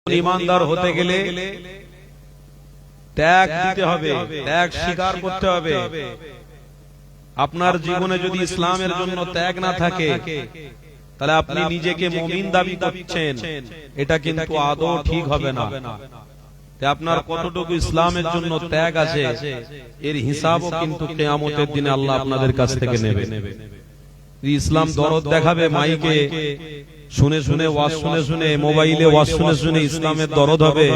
ईमानदार होते गेले त्याग दिते হবে, त्याग স্বীকার করতে হবে। আপনার জীবনে যদি ইসলামের জন্য ত্যাগ না থাকে তাহলে আপনি নিজেকে মুমিন দাবি করছেন, এটা কিন্তু আদৌ ঠিক হবে না। তাই আপনার কতটুকু ইসলামের জন্য ত্যাগ আছে এর হিসাবও কিন্তু কিয়ামতের দিনে আল্লাহ আপনাদের কাছ থেকে নেবে। ইসলাম দরদ দেখাবে মাইকে শুনে শুনে ওয়াজ শুনে শুনে মোবাইলে ওয়াজ শুনে শুনে ইসলামের দরদ হবে,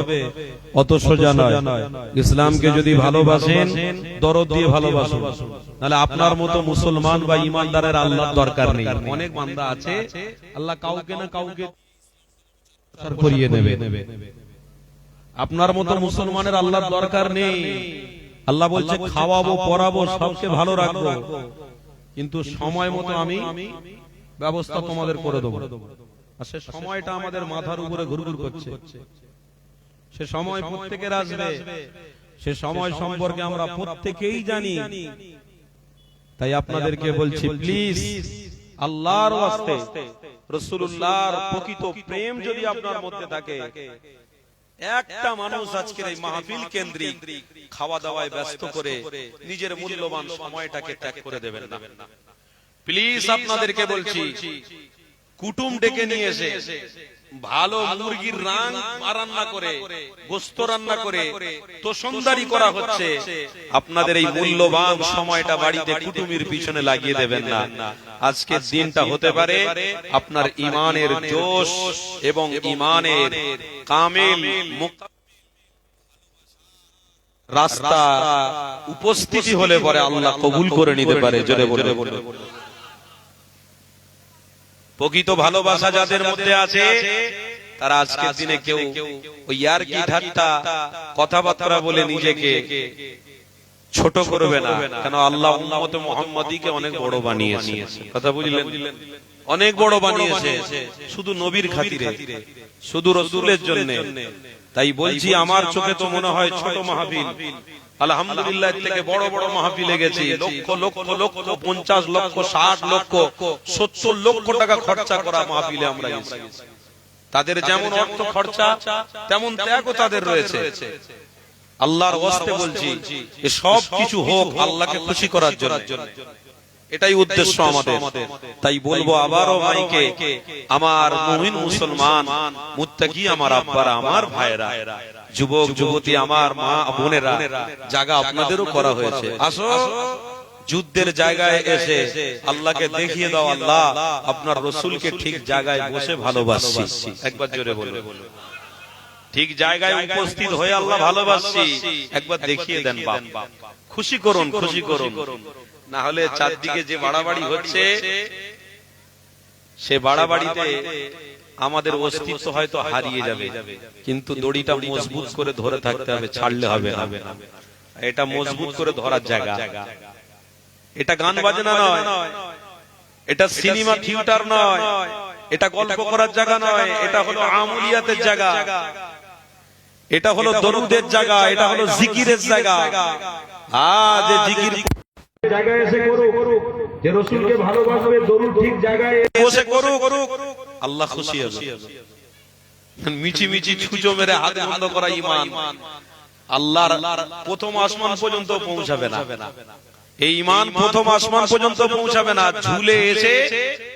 অত সোজা নয়। ইসলামকে যদি ভালোবাসেন দরদ দিয়ে ভালোবাসুন, নাহলে আপনার মতো মুসলমান বা ঈমানদারের আল্লাহর দরকার নেই। অনেক বান্দা আছে আল্লাহ কাউকে না কাউকে করিয়ে নেবে। আপনার মতো মুসলমানের আল্লাহর দরকার নেই। আল্লাহ বলছে খাওয়াবো পরাবো সবকে ভালো রাখবো, কিন্তু সময় মতো আমি ব্যবস্থা তোমাদের করে দেবো। আর সে সময়টা আমাদের মাথার উপরে ঘুরঘুর করছে। সে সময় প্রত্যেকের আসবে, সে সময় সম্পর্কে আমরা প্রত্যেকেই জানি। তাই আপনাদেরকে বলছি প্লিজ আল্লাহর ওয়াস্তে রাসূলুল্লাহর প্রকৃত প্রেম যদি আপনার মধ্যে থাকে, একটা মানুষ আজকের এই মাহফিল কেন্দ্রিক খাওয়া দাওয়ায় ব্যস্ত করে নিজের মূল্যবান সময়টাকে ত্যাগ করে দেবেন না। প্লিজ আপনাদেরকে বলছি, কুটুম ডেকে নিয়ে এসে ভালো মুরগির রান্না করে গোশত রান্না করে তোষণদারি করা হচ্ছে, আপনাদের এই মূল্যবান সময়টা বাড়িতে কুটুমের পিছনে লাগিয়ে দেবেন না। আজকের দিনটা হতে পারে আপনার ঈমানের জোশ এবং ঈমানের কামিল রাস্তা উপস্থিতি হলে পরে আল্লাহ কবুল করে নিতে পারে। জোরে বলে প্রকৃত ভালোবাসা যাদের মধ্যে আছে তারা আজকের দিনে কেউ ওই ইয়ারকি ঠাট্টা কথাবার্তা বলে নিজেকে ছোট করবে না, কেন আল্লাহ উম্মত মুহাম্মাদীকে অনেক বড় বানিয়েছে। কথা বুঝলেন? অনেক বড় বানিয়েছে শুধু নবীর খাতিরে, শুধু রাসূলের জন্য। তাই বলছি আমার চোখে তো মনে হয় ছোট মাহফিল, আলহামদুলিল্লাহ থেকে বড় বড় মাহফিলে গেছি, লক্ষ লক্ষ লক্ষ 50 লক্ষ 60 লক্ষ 70 লক্ষ টাকা খরচা করা মাহফিলে আমরা গেছি। তাদের যেমন অর্থ খরচা তেমন ত্যাগও তাদের রয়েছে। আল্লাহর ওয়াস্তে বলছি যে সব কিছু হোক আল্লাহকে খুশি করার জন্য, এটাই উদ্দেশ্য আমাদের। তাই বলবো আবারও মাইকে, আমার মুমিন মুসলমান মুত্তাকি আমার আব্বারা, আমার ভাইরা, যুবক যুবতী আমার মা বোনেরা, জায়গা আপনাদেরও করা হয়েছে। আসো যুদ্ধের জায়গায় এসে আল্লাহকে দেখিয়ে দাও, আল্লাহ আপনার রাসূলকে ঠিক জায়গায় বসে ভালোবাসছি। একবার জোরে বলো, ঠিক জায়গায় উপস্থিত হয়ে আল্লাহ ভালোবাসছি, একবার দেখিয়ে দেন বাপ। খুশি করুন, খুশি করুন। না হলে চারদিকে যে বাড়াবাড়ি হচ্ছে, সে বাড়াবাড়িতে আমাদের অস্তিত্ব হয়তো হারিয়ে যাবে, কিন্তু দড়িটা মজবুত করে ধরে থাকতে হবে, ছাড়লে হবে না। এটা মজবুত করে ধরার জায়গা। এটা গান বাজনা নয়, এটা সিনেমা থিয়েটার নয়, এটা গল্প করার জায়গা নয়, এটা হলো আমলিয়াতের জায়গা, এটা হলো দরুদের জায়গা, এটা হলো জিকিরের জায়গা। আজ জিকির জায়গায় এসে করুক, যে রাসূলকে ভালোবাসবে দরুদ ঠিক জায়গায় বসে করুক, আল্লাহ খুশি হবে। মিছি মিছি ছুঁচো মেরে হাত বন্ধ করা ঈমান আল্লাহর প্রথম আসমান পর্যন্ত পৌঁছাবে না। এই ঈমান প্রথম আসমান পর্যন্ত পৌঁছাবে না, ঝুলে এসে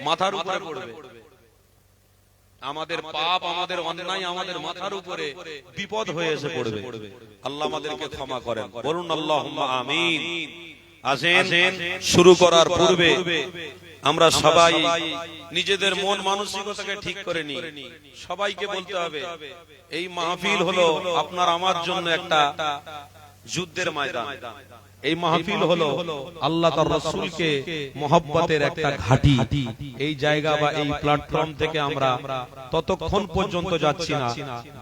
মাথার উপরে পড়বে। আমাদের পাপ, আমাদের অন্যায় আমাদের মাথার উপরে বিপদ হয়ে এসে পড়বে। আল্লাহ আমাদেরকে ক্ষমা করেন, বলুন আল্লাহুম্মা আমিন। আসেন শুরু করার পূর্বে আমরা সবাই নিজেদের মন মানসিকতাকে ঠিক করে নিই। সবাইকে বলতে হবে এই মাহফিল হলো আপনার আমার জন্য একটা যুদ্ধের ময়দান। এই মাহফিল হলো আল্লাহ তার রাসূলকে মহব্বতের একটা ঘাঁটি। এই জায়গা বা এই প্ল্যাটফর্ম থেকে আমরা ততক্ষণ পর্যন্ত যাচ্ছি না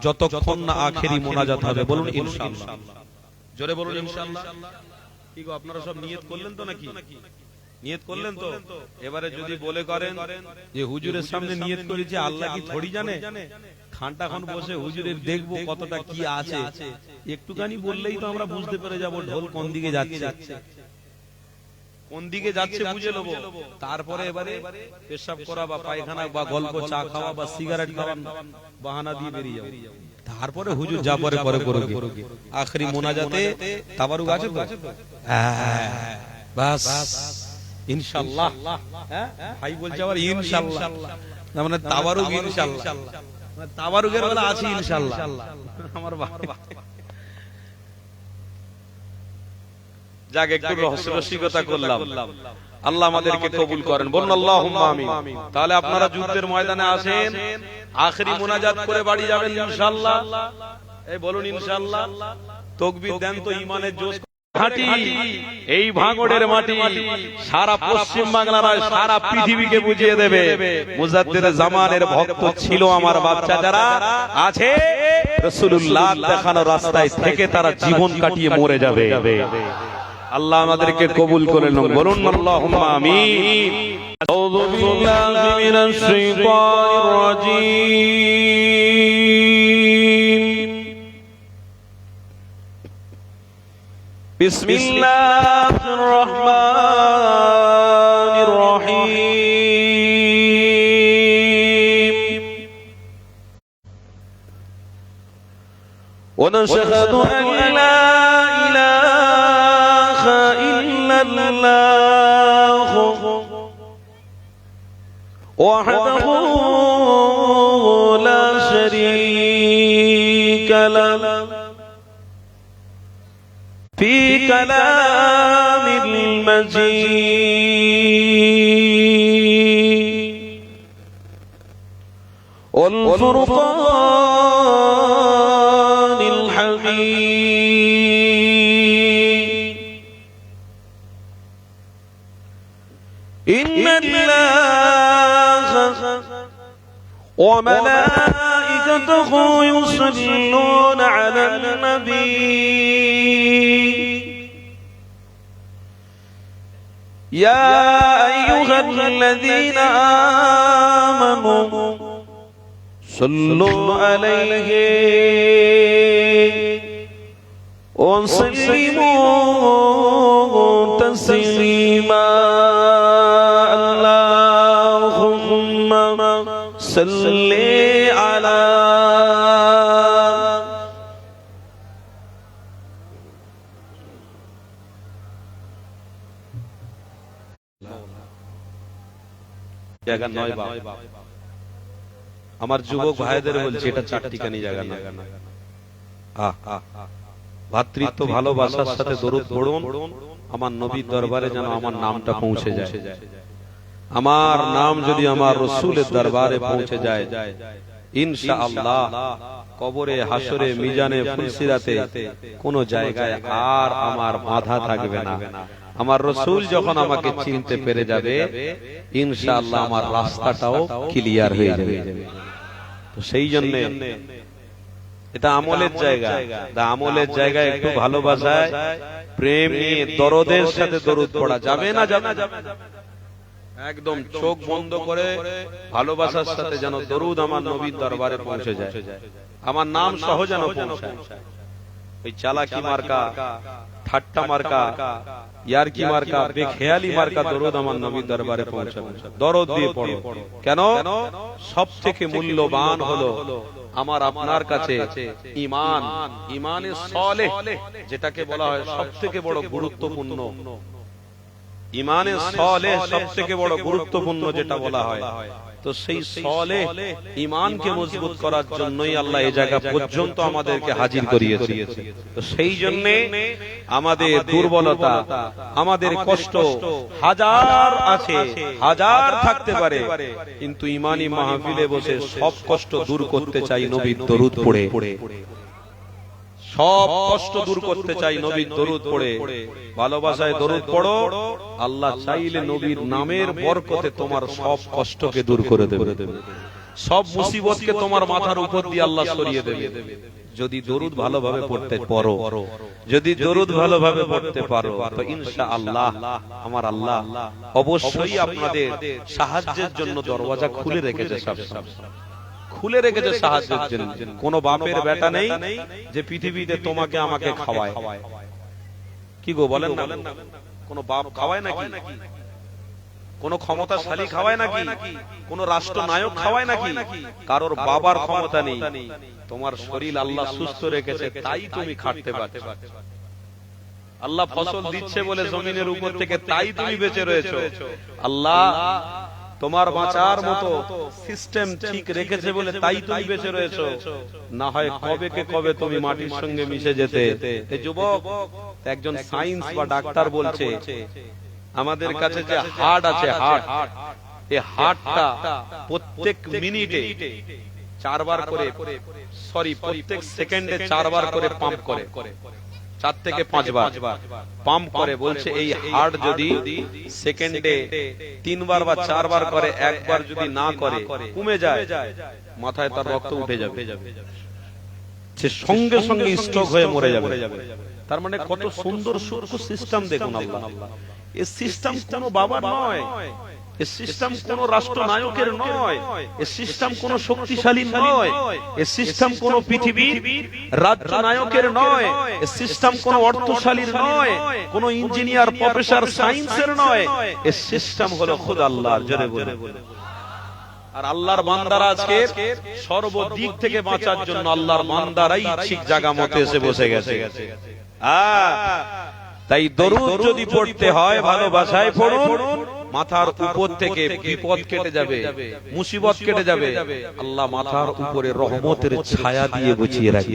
যতক্ষণ না আখেরি মোনাজাত হবে। বলুন ইনশাআল্লাহ, জোরে বলুন ইনশাআল্লাহ। কি গো আপনারা সব নিয়ত করলেন তো নাকি? নিয়ত করলেন তো? এবারে যদি বলে করেন যে হুজুরের সামনে নিয়ত করেছি, আল্লাহ কি থোড়ি জানে? খানটাখন বসে হুজুরের দেখবো কতটা কি আছে, একটুখানি বললেই তো আমরা বুঝতে পেরে যাবো ঢোল কোন দিকে যাচ্ছে, কোন দিকে যাচ্ছে বুঝে নেবো। তারপরে এবারে পেশাব করা বা পায়খানা বা গল্প চা খাওয়া বা সিগারেট খাওয়া বাহানা দিয়ে বেরিয়ে যাবো। তারপরে হুজুর যা পরে পরে করুক, আখরি মোনাজাতে তাবারুক আছে তো? বাস ইনশাআল্লাহ। ভাই বলছে আবার ইনশাআল্লাহ, মানে তাবারুক ইনশাআল্লাহ, মানে তাবারুকের বেলা আছে ইনশাআল্লাহ। আমার ভাই যাকে একটু রসিকতা করলাম, আল্লাহ আমাদেরকে কবুল করেন, বলুন আল্লাহুম্মা আমিন। তাহলে আপনারা যুদ্ধের ময়দানে আসেন, আখরি মোনাজাত করে বাড়ি যাবেন ইনশাআল্লাহ। এই বলুন ইনশাআল্লাহ। তাকবীর দেন তো, ঈমানের জোশ। ঘাটি এই ভাঙড়ের মাটি সারা পশ্চিম বাংলা নয় সারা পৃথিবীকে বুঝিয়ে দেবে মুজাদ্দিদ জামানের ভক্ত ছিল আমার বাচ্চা যারা আছে, রাসূলুল্লাহ দেখানো রাস্তায় থেকে তারা জীবন কাটিয়ে মরে যাবে। আল্লাহ আমাদেরকে কবুল করে নেন, বলুন আল্লাহুম্মা আমিন। আউযু বিল্লাহি মিনাশ শাইতানির রাজীম। বিসমিল্লাহির রহমানির রহিম। ওয়া নাশহাদু আন লা ইলাহা ইল্লাল্লাহ ওয়াহদাহু লা শারীকা লাহু في كلام المجيد والفرقان الحميد. إن الله وملائكته يصلون على النبي يا أيها الذين آمنوا صلوا عليه وسلموا تسليما. اللهم صل على জায়গা নয় বাপ। আমার যুবক ভাইদের বলছি এটা চারটিখানি জায়গা না। ভাতৃত্ব ভালোবাসার সাথে দরুদ পড়ুন, আমার নবীর দরবারে যেন আমার নামটা পৌঁছে যায়। আমার নাম যদি আমার রাসূলের দরবারে পৌঁছে যায় ইনশাআল্লাহ কবরে, হাসরে, মিজানে, ফুলসিরাতে কোন জায়গায় আর আমার বাধা থাকবে না। আমার রাসূল যখন আমাকে চিনতে পেরে যাবে ইনশাআল্লাহ আমার রাস্তাটাও ক্লিয়ার হয়ে যাবে। তো সেই জন্য এটা আমলের জায়গা, আমলের জায়গায় একটু ভালোবাসায় প্রেম নিয়ে দরদের সাথে দরুদ পড়া যাবে না? যাবে একদম চোখ বন্ধ করে ভালোবাসার সাথে যেন দরুদ আমার নবীর দরবারে পৌঁছে যায়, আমার নাম সহ যেন পৌঁছায়। ওই চালাকি মার্কা, ঠাট্টা মার্কা, ইয়ারকি মার্কা, বেখেয়ালি মার্কা দরুদ আমার নবীর দরবারে পৌঁছাবে। দরদ দিয়ে পড়ো। কেন? সবথেকে মূল্যবান হলো আমার আপনার কাছে ঈমান, ঈমানে সালেহ যেটাকে বলা হয় সবথেকে বড় গুরুত্বপূর্ণ। ঈমানে সালেহ সবথেকে বড় গুরুত্বপূর্ণ যেটা বলা হয়। তো সেই সালেহ ঈমানকে মজবুত করার জন্যই আল্লাহ এই জায়গা পর্যন্ত আমাদেরকে হাজির করিয়েছে। তো সেই জন্য আমাদের দুর্বলতা, আমাদের কষ্ট হাজার আছে, হাজার থাকতে পারে, কিন্তু ঈমানি মাহফিলে বসে সব কষ্ট দূর করতে চাই নবীর দরুদ পড়ে। সব কষ্ট দূর করতে চাই নবীর দরুদ পড়ে। ভালোবাসায় দরুদ পড়ো, আল্লাহ চাইলে নবীর নামের বরকতে তোমার সব কষ্টকে দূর করে দেবে, সব মুসিবতকে তোমার মাথার উপর দিয়ে আল্লাহ সরিয়ে দেবে। যদি দরুদ ভালোভাবে পড়তে পারো, যদি দরুদ ভালোভাবে পড়তে পারো, তো ইনশাআল্লাহ আমার আল্লাহ অবশ্যই আপনাদের সাহায্যের জন্য দরওয়াজা খুলে রেখেছে, সব খুলে রেখেছে সাহায্যের জন্য। কোন বাপের বেটা নেই যে পৃথিবীতে তোমাকে আমাকে খাওয়ায়। কি গো বলেন না? কোন বাপ খাওয়ায় নাকি? কোন ক্ষমতাশালী খাওয়ায় নাকি? কোন রাষ্ট্রনায়ক খাওয়ায় নাকি? কারোর বাবার ক্ষমতা নেই, তোমার শরীর আল্লাহ সুস্থ রেখেছে তাই তুমি খাটতে পারছো। আল্লাহ ফসল দিচ্ছে বলে জমিনের উপর থেকে তাই তুমি বেঁচে রয়েছো। আল্লাহ তোমার বাঁচার মতো সিস্টেম ঠিক রেখেছে বলে তাই তুমি বেঁচে রয়েছো, না হয় কবে কে কবে তুমি মাটির সঙ্গে মিশে যেতে। এই যুবক, একজন সায়েন্স বা ডাক্তার বলছে আমাদের কাছে যে হার্ট আছে, এই হার্টটা প্রত্যেক মিনিটে 4 বার করে, প্রত্যেক সেকেন্ডে 4 বার করে পাম্প করে, 4 থেকে 5 বার পাম্প করে। বলছে এই হার্ট যদি সেকেন্ডে 3 বার বা 4 বার করে, একবার যদি না করে কমে যায়, মাথায় তার রক্ত উঠে যাবে, সে সঙ্গে সঙ্গে স্ট্রোক হয়ে মরে যাবে। তার মানে কত সুন্দর সূক্ষ্ম সিস্টেম দেখুন আল্লাহ। এই সিস্টেম কোনো বাবার নয়, এই সিস্টেম কোন রাষ্ট্রনায়কের নয়, এই সিস্টেম কোন শক্তিশালী নয়, এই সিস্টেম কোন পৃথিবীর রাষ্ট্রনায়কের নয়, এই সিস্টেম কোন অর্থশালীর নয়, কোন ইঞ্জিনিয়ার প্রফেসর সায়েন্সের নয়, এই সিস্টেম হলো খোদা আল্লাহর। জোরে বলে। আর আল্লাহর বান্দারা আজকে সর্বদিক থেকে বাঁচার জন্য আল্লাহর বান্দারাই ঠিক জায়গা মতো এসে বসে গেছে। তাই দরুদ যদি পড়তে হয় ভালোবাসায় পড়ুন, মাথার উপর থেকে বিপদ কেটে যাবে, মুসিবত কেটে যাবে। আল্লাহ মাথার উপরে রহমতের ছায়া দিয়ে বুঝিয়ে রাখি।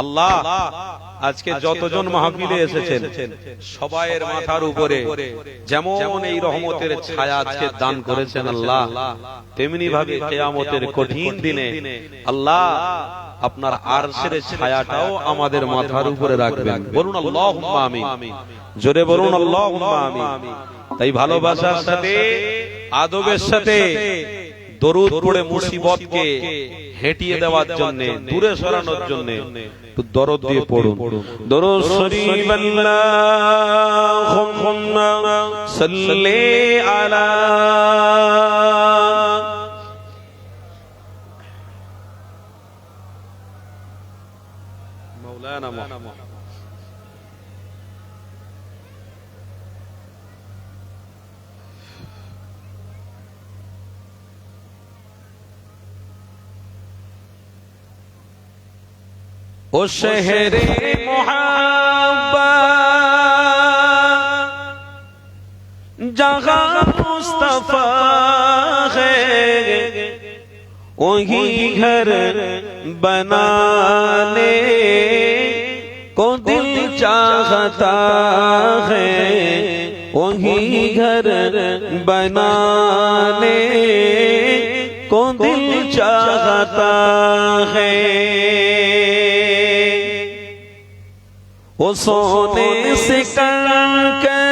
আল্লাহ আজকে যতজন মাহফিলে এসেছেন সবাইয়ের মাথার উপরে যেমন এই রহমতের ছায়া আজকে দান করেছেন আল্লাহ, তেমনি ভাবে কিয়ামতের কঠিন দিনে আল্লাহ আপনার আরশের ছায়াটাও আমাদের মাথার উপরে রাখবেন। বলুন আল্লাহুম্মা আমিন। জোরে বলুন আল্লাহুম্মা আমিন। তাই ভালোবাসার সাথে আদবের সাথে দরুদ পড়ে মুসিবতকে হেঁটিয়ে দেওয়ার জন্য, দূরে সরানোর জন্য দরুদ দিয়ে পড়ুন। দরুদ শরীফ আল্লাহুম্মা সাল্লি আলা মাওলানা মুহাম্মদ। ओ शहरे मोहब्बत जहाँ मुस्तफा है, वही घर बनाने को दिल चाहता है, वही घर बनाने को दिल चाहता है। वो सोने से करके,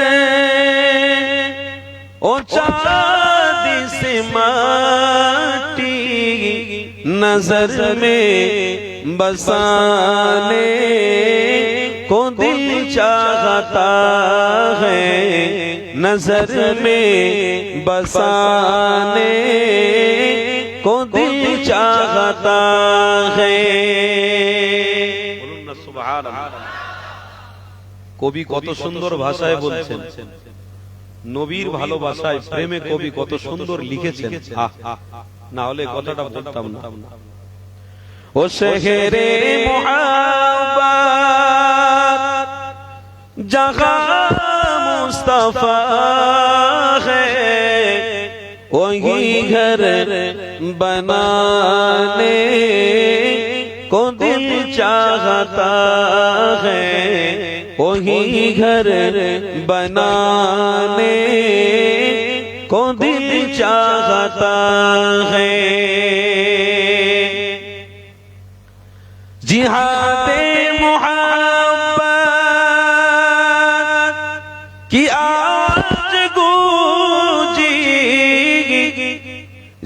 वो चांदी से माटी नजर में बसाने को दिल चाहता है, नजर में बसाने को दिल चाहता है। बोलूं ना सुभान अल्लाह। কবি কত সুন্দর ভাষায় বলছেন, নবীর ভালোবাসায় প্রেমে কবি কত সুন্দর লিখেছেন। না হলে কথাটা বলতাম না। ও শহরে মোহাব্বত जहाँ मुस्तफा है, वही घर बनाने को दिल चाहता है, वही घर बनाने को दिल चाहता है। जिहादे मोहब्बत की आज गूंजी,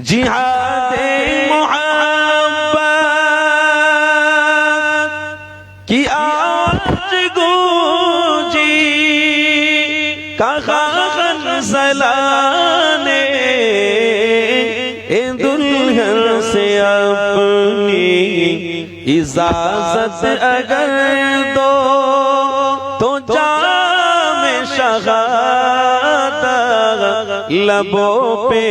जिहादे मोहब्बत की आज गूंजी, कहा सलाने दुल्हन से अपनी इजाजत अगर दो तो जाम शहादत लबों पे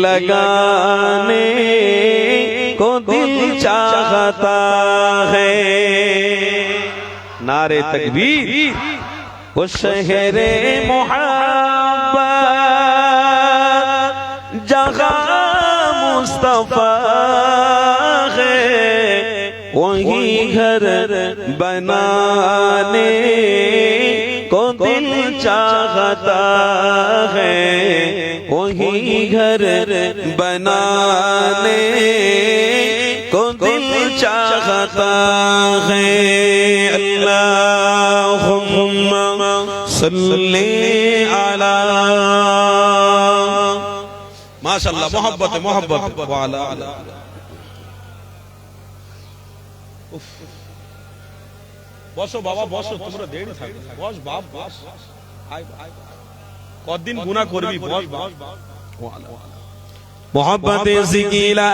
लगाने को दिल चाहता है। नारे तकबीर। वो शहरे मोहब्बत जहाँ मुस्तफा है, वही घर बनाने को दिल चाहता है, वही घर बनाने को दिल चाहता है। अल्लाहुम्मा सल्ली अला। माशाअल्लाह, मोहब्बत मोहब्बत वाला। বসো বাবা বসো, তোমরা দেরি থাকবে। বস বাপ বস, কতদিন গুনাহ করবি, বস বাপ। মোহব্বতে জিকি লা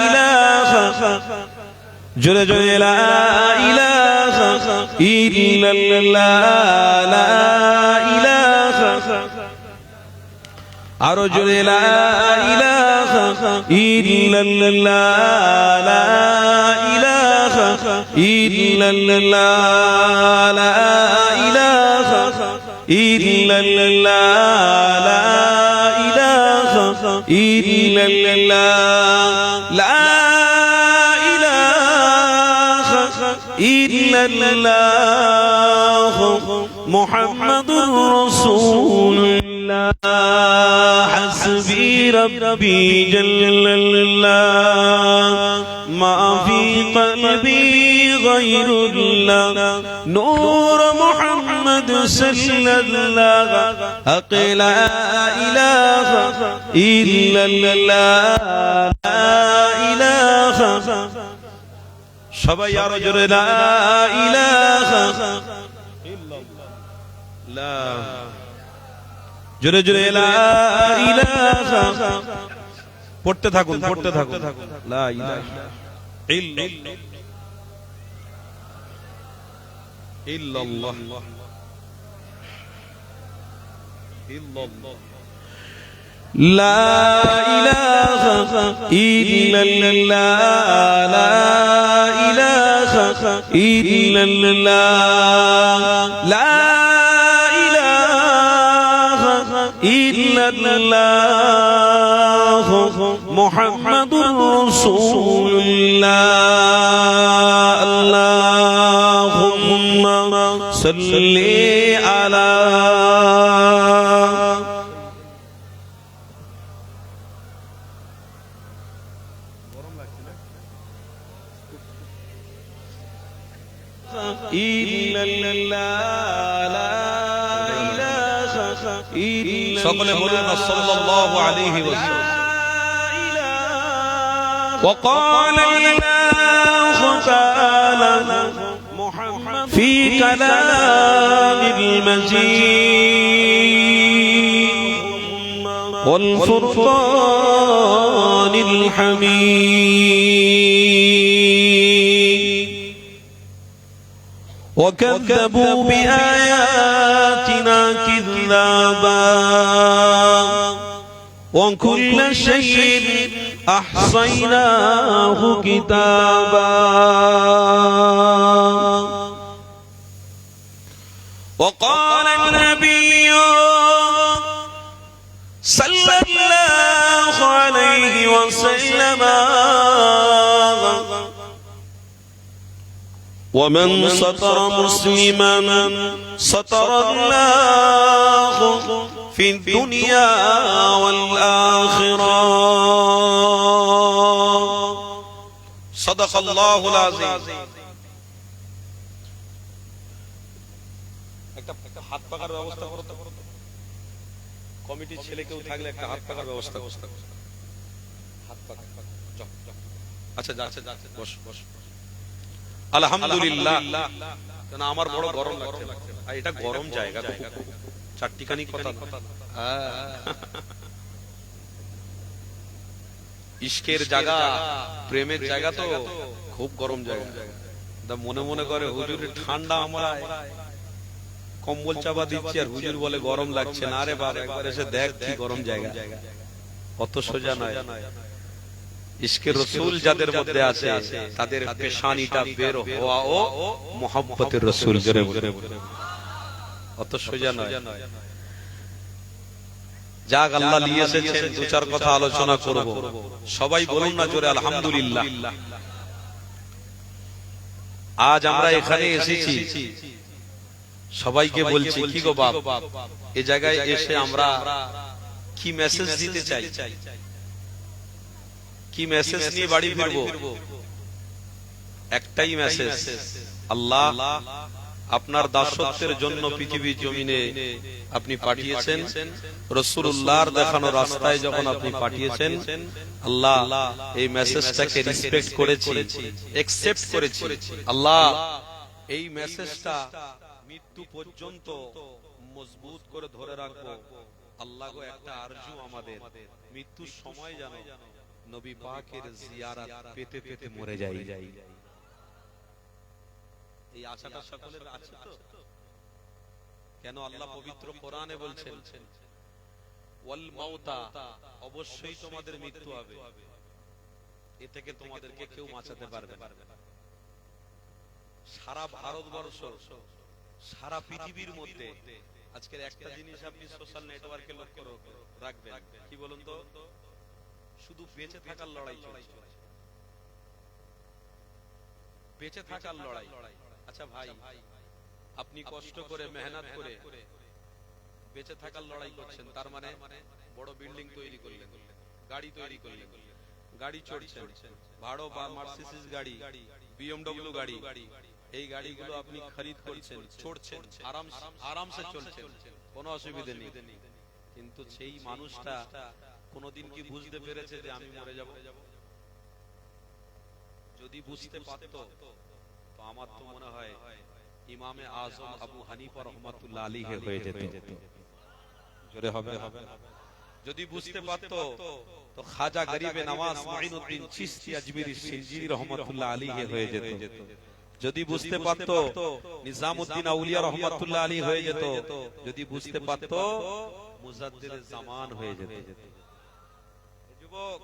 ইলাহা, জোরে জোরে লা ইলাহা ইল্লাল্লাহ, লা ইলাহা, আরো জোরে লা ইলাহা ইল্লাল্লাহ, লা ইলাহা ইল্লাল্লাহ, লা ইলাহা ইল্লাল্লাহ, লা ইলাহা ইল্লাল্লাহ, লা ইলাহা ইল্লাল্লাহ, মুহাম্মাদুর রাসূলুল্লাহ। হাসবি রব্বি জাল্লাল্লাহ, মা ফি কলবি গায়রুল্লাহ, নূর মুহাম্মদ সাল্লাল্লাহ, হক লা ইলাহা ইল্লাল্লাহ, লা ইলাহা। সবাই আরো জোরে লা ইলাহা ইল্লাল্লাহ, জোরে জোরে লা ইলাহা। পড়তে থাকুন পড়তে থাকুন। লা ইলাহা ইল্লাল্লাহ ইল্লাল্লাহ, লা ইলাহা ইল্লাল্লাহ, লা ইলাহা ইল্লাল্লাহ, লা ইলাহা ইল্লাল্লাহ, মুহাম্মাদুর রাসূলুল্লাহ। আল্লাহুম্মা সাল্লি আলা। সকলে বলুন সাল্লাল্লাহু আলাইহি ওয়াসাল্লাম। وقال الله تعالى في كلام المجيد والفرقان الحميد، وكذبوا بآياتنا كذابا وكل شيء أحصيناه كتابا، وقال النبي صلى الله عليه وسلم ومن ستر مسلما ستر الله في الدنيا والآخرة، صدق الله العظيم। একটা হাত পাকার ব্যবস্থা করতে কমিটির ছেলে কেউ থাকলে একটা হাত পাকার ব্যবস্থা করতে। হাত পাকা আচ্ছা যাচ্ছে যাচ্ছে, বস বস। আলহামদুলিল্লাহ। কেন আমার বড় গরম লাগছে, আর এটা গরম জায়গা তো, চারটিখানি কথা। ইশকের জায়গা, প্রেমের জায়গা তো খুব গরম জায়গা। মনে মনে করে হুজুর ঠান্ডা আমরা কম্বল চাপা দিচ্ছি আর হুজুর বলে গরম লাগছে না। আরে বাবা, একবার এসে দেখ কি গরম জায়গা। অত সোজা নয়। ইশকে রসুল যাদের মধ্যে আছে তাদের পেশানিটা বের হওয়া ও মুহাব্বতের রসুল। জোরে বলে, অত সোজা নয়। যাক, আল্লাহ নিয়ে এসেছেন, দু চার কথা আলোচনা করব। সবাই বলুন না জোরে আলহামদুলিল্লাহ। আজ আমরা এখানে এসেছি, সবাইকে বলছি কি গো বাপ, এই জায়গায় এসে আমরা কি মেসেজ দিতে চাই, কি মেসেজ নিয়ে বাড়ি ফিরবো? একটাই মেসেজ, আল্লাহ আপনার দাসত্বের জন্য পৃথিবীর জমিনে আপনি পাঠিয়েছেন, রাসূলুল্লাহর দেখানো রাস্তায় যখন আপনি পাঠিয়েছেন, আল্লাহ এই মেসেজটাকে রেসপেক্ট করেছি, একসেপ্ট করেছি। আল্লাহ এই মেসেজটা মৃত্যু পর্যন্ত মজবুত করে ধরে রাখবো। আল্লাহ গো, একটা আরজু আমাদের, মৃত্যুর সময় যেন নবী পাকের জিয়ারত পেতে পেতে মরে যাই। এই আশাটা সকলের আছে তো? কেন আল্লাহ পবিত্র কোরআনে বলছেন ওয়াল মাউতা, অবশ্যই তোমাদের মৃত্যু হবে, এ থেকে তোমাদেরকে কেউ বাঁচাতে পারবে না। সারা ভারতবর্ষ, সারা পৃথিবীর মধ্যে আজকের একটা জিনিস আপনি সোশ্যাল নেটওয়ার্কে লক্ষ্য রাখবেন, কি বলুন তো? শুধু বেঁচে থাকার লড়াই চলছে, বেঁচে থাকার লড়াই। আচ্ছা ভাই, আপনি কষ্ট করে মেহনত করে বেঁচে থাকার লড়াই করছেন, তার মানে বড় বিল্ডিং তৈরি করলেন, গাড়ি তৈরি করলেন, গাড়ি চড়ছেন, ভাড়ো বা মার্সিডিজ গাড়ি, বিএমডব্লিউ গাড়ি, এই গাড়িগুলো আপনি খরিদ করছেন, চড়ছেন, আরামসে চলছেন, কোনো অসুবিধা নেই। কিন্তু সেই মানুষটা কোনদিন কি বুঝতে পেরেছে যে আমি মরে যাব? যদি বুঝতে পারতো তো আমার তো মনে হয় ইমামে আজম আবু হানিফা রাহমাতুল্লাহ আলাইহি হয়ে যেত। জোরে হবে। যদি বুঝতে পারতো তো খাজা গরিবে নওয়াজ মুঈনুদ্দিন চিশতি আজমিরি সিলজিরি রাহমাতুল্লাহ আলাইহি হয়ে যেত। যদি বুঝতে পারতো নিজামউদ্দিন আউলিয়া রাহমাতুল্লাহ আলাইহি হয়ে যেত। যদি বুঝতে পারতো মুজাদ্দিদে জামান হয়ে যেত। যুবক,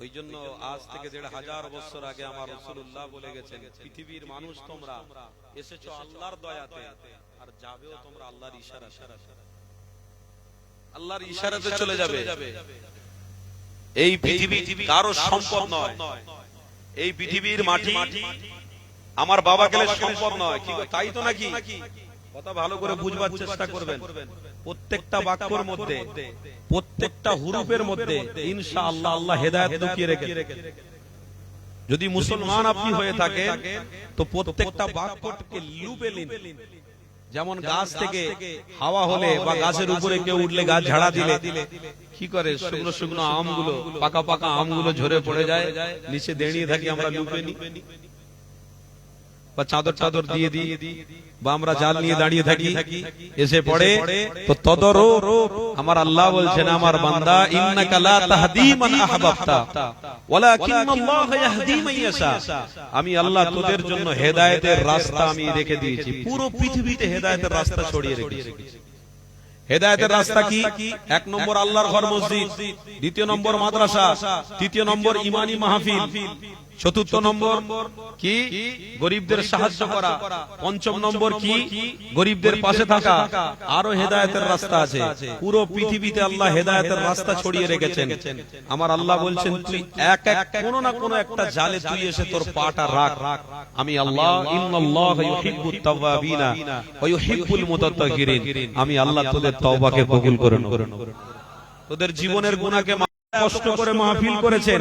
ওই জন্য আজ থেকে ১৫০০ বছর আগে আমার রাসূলুল্লাহ বলে গেছেন, পৃথিবীর মানুষ তোমরা এসেছো আল্লাহর দয়াতে, আর যাবেও তোমরা আল্লাহর ইশারাতে। আল্লাহর ইশারাতে চলে যাবে। এই পৃথিবী কারো সম্পদ নয়, এই পৃথিবীর মাটি আমার বাবা গেলে সম্পদ নয়। কি তাই তো নাকি? কথা ভালো করে বুঝবার চেষ্টা করবেন। প্রত্যেকটা বাক্যের মধ্যে, প্রত্যেকটা হুরুফের মধ্যে ইনশাআল্লাহ আল্লাহ হেদায়েত লুকিয়ে রেখেছেন। যদি মুসলমান আপনি হয়ে থাকেন তো প্রত্যেকটা বাক্যকে লুপে নিন। যেমন গাছ থেকে হাওয়া হলে বা গাছের উপরে কেউ উঠলে, গাছ ঝাড়া দিলে কি করে, শুকনো শুকনো আমগুলো, পাকা পাকা আমগুলো ঝরে পড়ে যায়, নিচে দাঁড়িয়ে থাকি আমরা লুপে নিই, বা চাদর চাদর দিয়ে দিই, বা আমরা জাল নিয়ে দাঁড়িয়ে থাকি, এসে পড়ে তো তদরো। আমার আল্লাহ বলছেন, আমার বান্দা ইন্নাকা লা তাহদি মান আহবাবতা ওয়ালাকিন্নাল্লাহ ইয়াহদি মান ইয়াশা। আমি আল্লাহ তোদের জন্য হেদায়েতের রাস্তা আমি রেখে দিয়েছি, পুরো পৃথিবীতে হেদায়েতের রাস্তা ছড়িয়ে রেখেছি। হেদায়েতের রাস্তা কি? ১ নম্বর আল্লাহর ঘর মসজিদ, ২য় নম্বর মাদ্রাসা, ৩য় নম্বর ইমানি মাহফিল, ৪র্থ নম্বর কি গরিবদের সাহায্য করা, ৫ম নম্বর কি গরিবদের পাশে থাকা। আরো হেদায়েতের রাস্তা আছে, পুরো পৃথিবীতে আল্লাহ হেদায়েতের রাস্তা ছড়িয়ে রেখেছেন। আমার আল্লাহ বলছেন, তুই এক এক কোনো না কোনো একটা জালে তুই এসে তোর পাটা রাখ। আমি আল্লাহ ইন্নাল্লাহ ইউহিব্বুত তাওয়াবিনা ওয়া ইউহিব্বুল মুতাতাহহিরিন। আমি আল্লাহ তোদের তওবাকে কবুল করে নেব, তোদের জীবনের গুনাহকে কষ্ট করে মাহফিল করেছেন।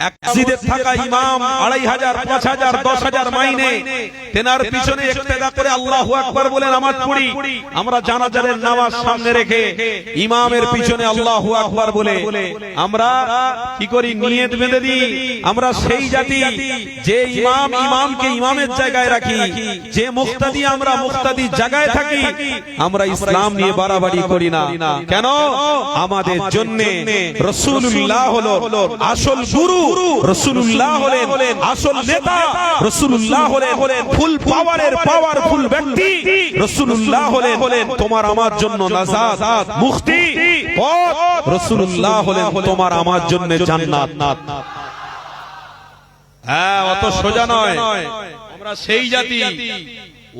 এক মসজিদে থাকা ইমাম ২৫০০, ৫০০০, ১০০০০ মাইনে, তেনার পিছনে ইক্তেদা করে আল্লাহু আকবার বলে নামাজ পড়ি। আমরা জানাজার নামাজ সামনে রেখে ইমামের পিছনে আল্লাহু আকবার বলে আমরা কি করি, নিয়ত বেঁধে দিই। আমরা সেই জাতি যে ইমামকে ইমামের জায়গায় রাখি, যে মুক্তাদি আমরা মুক্তাদি জায়গায় থাকি। আমরা ইসলাম নিয়ে বাড়াবাড়ি করি না। কেন? আমাদের জন্য রাসূল রাসূলুল্লাহ হলো আসল গুরু, রাসূলুল্লাহ হলেন আসল নেতা, রাসূলুল্লাহ হলেন ফুল পাওয়ারের পাওয়ারফুল ব্যক্তি, রাসূলুল্লাহ হলেন তোমার আমার জন্য নাজাত মুক্তি পথ, রাসূলুল্লাহ হলেন তোমার আমার জন্য জান্নাত। হ্যাঁ, অত সোজা নয়। আমরা সেই জাতি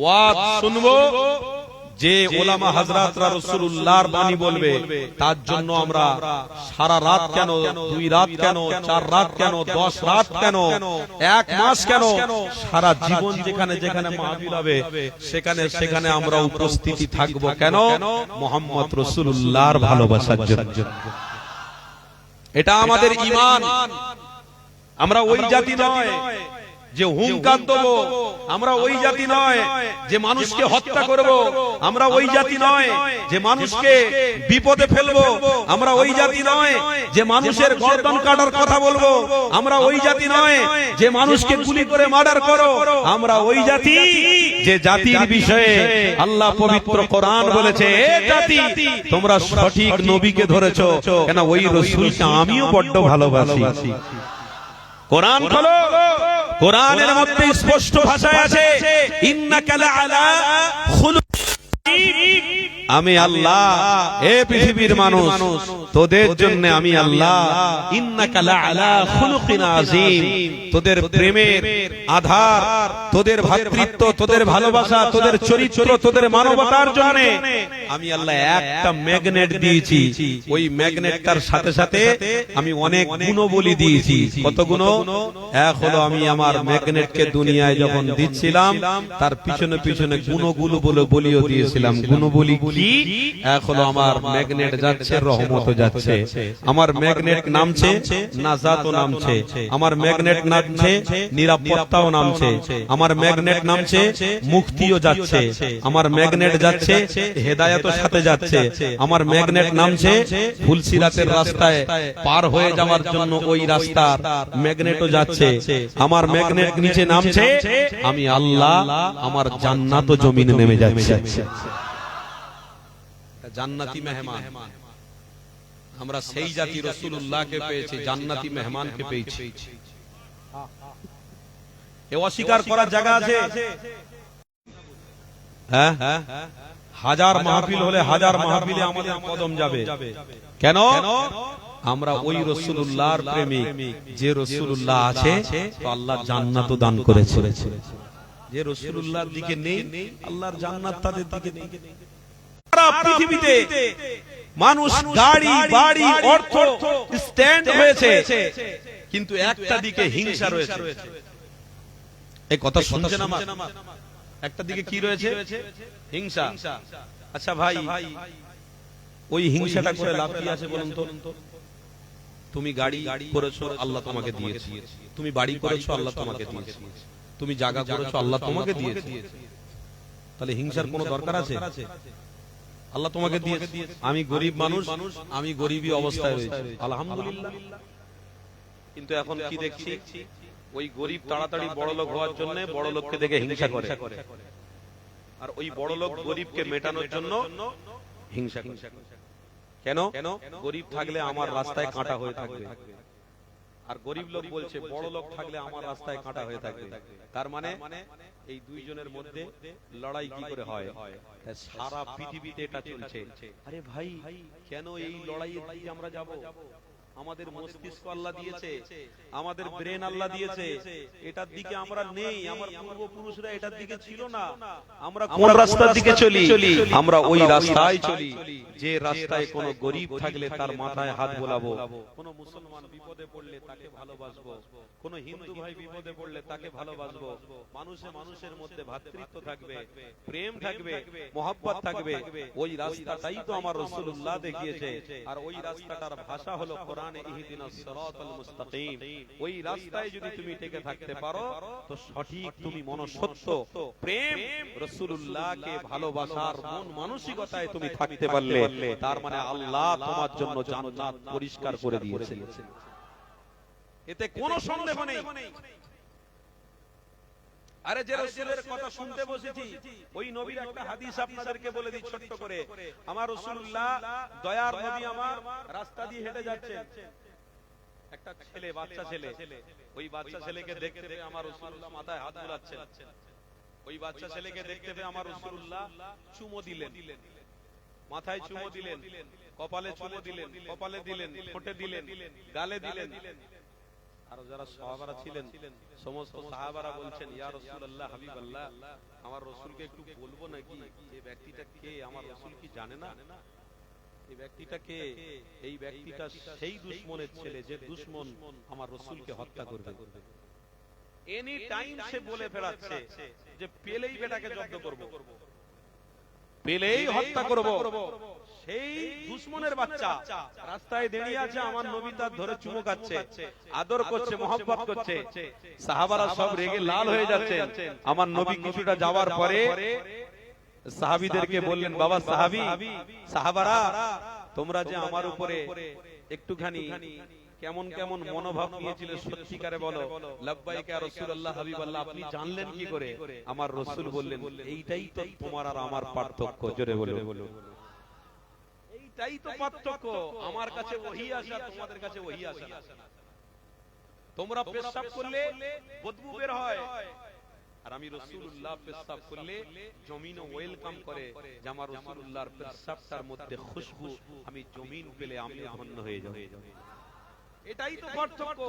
ওয়াজ শুনবো যে ওলামা হাজরাতরা রাসূলুল্লাহর বাণী বলবে, তার জন্য আমরা সারা রাত কেন, 2 রাত কেন, 4 রাত কেন, 10 রাত কেন, 1 মাস কেন, সারা জীবন যেখানে যেখানে মাহফিল হবে সেখানে সেখানে আমরা উপস্থিতি থাকবো। কেন? মুহাম্মদ রাসূলুল্লাহর ভালোবাসার জন্য। এটা আমাদের ঈমান। আমরা ওই জাতি নয় যে হুঙ্কার দেবো, আমরা ওই জাতি নয় যে মানুষকে হত্যা করব, আমরা ওই জাতি নয় যে মানুষকে বিপদে ফেলবো, আমরা ওই জাতি নয় যে মানুষের গর্দন কাটার কথা বলবো, আমরা ওই জাতি নয় যে মানুষকে গুলি করে মার্ডার করো, আমরা ওই জাতি যে জাতির বিষয়ে আল্লাহ পবিত্র কোরআন বলেছে, এ জাতি তোমরা সঠিক নবীকে ধরেছো, কেন ওই রাসূলকে আমিও বড্ড ভালোবাসি। কোরআন খোলো, কোরআনের মধ্যে স্পষ্ট ভাষায় আছে, ইন্নাকা লাআলা খুলুকিন, আমি আল্লাহ এ পৃথিবীর মানুষ তোদের জন্য আমি আল্লাহ, ইন্নাকা লাআলা খুলুকিন আযীম, তোদের প্রেমের আধার, তোদের ভ্রাতৃত্ব, তোদের ভালোবাসা, তোদের চরিত্র, তোদের মানবতার জন্য আমি আল্লাহ একটা ম্যাগনেট দিয়েছি। ওই ম্যাগনেটটার সাথে সাথে আমি অনেক গুণবলী দিয়েছি। কত গুণ? এক হলো আমি আমার ম্যাগনেটকে দুনিয়ায় যখন দিচ্ছিলাম তার পিছনে পিছনে গুণগুলো বলিও দিয়েছিলাম। গুণবলী কি? এক হলো আমার ম্যাগনেট যাচ্ছে রহমত যাচ্ছে, আমার ম্যাগনেট নামছে নাজাতও নামছে, আমার ম্যাগনেট নামছে নিরাপত্তাও নামছে, আমার ম্যাগনেট নামছে মুক্তিও যাচ্ছে, আমার ম্যাগনেট যাচ্ছে হেদায়েতের সাথে যাচ্ছে, আমার ম্যাগনেট নামছে ফুলসিরাতের রাস্তায় পার হয়ে যাওয়ার জন্য ওই রাস্তার ম্যাগনেটও যাচ্ছে, আমার ম্যাগনেট নিচে নামছে আমি আল্লাহ আমার জান্নাতও জমিনে নেমে যাচ্ছে। জান্নাতি মেহমান, আমরা সেই জাতি রাসূলুল্লাহকে পেয়েছি, জান্নাতি মেহমানকে পেয়েছি। এ অস্বীকার করার জায়গা আছে? হ্যাঁ, হাজার মাহফিল হলে হাজার মাহফিলে আমাদের কদম যাবে। কেন? আমরা ওই রাসূলুল্লাহর প্রেমিক। যে রাসূলুল্লাহ আছে তো আল্লাহ জান্নাতও দান করেছে। যে রাসূলুল্লাহর দিকে নেই, আল্লাহর জান্নাত তাদের দিকে নেই। সারা পৃথিবীতে মানুষ গাড়ি বাড়ি অর্থ স্ট্যান্ড হয়েছে, কিন্তু একটা দিকে হিংসা রয়েছে। এই কথা শুনছেন আমার? একটা দিকে কি রয়েছে? হিংসা। আচ্ছা ভাই, ওই হিংসাটা করে লাভ কি আছে বলুন তো? তুমি গাড়ি করেছো, আল্লাহ তোমাকে দিয়েছে, তুমি বাড়ি করেছো, আল্লাহ তোমাকে দিয়েছে, তুমি জায়গা করেছো, আল্লাহ তোমাকে দিয়েছে, তাহলে হিংসার কোনো দরকার আছে? আল্লাহ তোমাকে দিয়েছে। আমি গরিব মানুষ, আমি গরিবী অবস্থায় রয়েছি, আলহামদুলিল্লাহ। কিন্তু এখন কি দেখছি, ওই গরিব তাড়াতাড়ি বড় লোক হওয়ার জন্য বড় লোককে দেখে হিংসা করে, আর ওই বড় লোক গরিবকে মেটানোর জন্য হিংসা করে। কেন? গরিব থাকলে আমার রাস্তায় কাঁটা হয়ে থাকবে, আর গরিব লোক বলছে বড় লোক থাকলে আমার রাস্তায় কাঁটা হয়ে থাকবে। তার মানে এই দুইজনের মধ্যে লড়াই কি করে হয়? সারা পৃথিবীতে এটা চলছে। আরে ভাই, কেন এই লড়াইয়ের দিকে আমরা যাব? আমাদের মস্তিষ্ক আল্লাহ দিয়েছে, আমাদের ব্রেন আল্লাহ দিয়েছে, এটার দিকে আমরা নেই। আমার পূর্বপুরুষরা এটার দিকে ছিল না। আমরা কোন রাস্তার দিকে চলি? আমরা ওই রাস্তায় চলি যে রাস্তায় কোন গরিব থাকলে তার মাথায় হাত বোলাবো, কোন মুসলমান বিপদে পড়লে তাকে ভালোবাসবো, কোন হিন্দু ভাই বিপদে পড়লে তাকে ভালোবাসবো। মানুষে মানুষের মধ্যে ভ্রাতৃত্ব থাকবে, প্রেম থাকবে, মহব্বত থাকবে। ওই রাস্তাটাই তো আমার রাসূলুল্লাহ দেখিয়েছে, আর ওই রাস্তাটার ভাষা হলো কোরআনে ইহদিনাস সিরাতাল মুস্তাকিম। ওই রাস্তায় যদি তুমি টিকে থাকতে পারো তো সঠিক তুমি মনসত্ব প্রেম রাসূলুল্লাহকে ভালোবাসার মন মানসিকতায় তুমি থাকতে পারলে, তার মানে আল্লাহ তোমার জন্য জান্নাত পরিষ্কার করে দিয়েছে। এতে কোনো সন্দেহ নেই। আরে যে রাসূলের কথা শুনতে বসেছি, ওই নবীর একটা হাদিস আপনাদেরকে বলে দিই ছোট্ট করে। আমার রাসূলুল্লাহ দয়ার নবী আমার রাস্তা দিয়ে হেঁটে যাচ্ছেন, একটা ছেলে, বাচ্চা ছেলে, ওই বাচ্চা ছেলেকে দেখতে পেয়ে আমার রাসূলুল্লাহ মাথায় হাত বুলাচ্ছেন। ওই বাচ্চা ছেলেকে দেখতে পেয়ে আমার রাসূলুল্লাহ চুমো দিলেন, মাথায় চুমো দিলেন, কপালে চুমো দিলেন, কপালে দিলেন, ঠোঁটে দিলেন, গালে দিলেন। আর যারা সাহাবারা ছিলেন, সমস্ত সাহাবারা বলছেন, ইয়া রাসূলুল্লাহ, হাবিবাল্লাহ, আমার রাসূলকে একটু বলবো নাকি এই ব্যক্তিটা কে? আমার রাসূল কি জানে না এই ব্যক্তিটা কে? এই ব্যক্তিটা সেই দুশমনের ছেলে যে দুশমন আমার রাসূলকে হত্যা করবে। এনি টাইম সে বলে ফেরাচ্ছে যে পেলেই বেটাকে জব্দ করব, পেলেই হত্যা করব। সেই দুশমনের বাচ্চা রাস্তায় দাঁড়িয়ে আছে, আমার নবী তার ধরে চুমো খাচ্ছে, আদর করছে, মহব্বত করছে। সাহাবারা সব রেগে লাল হয়ে যাচ্ছে। আমার নবী কিছুটা যাওয়ার পরে সাহাবীদেরকে বললেন, বাবা সাহাবারা, তোমরা যে আমার উপরে একটুখানি কেমন কেমন মনোভাব নিয়েছিলে, সত্যিকারে বলো। লাব্বাইক ইয়া রাসূলুল্লাহ, হাবিবাল্লাহ, আপনি জানলেন কি করে? আমার রাসূল বললেন, এইটাই তো তোমার আর আমার পার্থক্য। জোরে বলো, এইটাই তো পার্থক্য। আমার কাছে ওহী আসে, তোমাদের কাছে ওহী আসে না। তোমরা পেশাব করলে বদবু বের হয়, আর আমি রাসূলুল্লাহ পেশাব করলে জমিন ওয়েলকাম করে যে আমার রাসূলুল্লাহর পেশাবটার মধ্যে খুশবু আমি জমিন পেলে আমি ধন্য হয়ে যাব। এটাই তো পার্থক্য।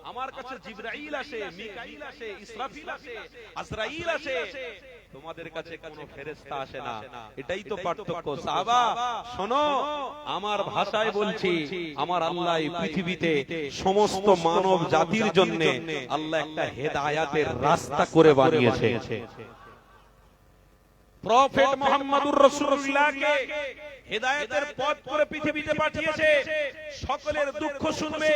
আমার কাছে জিবরাইল আসে, মিকাইল আসে, ইসরাফিল আসে, আজরাইল আসে, তোমাদের কাছে কোনো ফেরেশতা আসে না। এটাই তো পার্থক্য। সাহাবা শোনো, আমার ভাষায় বলছি, আমার আল্লাহ পৃথিবীতে সমস্ত মানব জাতির জন্য আল্লাহ একটা হেদায়েতের রাস্তা করে বানিয়েছে। প্রফেট মুহাম্মদুর রাসূলুল্লাহকে হেদায়েতের পথ করে পৃথিবীতে পাঠিয়েছে। সকলের দুঃখ শুনবে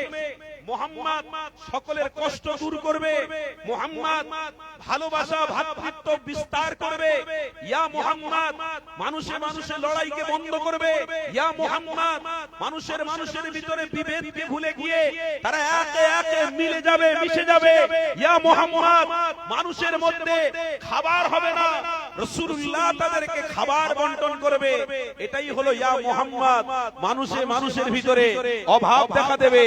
মুহাম্মদ, সকলের কষ্ট দূর করবে মুহাম্মদ, ভালোবাসা ভ্রাতৃত্ব বিস্তার করবে ইয়া মুহাম্মদ, মানুষে মানুষে লড়াইকে বন্ধ করবে ইয়া মুহাম্মদ, মানুষের ভিতরে বিভেদকে ভুলে গিয়ে তারা একে একে মিলে যাবে, মিশে যাবে ইয়া মুহাম্মদ, মানুষের মধ্যে খাবার হবে না, রাসূলুল্লাহ তাদেরকে খাবার বন্টন করবে। এটাই হলো ইয়া মুহাম্মদ। মানুষের ভিতরে অভাব দেখা দেবে,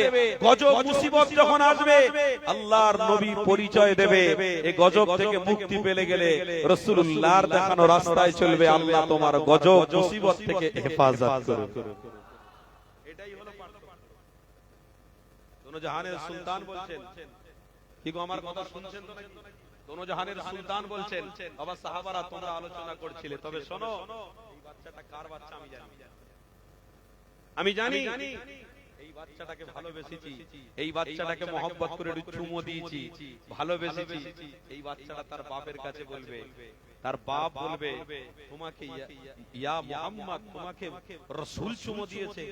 গজব মুসিবত যখন আসবে আল্লাহর নবী পরিচয় দেবে। এই গজব থেকে মুক্তি পেলে গেলে রাসূলুল্লাহর দেখানো রাস্তায় চলবে, আল্লাহ তোমার গজব মুসিবত থেকে হেফাজত করবে। এটাই হলো পার্থক্য। দোনো জাহানের সুলতান বলছেন, কি গো আমার কথা শুনছেন তো নাকি? দোনো জাহানের সুলতান বলছেন, বাবা সাহাবারা তোমরা আলোচনা করছিলে, তবে শোনো, এই বাচ্চাটা কার বাচ্চা আমি জানি। এই বাচ্চাটাকে ভালোবেসেছি, এই বাচ্চাটাকে মহব্বত করে চুমো দিয়েছি, ভালোবেসেছি। এই বাচ্চাটা তার বাপের কাছে বলবে, তার বাপ বলবে, তোমাকে ইয়া মুহাম্মদ, তোমাকে রাসূল চুমো দিয়েছে,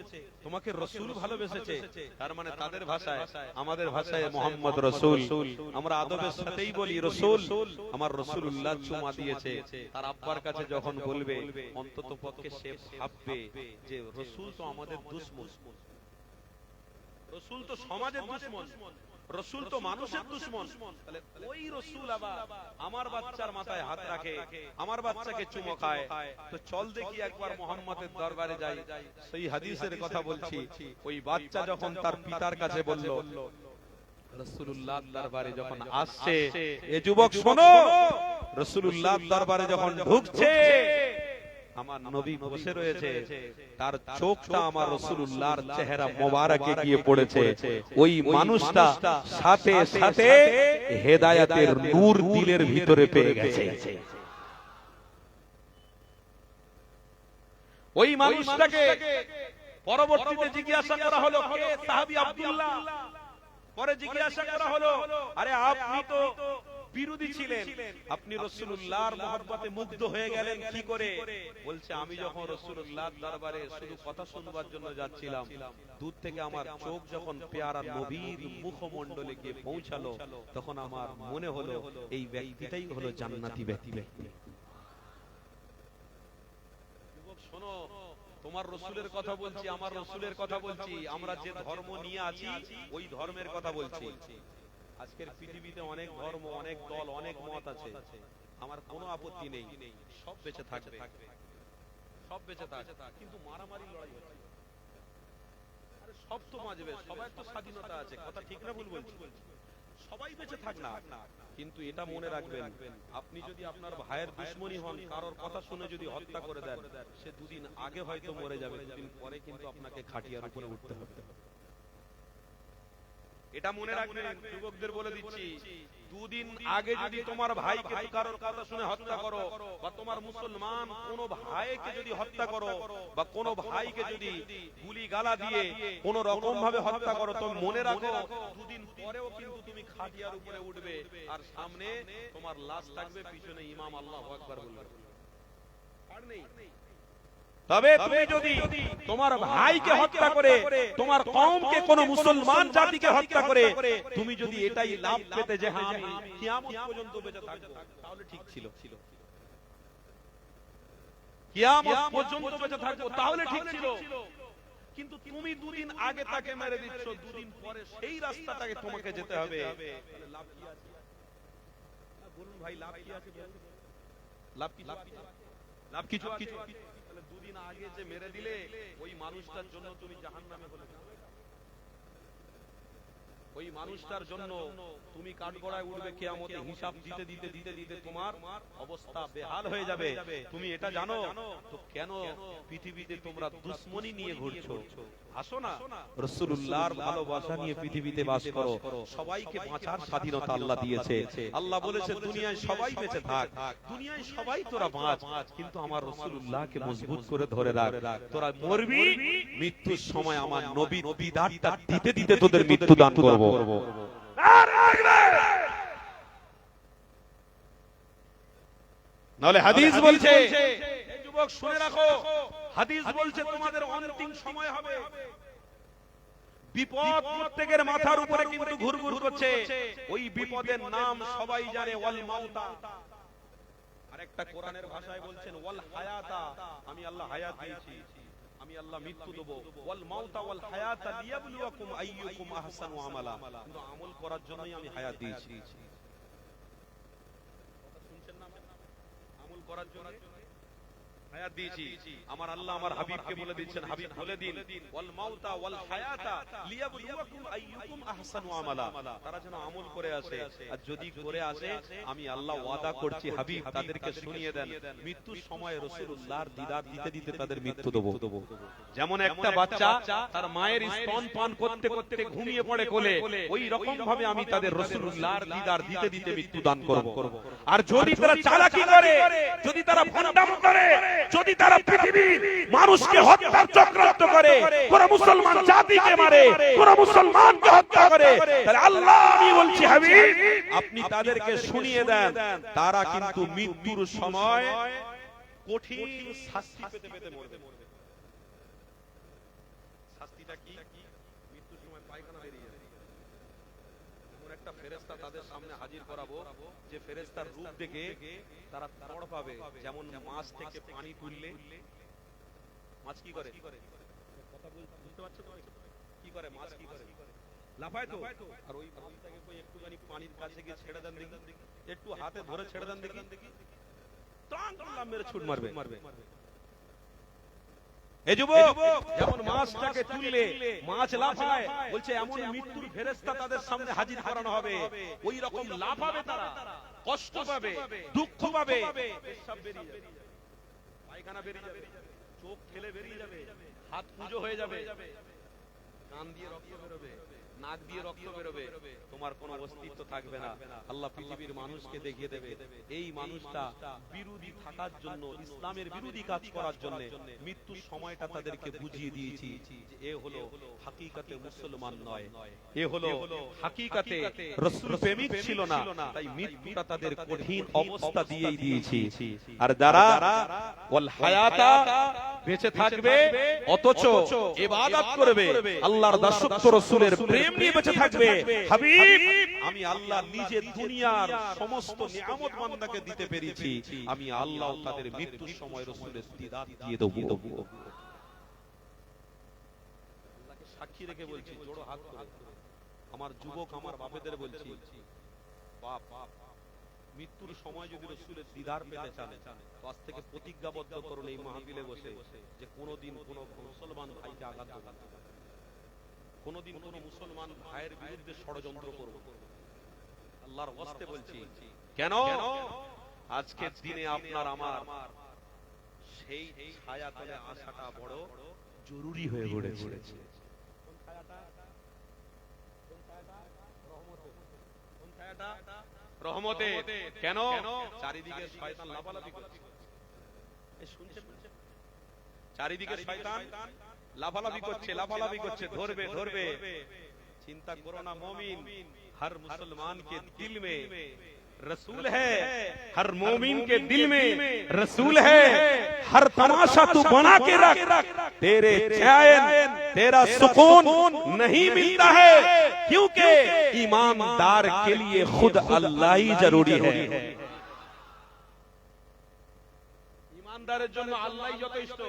তোমাকে রাসূল ভালোবেসেছে। তার মানে তাদের ভাষায়, আমাদের ভাষায় মুহাম্মদ রাসূল। আমরা আদবের সাথেই বলি রাসূল, আমার রাসূলুল্লাহ চুমা দিয়েছে। তার আব্বার কাছে যখন বলবে, অন্তত পক্ষে সে ভাববে যে রাসূল তো আমাদের দুশমন, রাসূল তো সমাজের দুশমন, রাসূল তো মানুষের দুশমন। তাহলে ওই রাসূল আবার আমার বাচ্চার মাথায় হাত রাখে, আমার বাচ্চাকে চুমো খায়, তো চল দেখি একবার মুহাম্মদের দরবারে যাই। সেই হাদিসের কথা বলছি, ওই বাচ্চা যখন তার পিতার কাছে বলল, রাসূলুল্লাহর দরবারে যখন আসছে, এ যুবক শোনো, রাসূলুল্লাহর দরবারে যখন ঢুকছে, আমার নবী বসে রয়েছে, তার চোখটা আমার রাসূলুল্লাহর চেহারা মোবারকে গিয়ে পড়েছে। ওই মানুষটা সাথে সাথে হেদায়েতের নূর দিলের ভিতরে পেয়ে গেছে। ওই মানুষটাকে পরবর্তীতে জিজ্ঞাসা করা হলো, কে? সাহাবী আব্দুল্লাহ। পরে জিজ্ঞাসা করা হলো, আরে আপনি তো বিরোধী ছিলেন, আপনি রাসূলুল্লাহর মহব্বতে মুগ্ধ হয়ে গেলেন কি করে? বলছে, আমি যখন রাসূলুল্লাহর দরবারে শুধু কথা শুনবার জন্য যাচ্ছিলাম, দূর থেকে আমার চোখ যখন পেয়ারা নবীর মুখমণ্ডলে গিয়ে পৌঁছালো, তখন আমার মনে হলো এই ব্যক্তিটাই হলো জান্নাতি ব্যক্তি। যুবক শোনো, তোমার রাসূলের কথা বলছি, আমার রাসূলের কথা বলছি, আমরা যে ধর্ম নিয়ে আছি ওই ধর্মের কথা বলছি। আজকের পৃথিবীতে অনেক ধর্ম, অনেক দল, অনেক মত আছে, আমার কোনো আপত্তি নেই, সব বেঁচে থাকবে, সব বেঁচে থাকবে, কিন্তু মারামারি লড়াই হচ্ছে। আরে সব তো বাঁচবে, সবাই তো স্বাধীনতা আছে, কথা ঠিক না ভুল বলছি? সবাই বেঁচে থাক না, কিন্তু এটা মনে রাখবেন, আপনি যদি আপনার ভাইয়ের দুশমনী হন, কারোর কথা শুনে যদি হত্যা করে দেন, সে দুদিন আগে হয়তো মরে যাবে, দুদিন পরে কিন্তু আপনাকে খাটিয়ার উপরে উঠতে হবে। এটা মনে রাখবেন, যুবকদের বলে দিচ্ছি, দুদিন আগে যদি তোমার ভাইকে কারোর কথা শুনে হত্যা করো, বা তোমার মুসলমান কোন ভাইকে যদি হত্যা করো, বা কোন ভাইকে যদি গুলি গালা দিয়ে কোন রকম ভাবে হত্যা করো, তো মনে রাখো দুদিন পরেও কিন্তু তুমি খাটিয়ার উপরে উঠবে, আর সামনে তোমার লাশ থাকবে, পিছনে ইমাম আল্লাহু আকবার বলবে। আর নেই। তবে তুমি যদি তোমার ভাইকে হত্যা করে, তোমার কওমকে, কোন মুসলমান জাতিকে হত্যা করে, তুমি যদি এটাই লাভ পেতে যে হ্যাঁ আমি কিয়ামত পর্যন্ত বেঁচে থাকবো, তাহলে ঠিক ছিল। কিয়ামত পর্যন্ত বেঁচে থাকবো তাহলে ঠিক ছিল, কিন্তু তুমি দুদিন আগে তাকে মেরে দিচ্ছ, দুদিন পরে সেই রাস্তাটাকে তোমাকে যেতে হবে, লাভ কি আছে? বলুন ভাই, লাভ কি আছে? লাভ কি? লাভ কিছু? দুদিন আগে যে মেরে দিলে, ওই মানুষটার জন্য তুমি জাহান্নামে হলে, ওই মানুষটার জন্য তুমি কাঠগড়ায় উঠবে কিয়ামতে, হিসাব দিতে দিতে দিতে দিতে তোমার অবস্থা বেহাল হয়ে যাবে। তুমি এটা জানো তো কেন পৃথিবীতে তোমরা দুশমনী নিয়ে ঘুরছো? আসো না, রাসূলুল্লাহর ভালোবাসা নিয়ে পৃথিবীতে বাস করো। সবাইকে বাঁচার স্বাধীনতা আল্লাহ দিয়েছে। আল্লাহ বলেছে দুনিয়ায় সবাই বেঁচে থাক, দুনিয়ায় সবাই তোরা বাঁচ, কিন্তু আমার রাসূলুল্লাহকে মজবুত করে ধরে রাখ। তোরা মরবি, মৃত্যুর সময় আমার নবীর দিদারটা দিতে দিতে তোদের মৃত্যু দান করব। নাহলে হাদিস বলছে, এই যুবক শুনে রাখো, হাদিস বলছে তোমাদের অন্তিম সময় হবে, বিপদ প্রত্যেকের মাথার উপরে কিন্তু ঘুরঘুর করছে। ওই বিপদের নাম সবাই জানে, ওয়াল মাউতা। আরেকটা কোরআনের ভাষায় বলছেন ওয়াল হায়াতা, আমি আল্লাহ হায়াত দিয়েছি, আমি আল্লাহ মৃত্যু দেব। ওয়াল মাউতা ওয়াল হায়াতা লিয়াবলুয়াকুম আইয়ুকুম আহসানু আমালা, কিন্তু আমল করার জন্যই আমি হায়াত দিয়েছি। কথা শুনছেন না? আমল করার জন্য হায়াত দিয়েছি। আমার আল্লাহ আমার হাবিবকে বলে দিচ্ছেন, হাবিব বলে দিন ওয়াল মাউতা ওয়াল হায়াতা লিয়াবলুয়াকুম আইয়ুকুম আহসানু আমালা, তারা যেন আমল করে আসে, আর যদি করে আসে আমি আল্লাহ ওয়াদা করছি হাবিব তাদেরকে শুনিয়ে দেন, মৃত্যুর সময় রাসূলুল্লাহর দিদার দিতে দিতে তাদের মৃত্যু দেব। যেমন একটা বাচ্চা তার মায়ের স্তন পান করতে করতে ঘুমিয়ে পড়ে কোলে, ওই রকম ভাবে আমি তাদের রাসূলুল্লাহর দিদার দিতে দিতে মৃত্যু দান করব। আর যদি তারা চালাকি করে, যদি তারা ভণ্ডামি করে, যদি তারা পৃথিবীর মানুষকে হত্যার চক্রান্ত করে, কোন মুসলমান জাতিকে মারে, কোন মুসলমানকে হত্যা করে, তাহলে আল্লাহ আমি বলছি হাবিব আপনি তাদেরকে শুনিয়ে দেন, তারা কিন্তু মৃত্যুর সময় কঠিন শাস্তি পেতে পেতে মরবে। শাস্তিটা কি? মৃত্যুর সময় পায়খানা বেরিয়ে যাবে, এমন একটা ফেরেশতা তাদের সামনে হাজির করাবো, যে ফেরেশতার রূপ দেখে তারা তড় পাবে। যেমন মাছ থেকে পানি তুললে মাছ কি করে? কথা বুঝতে পারছো তো? কি করে মাছ? কি করে? লাফায় তো। আর ওই মাছটাকে কই একটুখানি পানির কাছে গিয়ে ছেড়ে দেন দেখি, একটু হাতে ধরে ছেড়ে দেন দেখি, টান করলাম মেরে ছুট মারবে। এই যুবক যেমন মাছটাকে তুললে মাছ লাফায়, বলছে এমন মৃত্যুর ফেরেশতা তাদের সামনে হাজির করানো হবে, ওই রকম লাফাবে তারা, কষ্ট পাবে, দুঃখ পাবে, পেশাব বেরিয়ে যাবে, পায়খানা বেরিয়ে যাবে, চোখ ঠেলে বেরিয়ে যাবে, হাত পুজো হয়ে যাবে, কান দিয়ে রক্ত বেরোবে, নাক দিয়ে রক্ত বেরোবে, তোমার কোনো অস্তিত্ব থাকবে না। আল্লাহ পৃথিবীর মানুষকে দেখিয়ে দেবে এই মানুষটা বিরোধী থাকার জন্য, ইসলামের বিরোধী কাজ করার জন্য মৃত্যুর সময়টা তাদেরকে বুঝিয়ে দিয়েছি যে এ হলো হাকিকাতে মুসলমান নয়, এ হলো হাকিকাতে রাসূল প্রেমিক ছিল না, তাই মৃত্যুটা তাদের কঠিন অবস্থা দিয়েই দিয়েছি। আর যারা ওয়াল হায়াতা বেঁচে থাকবে অথচ ইবাদত করবে, আল্লাহর দাসত্ব রাসূলের প্রেম নিয়ে বেঁচে থাকবে, হাবিব আমি আল্লাহ নিজে দুনিয়ার সমস্ত নিয়ামত বান্দাকে দিতে পেরেছি, আমি আল্লাহ তাদের মৃত্যুর সময় রাসূলের দিদার দিয়ে দেব। আল্লাহকে সাক্ষী রেখে বলছি, জোড়ো হাত করে আমার যুবক আমার বাপেদের বলছি, বাপ মৃত্যুর সময় যদি রাসূলের দিদার পেতে চান, তো আজ থেকে প্রতিজ্ঞাবদ্ধ করুন এই মাহফিলে বসে যে কোনোদিন কোনো মুসলমান ভাইকে আঘাত দেবেন না। কোনদিন কোন মুসলমান ভাইয়ের বিরুদ্ধে ষড়যন্ত্র করব আল্লাহর ওয়াস্তে বলছি। কেন? আজকের দিনে আপনার আমার সেই ছায়াতলে আসাটা বড় জরুরি হয়ে পড়েছে। কোন ছায়াটা? রহমতে। কেন? চারিদিকে শয়তান লাফালাফি করছে। শুনছেন? চারিদিকে শয়তান লাফালাফি করছে, ধরবে ধরবে। চিন্তা করো না मोमिन, हर मुसलमान के दिल में रसूल है, हर मोमिन के दिल में रसूल है। हर तमाशा तू बना के रख, तेरे चैन तेरा सुकून नहीं मिलता है, क्योंकि ईमानदार के लिए खुद अल्लाह ही जरूरी है। ईमानदारेर জন্য আল্লাহই যথেষ্ট।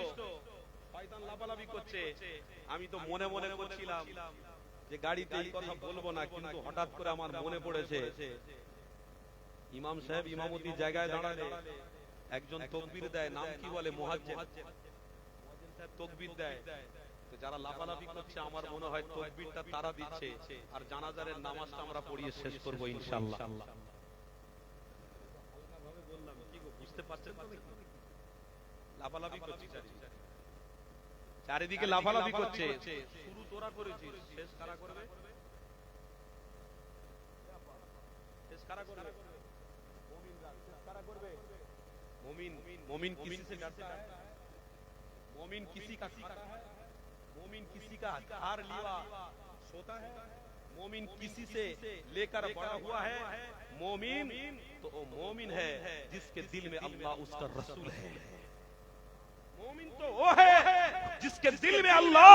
শয়তান লাফালাফি করছে। আমি তো মনে মনে করছিলাম যে গাড়িতে এই কথা বলবো না, কিন্তু হঠাৎ করে আমার মনে পড়েছে ইমাম সাহেব ইমামতির জায়গায় দাঁড়ালে একজন তাকবীর দেয়, নাম কি বলে? মুয়াজ্জিন। মুয়াজ্জিন সাহেব তাকবীর দেয়। তো যারা লাফালাফি করছে আমার মনে হয় তাকবীরটা তারা দিচ্ছে, আর জানাজারের নামাজটা আমরা পড়িয়ে শেষ করব ইনশাআল্লাহ। হালকাভাবে বললাম, কি গো বুঝতে পারছেন তো? লাফালাফি করছে চারিদিকে লাফালাফি করছে। শুরু তোরা করেছিস, শেষ কারা করবে? শেষ কারা করবে? মুমিনরা। শেষ কারা করবে? মুমিন। মুমিন किसी से डरता है? मुमिन किसी का खाता है? मुमिन किसी का हार लिया सोता है? मुमिन किसी से लेकर बड़ा हुआ है? मुमिन तो वो मुमिन है जिसके दिल में अल्लाह उसका रसूल है। मोमिन तो वो है जिसके दिल में अल्लाह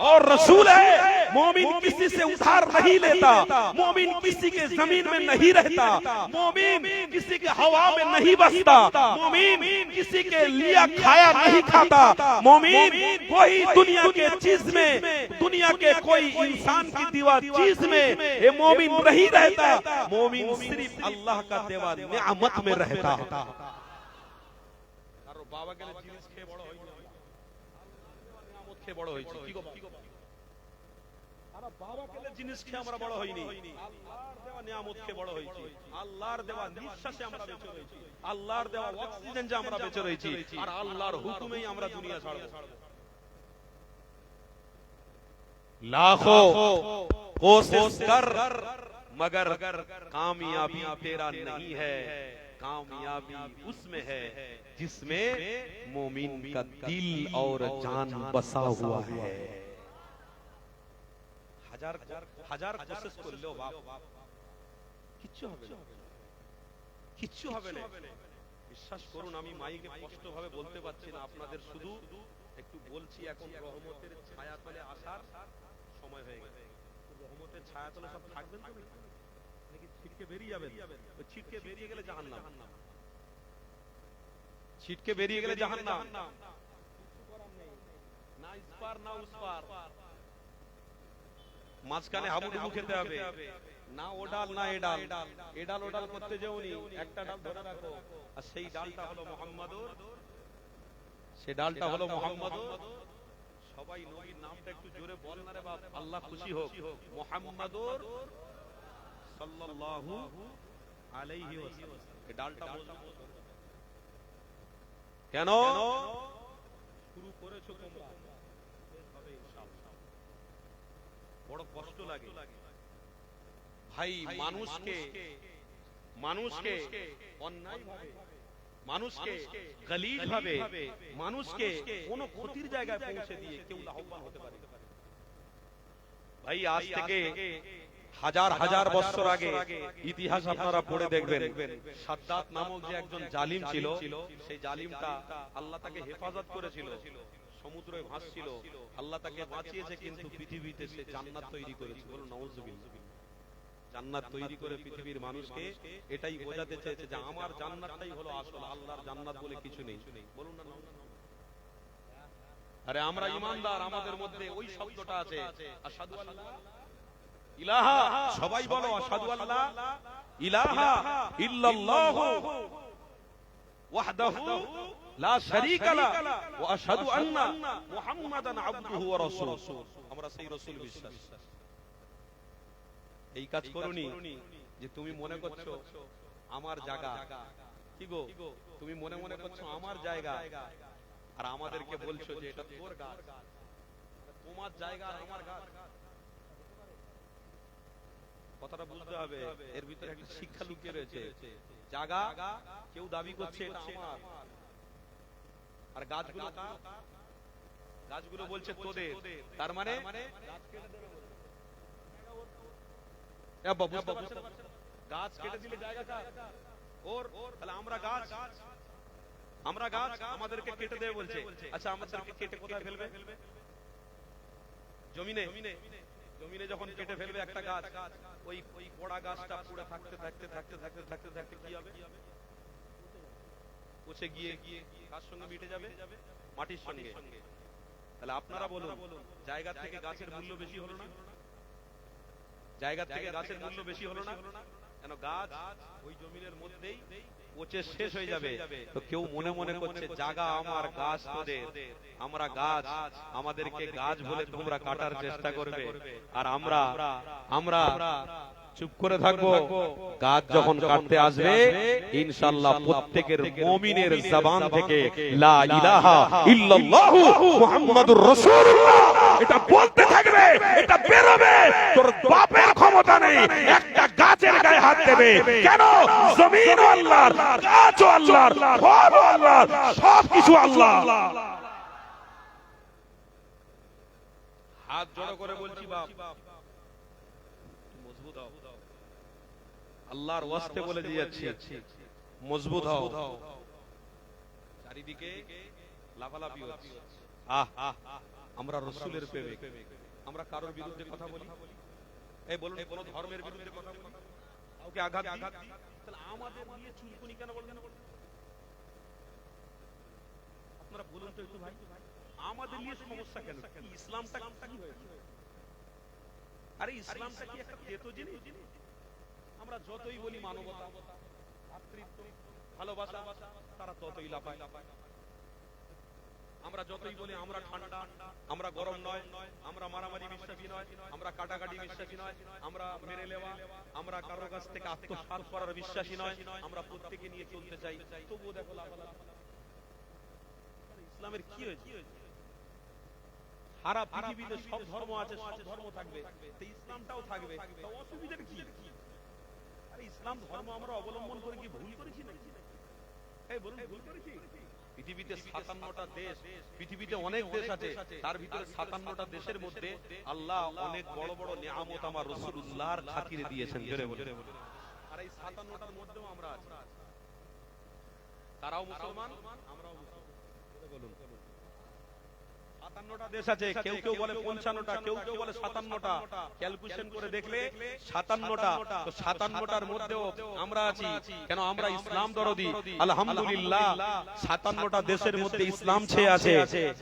और रसूल है। मोमिन किसी से उधार नहीं लेता, मोमिन किसी के जमीन में नहीं रहता, मोमिन किसी के हवा में नहीं बसता, मोमिन किसी के लिया खाया नहीं खाता, मोमिन कोई दुनिया के चीज में, दुनिया के कोई इंसान की दीवा चीज में ये मोमिन नहीं रहता। मोमिन सिर्फ अल्लाह का देवा नेमत में रहता। बाबा के जिनिस খেয়ে বড় হইনি, নিয়ামত খেয়ে বড় হইছি। কি গো আরে বাবা কে জিনিস খেয়ে আমরা বড় হইনি, আল্লাহর দেওয়া নিয়ামত খেয়ে বড় হইছি। আল্লাহর দেওয়া নিঃশ্বাসে আমরা বেঁচে রয়েছি, আল্লাহর দেওয়া অক্সিজেন যে আমরা বেঁচে রয়েছি, আর আল্লাহর হুকুমেই আমরা দুনিয়া ছাড়ব। लाखों कोशिश कर मगर कामयाबी तेरा नहीं है, कामयाबी उसमें है जिसमें मोमिन का दिल और जान बसा हुआ है। हजार हजार कोशिश कर लो बाप, কিচ্ছু হবে না, কিচ্ছু হবে না। বিশ্বাস করুন, আমি মাইকে কষ্ট ভাবে বলতে পারছি না আপনাদের, শুধু একটু বলছি। এখন রহমতের ছায়াতলে আসার সময় হয়ে গেছে। রহমতের ছায়াতলে সব থাকবেন তো নাকি ছিটকে বেরিয়ে যাবেন? ওই ছিটকে বেরিয়ে গেলে জাহান্নাম, ছিটকে বেরিয়ে গেলে জাহান্নাম। না ইস পার না উস পার, মাঝখানে হাবুডুবু খেতে হবে। না ও ডাল না এ ডাল, এ ডাল ও ডাল করতে যেওনি, একটা ডাল ধরে রাখো, আর সেই ডালটা হলো মুহাম্মাদুর, সেই ডালটা হলো মুহাম্মাদুর। সবাই নবীর নামটা একটু জোরে বল না রে বাপ, আল্লাহ খুশি হোক। মুহাম্মাদুর সাল্লাল্লাহু আলাইহি ওয়াসাল্লাম, এই ডালটা মজবুত। কেন শুরু করেছো তোমরা, শেষ হবে ইনশাআল্লাহ। বড় কষ্ট লাগে ভাই, মানুষকে অন্যায় ভাবে, মানুষকে গলিজ ভাবে, মানুষকে কোন ক্ষতির জায়গায় পৌঁছে দিয়ে কেউ লাভবান হতে পারে ভাই। আজ থেকে হাজার হাজার বছর আগে ইতিহাস আপনারা পড়ে দেখবেন, সাদ্দাত নামক যে একজন জালিম ছিল, সেই জালিমটা আল্লাহ তাকে হেফাজত করেছিল, সমুদ্রে ভাসছিল, আল্লাহ তাকে বাঁচিয়েছে, কিন্তু পৃথিবীতে সে জান্নাত তৈরি করেছে। বলুন নাউজুবিল্লাহ। জান্নাত তৈরি করে পৃথিবীর মানুষকে এটাই বোঝাতে চেয়েছে যে আমার জান্নাতটাই হলো আসল, আল্লাহর জান্নাত বলে কিছু নেই। বলুন না। আরে আমরা ঈমানদার, আমাদের মধ্যে ওই শব্দটা আছে, আশহাদু আল্লাহ ইলাহা, সবাই বলো আশহাদু আল্লাহ ইলাহা ইল্লাল্লাহু ওয়াহদাহু লা শারীকা লা ওয়া আশহাদু আন্না মুহাম্মাদান আবদুহু ওয়া রাসূলুহু। আমরা সেই রাসূল বিশ্বাস। এই কাজ করুনি যে তুমি মনে করছো আমার জায়গা, কি গো তুমি মনে মনে করছো আমার জায়গা, আর আমাদেরকে বলছো যে এটা তোর গাছ, তোমার জায়গা আর আমার গাছ। কথাটা বুঝতে হবে, এর ভিতরে একটা শিক্ষা লুকিয়ে রয়েছে। জায়গা কেউ দাবি করছে এটা আমার, আর গাছগুলো কার? গাছগুলো বলছে তোদের। তার মানে গাছ কেটে দিলে জায়গা কার? ওর। তাহলে আমরা গাছ, আমরা গাছ, আমাদেরকে কেটে দেবে বলছে। আচ্ছা আমাদেরকে কেটে কোথায় ফেলবে? জমিনে। জমিনে যখন কেটে ফেলবে একটা গাছ, ওই পোড়া গাছটা পুড়ে থাকতে থাকতে থাকতে থাকতে থাকতে থাকতে কি হবে? পচে গিয়ে কার সঙ্গে মিটে যাবে? মাটির সঙ্গে। তাহলে আপনারা বলুন, জায়গা থেকে গাছের মূল্য বেশি হলো না? জায়গা থেকে গাছের মূল্য বেশি হলো না? কেন গাছ ওই জমিনের মধ্যেই পচে শেষ হয়ে যাবে। তো কেউ মনে মনে করছে জায়গা আমার, গাছ তোদের। আমরা গাছ, আমাদেরকে গাছ বলে তোমরা কাটার চেষ্টা করবে, আর আমরা চুপ করে থাকবো। গাছ যখন কাটতে আসবে ইনশাআল্লাহ প্রত্যেকের মুমিনের জবান থেকে লা ইলাহা ইল্লাল্লাহু মুহাম্মাদুর রাসূলুল্লাহ এটা বলতে থাকবে, এটা বেরোবে। তোর বাপের ক্ষমতা নেই একটা গাছের গায়ে হাত দেবে। কেন? জমিনও আল্লাহর, গাছও আল্লাহর, ফলও আল্লাহর, সবকিছু আল্লাহ। হাত জড়ো করে বলছি বাপ, মজবুত হও। আল্লাহর ওয়াস্তে বলে দিয়ে যাচ্ছি, মজবুত হও। চারিদিকে লাফালাফি হচ্ছে। আমরা রাসূলের প্রেমিক, আমরা কারোর বিরুদ্ধে কথা বলি? এই বলুন, কোন ধর্মের বিরুদ্ধে কথা বলি? কাউকে আঘাত দিই? তাহলে আমাদের নিয়ে চুলকুনি কেন বলবেন? আপনারা বলুন তো একটু ভাই, আমাদের নিয়ে সমস্যা কেন? ইসলামটা কি হয়েছে? আরে ইসলামটা কি একটা তেতো জিনিস? আমরা যতই বলি মানবতা, ভাতৃত্ব, ভালোবাসা, তারা ততই লাফায়। আমরা যতই বলি আমরা ঠান্ডা, আমরা গরম নয়, আমরা মারামারি বিশ্বাসী নয়, আমরা কাটাকাটি বিশ্বাসী নয়, আমরা মেরে নেওয়া, আমরা কারোর কাছ থেকে আত্মসাৎ করার বিশ্বাসী নয়, আমরা প্রত্যেকে নিয়ে চলতে চাই, তবুও দেখো লাফালাফি। ইসলামের কি হয়েছে? সারা পৃথিবীতে সব ধর্ম আছে, সব ধর্ম থাকবে, ইসলামটাও থাকবে, অসুবিধা কি? আরে ইসলাম ধর্ম আমরা অবলম্বন করে কি ভুল করেছি নাকি? এই বলুন, ভুল করেছি? পৃথিবীতে 57টা দেশ, পৃথিবীতে অনেক দেশ আছে, তার ভিতরে 57টা দেশের মধ্যে আল্লাহ অনেক বড় বড় নিয়ামত আমার রাসূলুল্লাহর খাতিরে দিয়েছেন। জোরে বলুন। আর এই 57টার মধ্যেও আমরা আছি। তারাও মুসলমান, আমরাও মুসলমান। বলুন, 57টা দেশ আছে, কেউ কেউ বলে 55টা, কেউ কেউ বলে 57টা। ক্যালকুলেশন করে দেখলে 57টা। তো 57টার মধ্যেও আমরা আছি। কেন? আমরা ইসলাম দরদি। আলহামদুলিল্লাহ 57টা দেশের মধ্যে ইসলাম ছেয়ে আছে,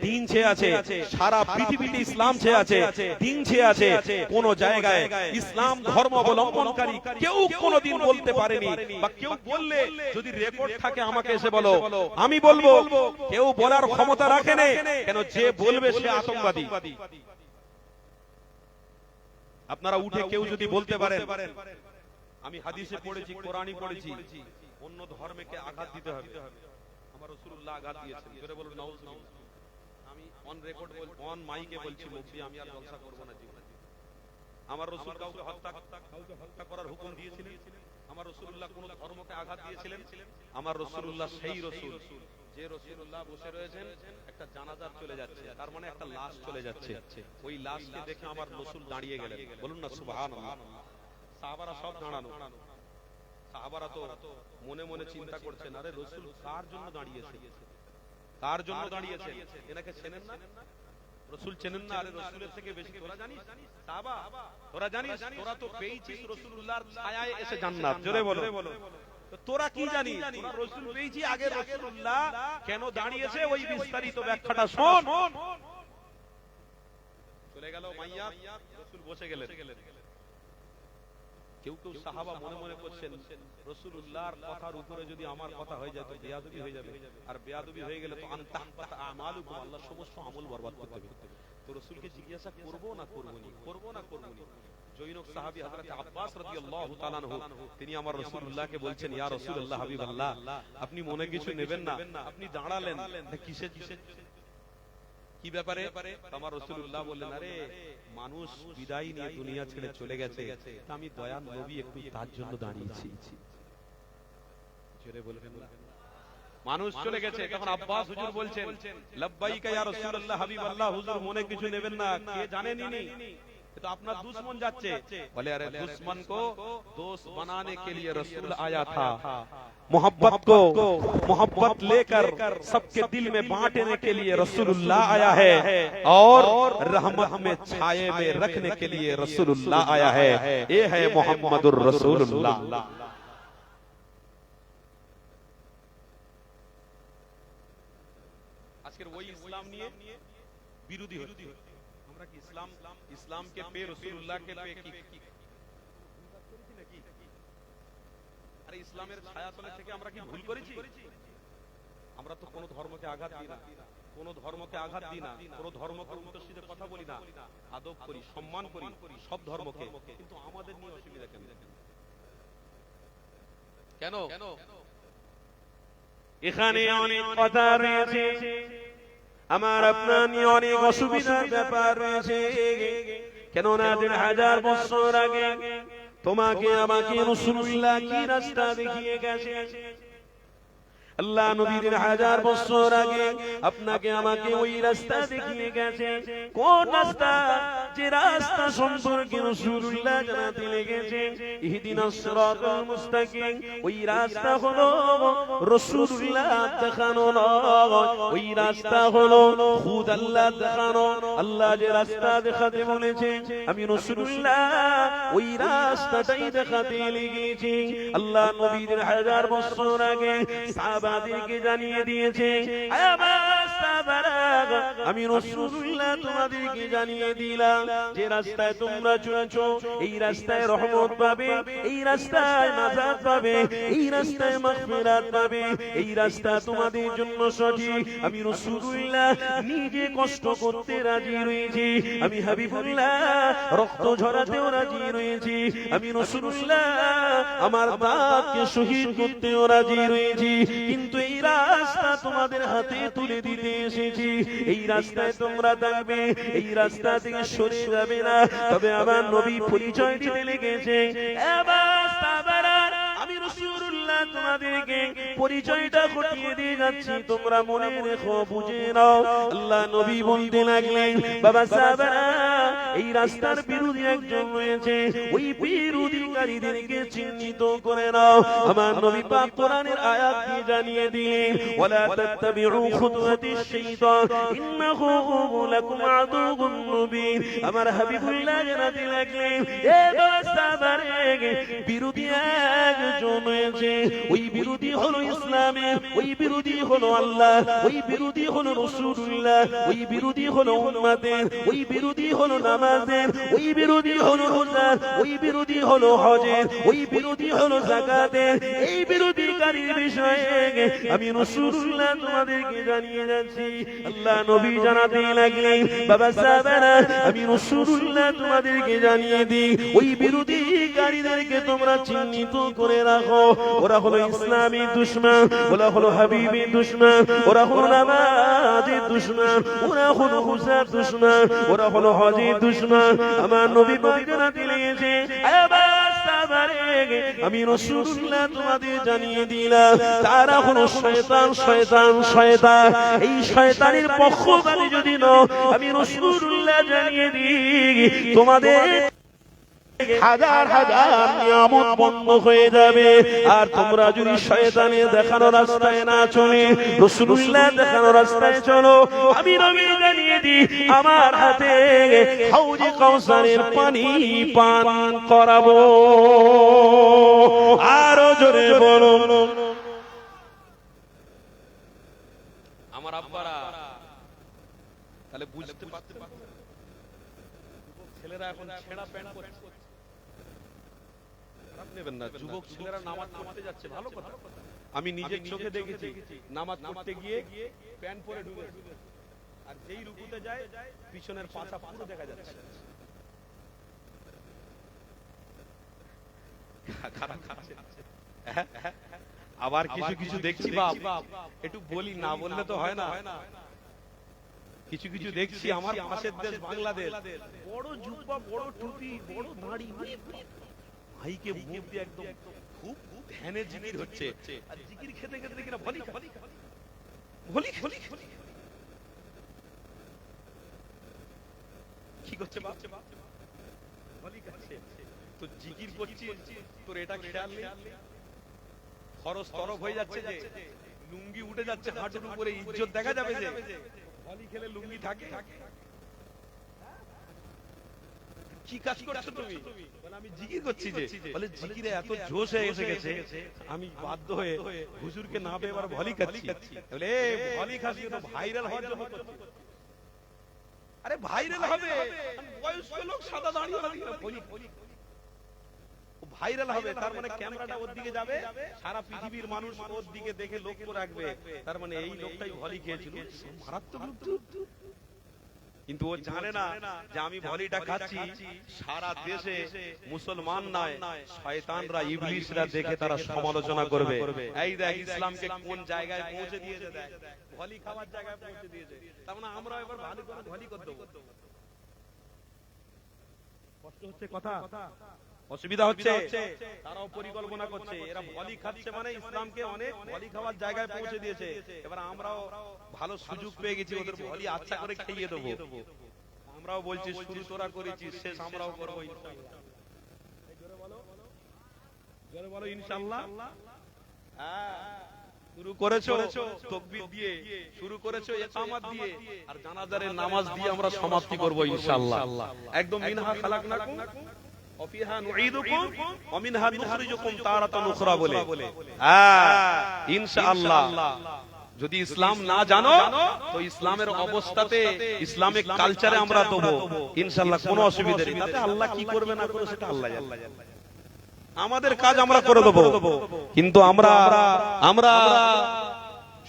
দ্বীন ছেয়ে আছে। সারা পৃথিবীতে ইসলাম ছেয়ে আছে, দ্বীন ছেয়ে আছে। কোন জায়গায় ইসলাম ধর্ম অবলম্বনকারী কেউ কোনোদিন বলতে পারেনি, বা কেউ বললে যদি রেকর্ড থাকে আমাকে এসে বলো, আমি বলবো কেউ বলার ক্ষমতা রাখে না। কেন? যে বলবে সে আতঙ্কবাদী। আপনারা উঠে কেউ যদি বলতে পারেন আমি হাদিসে পড়েছি, কোরআনে পড়েছি, অন্য ধর্মকে আঘাত দিতে হবে, আমার রাসূলুল্লাহ আঘাত দিয়েছেন, জোরে বলুন নাউজুবিল্লাহ। আমি অন রেকর্ড অন মাইকে বলছি, মুফতি আমি আর জলসা করব না জীবনে। আমার রাসূল কাউকে হত্যা করার হুকুম দিয়েছিলেন? আমার রাসূলুল্লাহ কোন ধর্মকে আঘাত দিয়েছিলেন? আমার রাসূলুল্লাহ সেই রাসূল যে রাসূলুল্লাহ বসে রয়েছেন, একটা জানাজার চলে যাচ্ছে, তার মানে একটা লাশ চলে যাচ্ছে, ওই লাশকে দেখে আমার রাসূল দাঁড়িয়ে গেলেন। বলুন না সুবহানাল্লাহ। সাহাবারা সব দাঁড়ানো। সাহাবারা তো মনে মনে চিন্তা করছেন, আরে রাসূল কার জন্য দাঁড়িয়েছে, কার জন্য দাঁড়িয়েছে? এনাকে চেনেন না? রাসূল চেনেন না? আরে রাসূলের থেকে বেশি তোরা জানিস? সাহাবা তোরা জানিস? তোরা তো পেয়েছিস রাসূলুল্লাহর ছায়ায় এসে জান্নাত। জোরে বলো। তোরা কি জানিস? তোরা রাসূল পেয়েছি, আগে রাসূলুল্লাহ কেন দাঁড়িয়েছে ওই বিস্তারিত ব্যাখ্যাটা শোন। চলে গেল মাইয়াত, রাসূল বসে গেলেন। কেউ কেউ সাহাবা মনে মনে করছেন রাসূলুল্লাহর কথার উপরে যদি আমার কথা হয়ে যায় তো বেয়াদবি হয়ে যাবে, আর বেয়াদবি হয়ে গেলে তো আনতাহবাতা আমালুকুম, আল্লাহ সমস্ত আমল বরবাদ করে দেবে। তো রাসূলকে জিজ্ঞাসা করব না করবনি, করব না করবনি। জৈনক সাহাবী হযরত আব্বাস রাদিয়াল্লাহু তাআলা আনহু তিনি আমার রাসূলুল্লাহকে বলছেন, ইয়া রাসূলুল্লাহ হাবিবাল্লাহ, আপনি মনে কিছু নেবেন না, আপনি দাঁড়ালেন কিসে কিসে কি ব্যাপারে? আমার রাসূলুল্লাহ বললেন, আরে মানুষ বিদায় নিয়ে দুনিয়া ছেড়ে চলে গেছে, আমি দয়ার নবী একটু তার জন্য দাঁড়িয়েছি। জোরে বলবেন না? মানুষ চলে গেছে, তখন আব্বাস হুজুর বলছেন, লাব্বাইকা ইয়া রাসূলুল্লাহ হাবিবাল্লাহ, হুজুর মনে কিছু নেবেন না, কে জানেনই নি, तो अपना दुश्मन जाचे। बोले अरे दुश्मन को दोस्त बनाने के लिए रसूल आया था, मोहब्बत को मोहब्बत लेकर सबके दिल में बांटने के लिए रसूलुल्लाह आया है, और रहमत में छाये में रखने के लिए रसूलुल्लाह आया है। ये है मोहम्मदुर रसूलुल्लाह। আজকের ওই ইসলাম নিয়ে বিরোধী হচ্ছে। আমরা কি ইসলামকে পে রাসূলুল্লাহকে পে কি নাকি? আরে ইসলামের ছায়াতলে থেকে আমরা কি ভুল করেছি? আমরা তো কোন ধর্মকে আঘাত দিই না, কোন ধর্মকে আঘাত দিই না, কোন ধর্মকে উল্টোসিধে কথা বলি না, আদব করি, সম্মান করি সব ধর্মকে। কিন্তু আমাদের নিয়ে অসুবিধা কেন? কেন? এখানে অনেক কথা রয়েছে, আমার আপনার নিয়ে অনেক অসুবিধার ব্যাপার রয়েছে। কেননা 1000 বছর আগে তোমাকে আমাকে রাসূলুল্লাহ কি রাস্তা দেখিয়ে গেছে। আল্লাহ নবী 1000 বছর আগে আপনাকে আমাকে ওই রাস্তা দেখিয়ে গেছে। কোন রাস্তা? যে রাস্তা সম্পর্কে রাসূলুল্লাহ জানাতে লেগেছে, ইহদিনাস সিরাতাল মুস্তাকিম। ওই রাস্তা হলো রাসূলুল্লাহ দেখানো নয়, ওই রাস্তা হলো খুদ আল্লাহ দেখানো। আল্লাহ যে রাস্তা দেখাতে বলেছে, আমি রাসূলুল্লাহ ওই রাস্তাটাই দেখাতে লেগেছি। আল্লাহ নবী 1000 বছর আগে সাহাবাদেরকে জানিয়ে দিয়েছে, আমি রাসূলুল্লাহ তোমাদেরকে জানিয়ে দিলাম যে রাস্তায় তোমরা চলছো, এই রাস্তায় রহমত পাবে, এই রাস্তায় নাজাত পাবে, এই রাস্তায় মাগফিরাত পাবে, এই রাস্তা তোমাদের জন্য সঠিক। আমি রাসূলুল্লাহ নিজে কষ্ট করতে রাজি রয়েছি, আমি হাবিবুল্লাহ রক্ত ঝরাতেও রাজি রয়েছি, আমি রাসূলুল্লাহ আমার দাঁতকে শহীদ করতেও রাজি রয়েছি। কিন্তু এই রাস্তা তোমাদের হাতে তুলে দিতে এসেছি, এই রাস্তায় তোমরা থাকবে, এই রাস্তা থেকে সরে যাবে না। তবে আমার নবী পরিচয় দিতে লেগেছে, আমি রাসূলুল্লাহ তোমাদেরকে পরিচয়টা ঘটিয়ে দিয়ে যাচ্ছি, তোমরা মনে রেখো, বুঝে নাও। আল্লাহ নবী বলতে লাগলেন, বাবা সাহাবারা, এই রাস্তার বিরোধী একজন রয়েছে, ওই বিরোধীকারীদেরকে চিহ্নিত করে নাও। আমার নবী পাক কোরআনের আয়াত দিয়ে জানিয়ে দিলেন, ওয়ালা তাত্তাবিউ খুতুওয়াতিশ শাইতান ইন্নাহু লাকুম আদুউন মুবিন। আমার হাবিবুল্লাহ জানাতে লাগলেন, এ সাহাবারে, বিরোধী একজন রয়েছে, ওই বিরোধী হলো ইসলামের, ওই বিরোধী হলো আল্লাহ, ওই বিরোধী হলো রাসূলুল্লাহ, ওই বিরোধী হলো উম্মতের, ওই বিরোধী হলো নামাজের, ওই বিরোধী হলো রোজার, ওই বিরোধী হলো হজের, ওই বিরোধী হলো যাকাতের। এই বিরোধীকারীর বিষয়ে আমি রাসূলুল্লাহ তোমাদেরকে জানিয়ে যাচ্ছি। আল্লাহ নবী জানাতে লাগলেন, বাবা সাহাবারা, আমি রাসূলুল্লাহ তোমাদেরকে জানিয়ে দিই, ওই বিরোধীকারীদেরকে তোমরা চিহ্নিত করে রাখো। ওরা হলো ইসলামী দুশমন, ওরা হলো হাবিবী দুশমন, ওরা হলো নামাজের দুশমন, ওরা হলো রোজার দুশমন, ওরা হলো হজের দুশমন। আমার নবী জানাতে লেগেছে, আমি রাসূলুল্লাহ তোমাদের জানিয়ে দিলাম, তারা হলো শয়তান, শয়তান, শয়তান। এই শয়তানের পক্ষপাতী যদি নও, আমি রাসূলুল্লাহ জানিয়ে দিই, তোমাদের হাজার হাজার নিয়ামত বন্ধ হয়ে যাবে। আর তোমরা যদি শয়তানের দেখানো রাস্তায় না চলে, রাসূলুল্লাহ দেখানো রাস্তায় চলো, আমি নবী জানিয়ে দিই, আমার হাতে হাউজে কাউসারের পানি পান করাবো। আরো জোরে বলো, আমার আব্বারা। তাহলে বুঝতে পারছেন, ছেলেরা এখন ছেঁড়া প্যান্ট পরছে। নেবেন না, যুবক ছেলেরা নামাজ পড়তে যাচ্ছে, ভালো কথা। আমি নিজের চোখে দেখেছি নামাজ পড়তে গিয়ে প্যান্ট পরে ঢুকে, আর যেই রুকুতে যায় পিছনের পাছা পুরো দেখা যাচ্ছে। আবার কিছু কিছু দেখছি বাপ, একটু বলি না বললে তো হয় না, কিছু কিছু দেখছি আমার পাশের দেশ বাংলাদেশ, বড় জুব্বা, বড় টুপি, বড় দাড়ি, ভাইকে মুখ দিয়ে একদম খুব ধ্যানে জিকির হচ্ছে, আর জিকির খেতে খেতে দেখি না ভলি ভলি ভলি ভলি কি করছে বাপ, ভলি খাচ্ছে। তো জিকির করছি, তোর এটা খেয়াল নেই, খরচ তরফ হয়ে যাচ্ছে, যে লুঙ্গি উঠে যাচ্ছে হাঁটুর উপরে, ইজ্জত দেখা যাবে যে ভলি খেলে লুঙ্গি থাকে। কি কাজ করছো তুমি? বলে আমি জিকির করছি। যে বলে জিকিরে এত জোশ হয়ে এসে গেছে, আমি বাধ্য হয়ে হুজুরকে না পেয়ে এবার ভলি খাচ্ছি। বলে এ ভলি খাচ্ছি তো ভাইরাল হওয়ার জন্য করছি। আরে ভাইরাল হবে, বয়স্ক লোক সাদা দাঁড়িয়ে ভলি ভাইরাল হবে, তার মানে ক্যামেরাটা ওর দিকে যাবে, সারা পৃথিবীর মানুষ ওর দিকে দেখে লক্ষ্য রাখবে, তার মানে এই লোকটাই ভলি খেয়েছিল। মারাত্মক লোক, কিন্তু ও জানে না যে আমি ভলিটা খাচ্ছি, সারা দেশে মুসলমান নয় শয়তানরা, ইবলিশরা দেখে তারা সমালোচনা করবে। এই দেখ ইসলামকে কোন জায়গায় পৌঁছে দিয়েছে, দেখ ভলি খাওয়ার জায়গায় পৌঁছে দিয়েছে। তার মানে আমরা এবার ভালো করে ভলি করে দেব। কষ্ট হচ্ছে কথা, অসুবিধা হচ্ছে, তারাও পরিকল্পনা করছে, এরা ভলি খাচ্ছে মানে ইসলামকে অনেক ভলি খাওয়ার জায়গায় পৌঁছে দিয়েছে। এবার আমরাও ভালো সুযোগ পেয়ে গেছি, ওদের ভলি আচ্ছা করে খাইয়ে দেবো। আমরাও বলছি শুরু তোরা করেছিস, শেষ আমরাও করবো ইনশাআল্লাহ। জোরে বলো ইনশাআল্লাহ। শুরু করেছো তাকবীর দিয়ে, শুরু করেছো ইকামত দিয়ে, আর জানাজারের নামাজ দিয়ে আমরা সমাপ্তি করব ইনশাআল্লাহ। একদম মিনহা খালাকনাকুম ওয়াফিহা নুঈদুকুম ওয়া মিনহা নুখরিজুকুম তারাতান উখরা বলে ইনশাআল্লাহ। যদি ইসলাম না জানো তো ইসলামের অবস্থাতে, ইসলামিক কালচারে আমরা দেবো ইনশাআল্লাহ, কোনো অসুবিধা নেই। তাতে আল্লাহ কি করবে না করবে সেটা আল্লাহ জানে, আমাদের কাজ আমরা করে দেবো। কিন্তু আমরা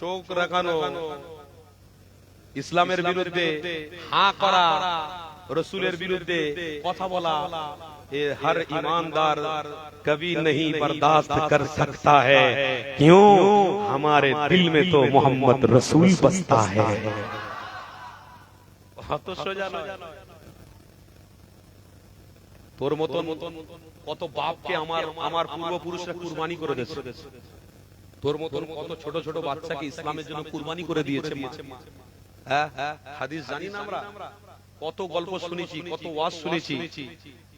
চোখ রাখানো, ইসলামের বিরুদ্ধে হাঁ করা, রসুলের বিরুদ্ধে কথা বলা, ये हर ईमानदार कभी नहीं बर्दाश्त कर सकता है, क्यों हमारे दिल में तो मोहम्मद रसूल बसता है। তোর মতন কত বাপকে আমার পূর্বপুরুষরা কুরবানি করে দিয়েছে, তোর মতন কত ছোট ছোট বাচ্চাকে ইসলামের জন্য কুরবানি করে দিয়েছে মা। হাদিস জানি না আমরা, কত গল্প শুনেছি, কত ওয়াজ শুনেছি,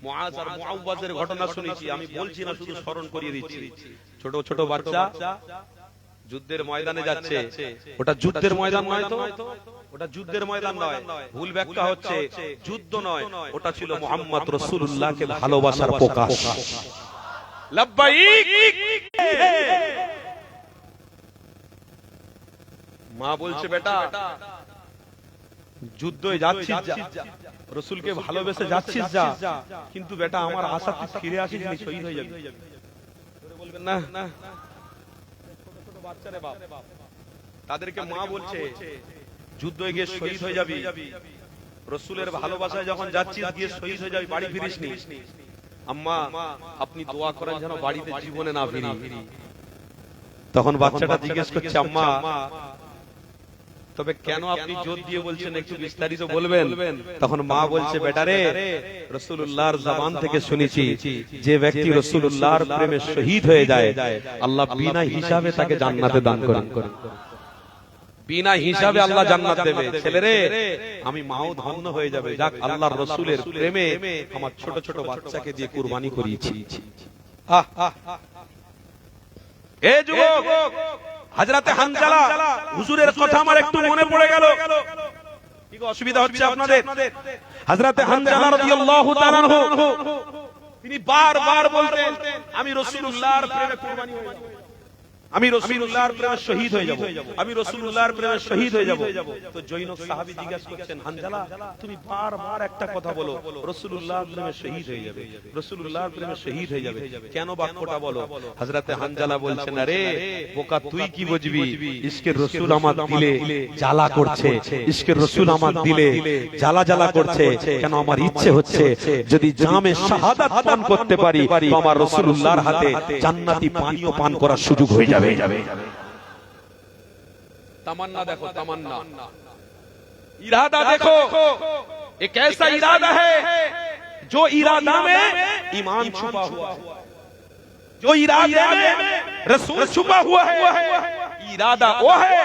মুআজ আর মুআওয়াজের ঘটনা শুনেছি। আমি বলছি না, শুধু স্মরণ করিয়ে দিচ্ছি। ছোট ছোট বাচ্চা যুদ্ধের ময়দানে যাচ্ছে, ওটা যুদ্ধের ময়দান নয় তো, ওটা যুদ্ধের ময়দান নয়, ভুল ব্যাখ্যা হচ্ছে, যুদ্ধ নয়, ওটা ছিল মুহাম্মদ রাসূলুল্লাহকে ভালোবাসার প্রকাশ। লাব্বাইক, মা বলছে বেটা যুদ্ধে যাচ্ছিস যা, রসুলকে ভালোবেসে যাচ্ছিস যা, কিন্তু বেটা আমার আশা তুই ফিরে আসিস নি, শহীদ হয়ে যাবি। বলবেন না, ছোট ছোট বাচ্চারে বাপ, তাদেরকে মা বলছে যুদ্ধে গিয়ে শহীদ হয়ে যাবি, রসুলের ভালোবাসায় যখন যাচ্ছিস গিয়ে শহীদ হয়ে যাবি, বাড়ি ফিরিস নি। আম্মা আপনি দোয়া করেন যেন বাড়িতে জীবনে না ফিরি। তখন বাচ্চাটা জিজ্ঞেস করছে আম্মা তবে কেন আপনি জোর দিয়ে বলছেন, একটু বিস্তারিত বলবেন? তখন মা বলছে বেটারে, রাসূলুল্লাহর জবান থেকে শুনেছি যে ব্যক্তি রাসূলুল্লাহর প্রেমে শহীদ হয়ে যায় আল্লাহ বিনা হিসাবে তাকে জান্নাতে দান করেন, বিনা হিসাবে আল্লাহ জান্নাত দেবে। ছেলেরে আমি মাও ধন্য হয়ে যাবে, যাক আল্লাহর রাসূলের প্রেমে আমার ছোট ছোট বাচ্চাকে দিয়ে কুরবানি করিয়েছি। এ যুবক, হযরতে হানজালা হুজুরের কথা আমার একটু মনে পড়ে গেল, কি অসুবিধা হচ্ছে আপনাদের? হযরতে হানজালা রাদিয়াল্লাহু তাআলা আনহু তিনি বারবার বলতেন আমি রাসূলুল্লাহর প্রেমে কুরবানি হয়ে যাব, আমি রাসূলুল্লাহর প্রেমে শহীদ হয়ে যাব, আমি রাসূলুল্লাহর প্রেমে শহীদ হয়ে যাব। তো জৈনব সাহাবী জিজ্ঞাসা করছেন, হানজালা তুমি বারবার একটা কথা বলো, রাসূলুল্লাহর প্রেমে শহীদ হয়ে যাবে, রাসূলুল্লাহর প্রেমে শহীদ হয়ে যাবে, কেন বাক্যটা বলো? হযরতে হানজালা বলছেন, আরে বোকা তুই কি বুঝবি, ইশকের রাসূল আমার দিলে জ্বালা করছে, ইশকের রাসূল আমার দিলে জ্বালা জ্বালা করছে, কেন আমার ইচ্ছে হচ্ছে যদি জামে শাহাদাত পান করতে পারি তো আমার রাসূলুল্লাহর হাতে জান্নাতি পানীয় পান করার সুযোগ হয়ে যাবে। तमन्ना देखो, तमन्ना इरादा देखो, एक ऐसा इरादा है जो इरादा में ईमान छुपा हुआ है, जो इरादे में रसूल छुपा हुआ है। इरादा वो है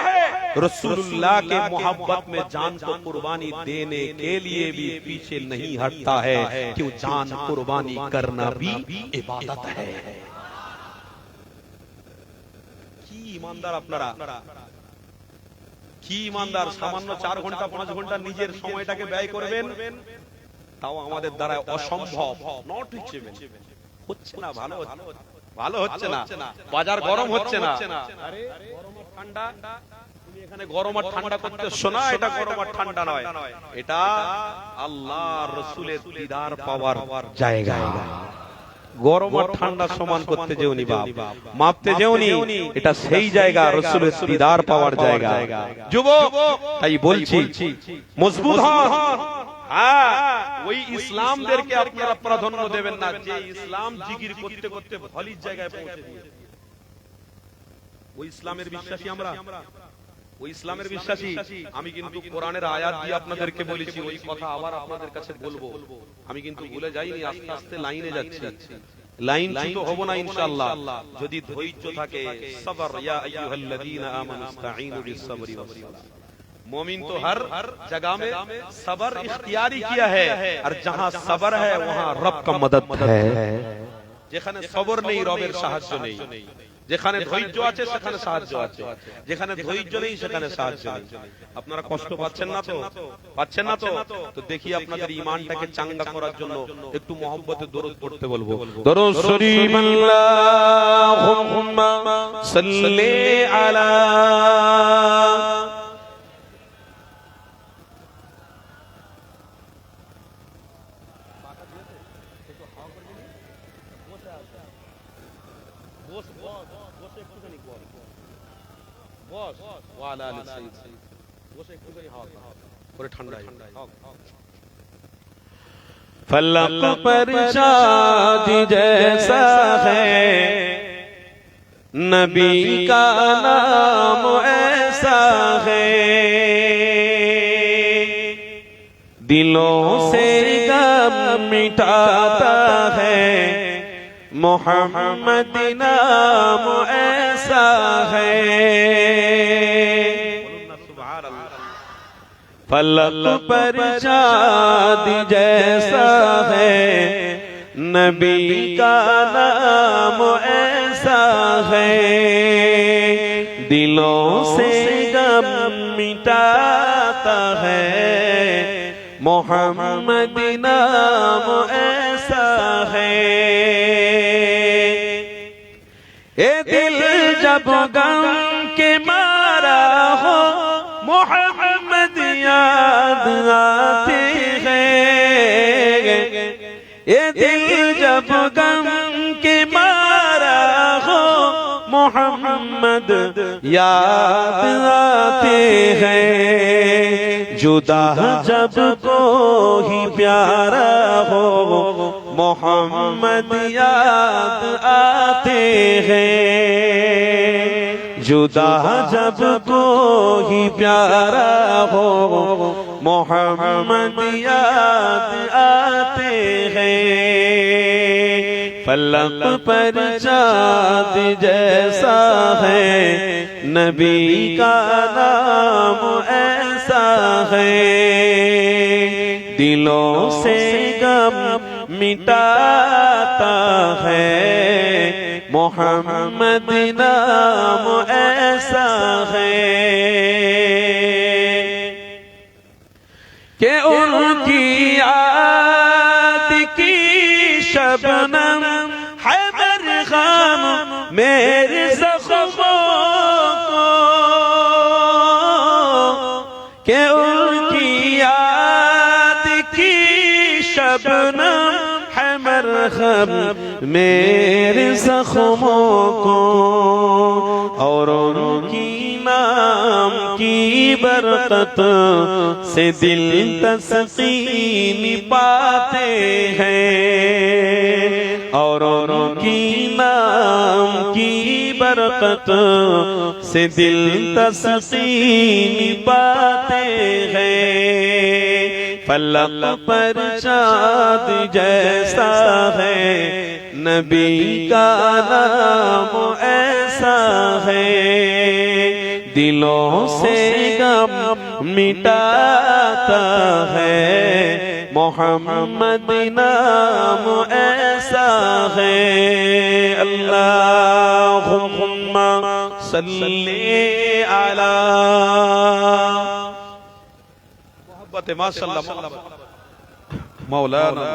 रसूलुल्लाह के मोहब्बत में जान को कुर्बानी देने के लिए भी पीछे नहीं हटता है, क्यों जान कुर्बानी करना भी इबादत है। ईमानदार আপনারা কি ইমানদার, সামান্য 4 ঘন্টা 5 ঘন্টা নিজের সময়টাকে ব্যয় করবেন, তাও আমাদের দ্বারা অসম্ভব, নট রিচেবল হচ্ছে না, ভালো হচ্ছে না, বাজার গরম হচ্ছে না। আরে গরম আর ঠান্ডা, তুমি এখানে গরম আর ঠান্ডা করতেছ না, এটা গরম আর ঠান্ডা নয়, এটা আল্লাহর রাসূলের দিদার পাওয়ার জায়গা। গরম আর ঠান্ডা সমান করতে যেওনি বাপ, মাপতে যেওনি, এটা সেই জায়গা রাসূলের দিদার পাওয়ার জায়গা। যুবক তাই বলছি মজবুত হন। হ্যাঁ, ওই ইসলামদেরকে আপনারা প্রাধান্য দেবেন না যে ইসলাম জিকির করতে করতে ভলির জায়গায় পৌঁছে দিয়েছে। ওই ইসলামের বিশ্বাসী আমরা, ওই ইসলামের বিশ্বাসী। আমি কিন্তু কোরআনের আয়াত দিয়ে আপনাদেরকে বলেছি, ওই কথা আবার আপনাদের কাছে বলবো। আমি কিন্তু ভুলে যাইনি, আস্তে আস্তে লাইনে যাচ্ছি, লাইন চ্যুত হব না ইনশাআল্লাহ যদি ধৈর্য থাকে। সবর, ইয়া আইয়ুহাল্লাযীনা আমানু ইসতাঈনু বিস-সাবরি ওয়াস-সালাহ। मोमिन तो हर जगह में सबर इख्तियारी किया है, और जहां सबर है वहां रब का मदद है। যেখানে সবর নেই রবের সাহায্য নেই, যেখানে ধৈর্য আছে সেখানে সাহায্য আছে, যেখানে ধৈর্য নেই সেখানে সাহায্য নেই। আপনারা কষ্ট পাচ্ছেন না তো? পাচ্ছেন না তো? তো দেখি আপনাদের ঈমানটাকে চাঙ্গা করার জন্য একটু মহব্বতে দরুদ পড়তে বলবো। দরুদ শরীফ আল্লাহুম্মা সাল্লি আলা फलक पर शाद जैसा है, नबी का नाम ऐसा है, दिलों से गम मिटाता है, मोहम्मद नाम ऐसा है। फलक पर चाँद जैसा है, नबी का नाम ऐसा है, दिलों से गम मिटाता है, मोहम्मद नाम ऐसा है। ए दिल जब गम के मारा हो, मोहम्मद याद आते हैं। ये दिल जब गम के मारा हो, मोहम्मद याद आते हैं। जुदा जब कोई प्यारा हो, मोहम्मद याद आते हैं। जुदा जब कोई प्यारा हो, मोहम्मद याद आते हैं। फलक पर चाँद जैसा है, नबी का नाम ऐसा है, दिलों से गम मिटाता है, मोहम्मद नाम ऐसा है। कि उनकी याद की शबनम है मरहम मेरे ज़ख्मों मरहम मेरे जख्मों को और उनकी नाम की बरकत से दिल तस्कीन पाते हैं और उनकी नाम की बरकत से दिल तस्कीन पाते हैं। फलक पर चाँद जैसा है नबी का नाम ऐसा है दिलों से गम मिटाता है मोहम्मद नाम ऐसा है। अल्लाहुम्मा सल्ली अला मोहब्बत माशाअल्लाह मौलाना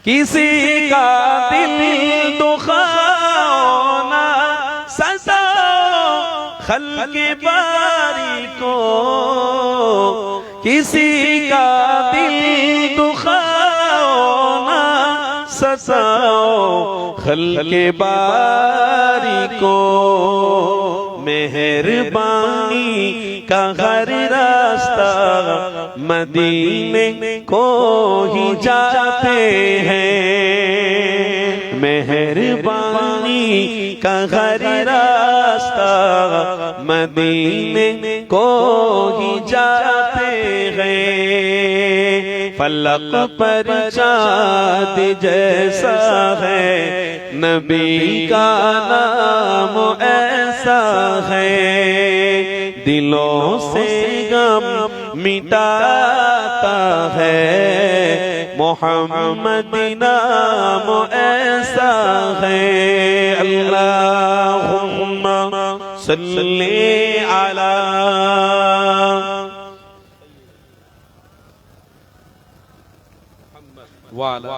किसी का दिल दुखाओ ना सजाओ खल्क़े बारी को किसी का दिल दुखाओ ना सजाओ खल्क़े बारी को मेहरबानी का हर रास्ता मदीने को ही जाते हैं मेहरबानी का हर रास्ता मदीने को ही जाते हैं। फलक पर चाँद जैसा है नबी का नाम ऐसा है दिलों से गम मिटाता है मोहम्मद नाम ऐसा है। अल्लाहुम्मा सल्ली अला वाला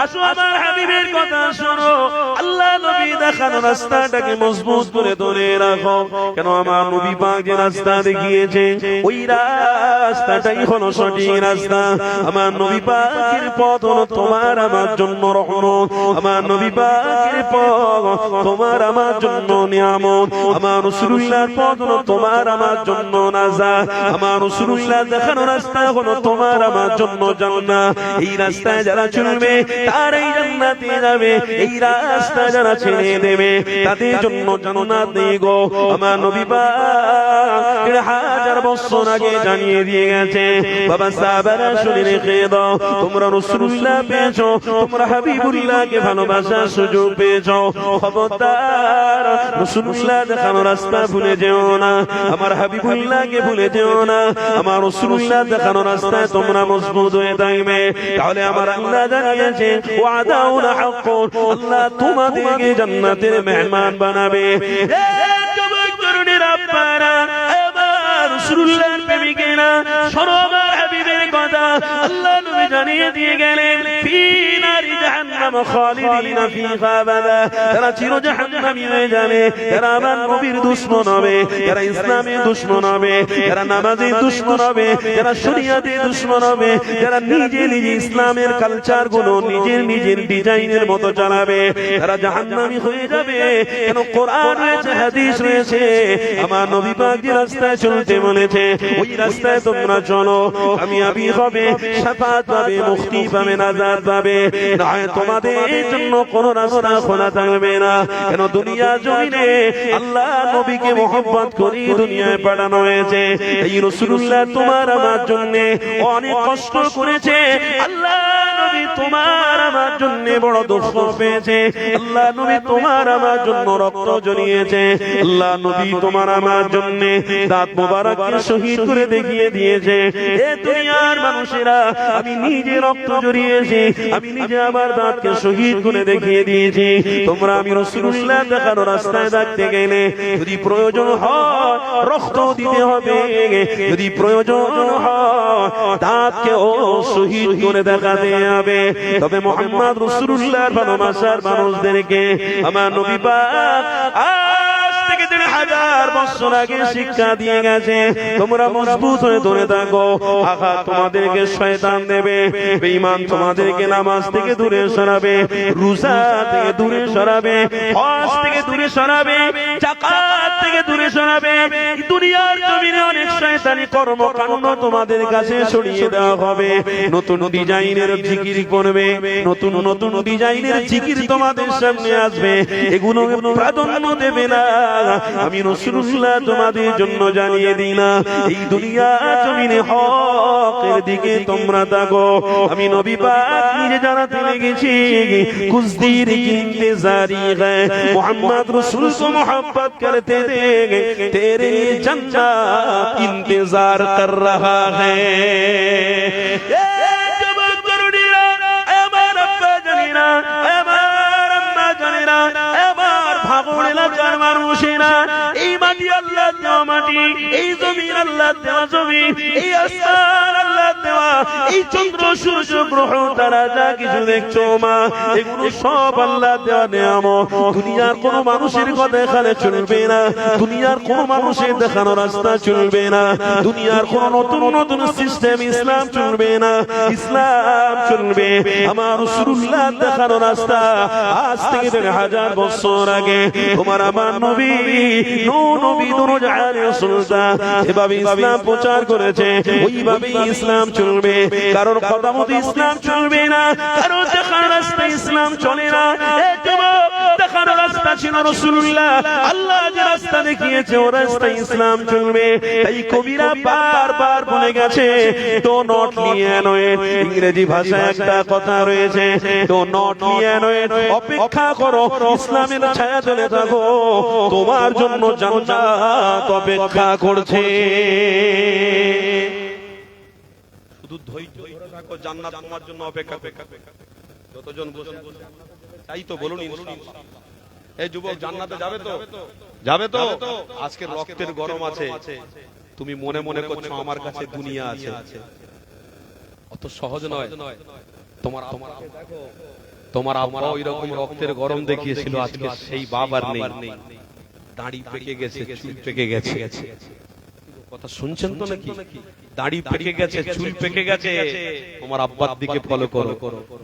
আসো আমার হাবিবের কথা শোনো আল্লাহ নবী দেখানো রাস্তাটাকে মজবুত করে ধরে রাখো কেন আমার নবী পাক যে রাস্তা দেখিয়েছে ওই রাস্তাটাই হলো সঠিক রাস্তা আমার নবী পাকের পথ হলো তোমার আমার জন্য রহমত আমার নবী পাকের পথ তোমার আমার জন্য নিয়ামত আমার রাসূলুল্লাহর পথ হলো তোমার আমার জন্য নাজাত আমার রাসূলুল্লাহ দেখানো রাস্তা হলো তোমার আমার জন্য জান্নাত এই রাস্তায় যারা চলবে তারাই জান্নাতে যাবে এই রাস্তা যারা ছেড়ে দেবে তাদের জন্য জান্নাত নেই গো আমার নবী পাক হাজার বছর আগে জানিয়ে দিয়ে গেছে বাবা সাহাবারা শুনে রেখে দাও তোমরা রাসূলুল্লাহ পেয়েছো তোমরা হাবিবুল্লাহকে ভালোবাসার সুযোগ পেয়েছো খবরদার রাসূলুল্লাহ দেখানো রাস্তা ভুলে যেও না আমার হাবিবুল্লাহকে ভুলে যেও না আমার রাসূলুল্লাহ দেখানো রাস্তায় তোমরা মজবুত হয়ে থাকবে তাহলে আমার আল্লাহ জানিয়েছে ওয়াদাউল হক আল্লাহ তোমাদেরকে জান্নাতের মেহমান বানাবে যুবক তরুণীরা আপনারা আমার রাসূলুল্লাহর প্রেমিকেরা শোনো আমার হাবিবের কথা আল্লাহ নবী জানিয়ে দিয়ে গেলেন ফি নারি জাহান্নাম খালিদিনা ফিহা আবাদা তারা চির জাহান্নামী হয়ে যাবে যারা আমার নবীর দুশমন হবে যারা ইসলামের দুশমন হবে যারা নামাজের দুশমন হবে যারা শরীয়তের দুশমন হবে যারা নিজে নিজে ইসলামের কালচার গুলো নিজের ডিজাইনের মতো চালাবে তারা জাহান্নামী হয়ে যাবে কেন কোরআন রয়েছে হাদিস রয়েছে আমার নবী পাক যে রাস্তায় চলতে বলেছে ওই রাস্তায় তোমরা চলো কামিয়াবি হবে শাফাত পাবে মুক্তি পাবে নাজাত পাবে না তোমাদের জন্য কোন রাস্তা খোলা থাকবে না কেন দুনিয়া জমিনে আল্লাহ নবীকে মহব্বত করে দুনিয়ায় পাঠানো হয়েছে এই রাসূলুল্লাহ তোমার আমার জন্য অনেক কষ্ট করেছে আল্লাহ নবী তোমার আমার জন্য বড় দুঃখ পেয়েছে, আল্লাহ নবী তোমার আমার জন্য রক্ত ঝরিয়েছে, আল্লাহ নবী তোমার আমার জন্য দাঁত মোবারককে শহীদ করে দেখিয়ে দিয়েছে। এ দুনিয়ার মানুষেরা, আমি নিজে রক্ত ঝরিয়েছি, আমি নিজে আমার দাঁতকে শহীদ করে দেখিয়ে দিয়েছি। তোমরা আমি রাসূলুল্লাহ দেখানো রাস্তায় থাকতে গেলে যদি প্রয়োজন হয় রক্ত দিতে হবে, যদি প্রয়োজন হয় দাঁতকে ও শহীদ করে দেখাতে হবে। তবে মুহাম্মদ রাসূলুল্লাহর ভালোবাসার মানুষদেরকে আমার নবী পাক আজ থেকে 1000 বছর আগে শিক্ষা দিয়ে গেছে, তোমরা মজবুত হয়ে ধরে থাকো। আঘাত তোমাদেরকে শয়তান দেবে, বেঈমান তোমাদেরকে নামাজ থেকে দূরে সরাবে, রোজা থেকে দূরে সরাবে, হজ থেকে দূরে সরাবে, যাকাত থেকে দূরে সরাবে। দুনিয়ার জমিনে অনেক শয়তানি কর্মকাণ্ড তোমাদের কাছে ছড়িয়ে দেওয়া হবে। নতুন ডিজাইনের জিকির করবে, নতুন নতুন ডিজাইনের জিকির তোমাদের সামনে আসবে, এগুলো প্রাধান্য দেবে না। আমি রাসূলুল্লাহ তোমাদের জন্য জানিয়ে দিই না, এই দুনিয়া জমিনে হকের দিকে তোমরা তাকো। আমি নবী পাক নিজে জানাতে লেগেছি, কুছ দের কি ইন্তজারি है मोहम्मद रसूल को मोहब्बत करते देंगे, तेरे लिए जन्नत इंतजार कर रहा है। এই মাটি আল্লাহ দেওয়া মাটি, এই জমিন আল্লাহ দেওয়া জমি, এই আসমান আল্লাহ দেওয়া, এই চন্দ্র সূর্য গ্রহ তারা যা কিছু দেখছো মা, এগুলো সব আল্লাহ দেওয়া নিয়ামত। দুনিয়ার কোন মানুষের কথা এখানে চলবে না, দুনিয়ার কোন মানুষের দেখানো রাস্তা চলবে না, দুনিয়ার কোন নতুন নতুন সিস্টেম ইসলাম চলবে না, ইসলাম চলবে আমার রাসূলুল্লাহ দেখানো রাস্তা। আজ থেকে 1000 বছর আগে তোমার আমার নবী নবী দুরজাহানের সুলতান এভাবে ইসলাম প্রচার করেছে, ওইভাবে ইসলাম চলবে। কারণ কথা মতো ইসলাম চলবে না, কারণ দেখানো রাস্তা ইসলাম চলে না। দেখানো রাস্তা ছিল রাসূলুল্লাহ, আল্লাহ যে রাস্তা দেখিয়েছে ও রাস্তায় ইসলাম চলবে। তাই কবিরা বারবার বলে গেছে, ডো নট লিয়ানোয়েট। ইংরেজি ভাষায় একটা কথা রয়েছে, ডো নট লিয়ানোয়েট, অপেক্ষা করো, ইসলামের ছায়া তলে থাকো, তোমার জন্য জান্নাত অপেক্ষা করছে। শুধু ধৈর্য ধরে থাকো, জান্নাত তোমার জন্য অপেক্ষা করছে। যতজন বসে তাই তো বলুন ইনশাআল্লাহ। এই যুবক জান্নাতে যাবে তো? যাবে তো? আজকে রক্তের গরম আছে, তুমি মনে মনে করছো আমার কাছে দুনিয়া আছে, অত সহজ নয়। তোমার তোমার আব্বা ওইরকম রক্তের গরম দেখিয়েছিল, আজকে সেই বাবার নেই, দাড়ি পেকে গেছে, চুল পেকে গেছে। কথা শুনছেন তো নাকি? দাড়ি পেকে গেছে, চুল পেকে গেছে। তোমার আব্বার দিকে ফলো করো,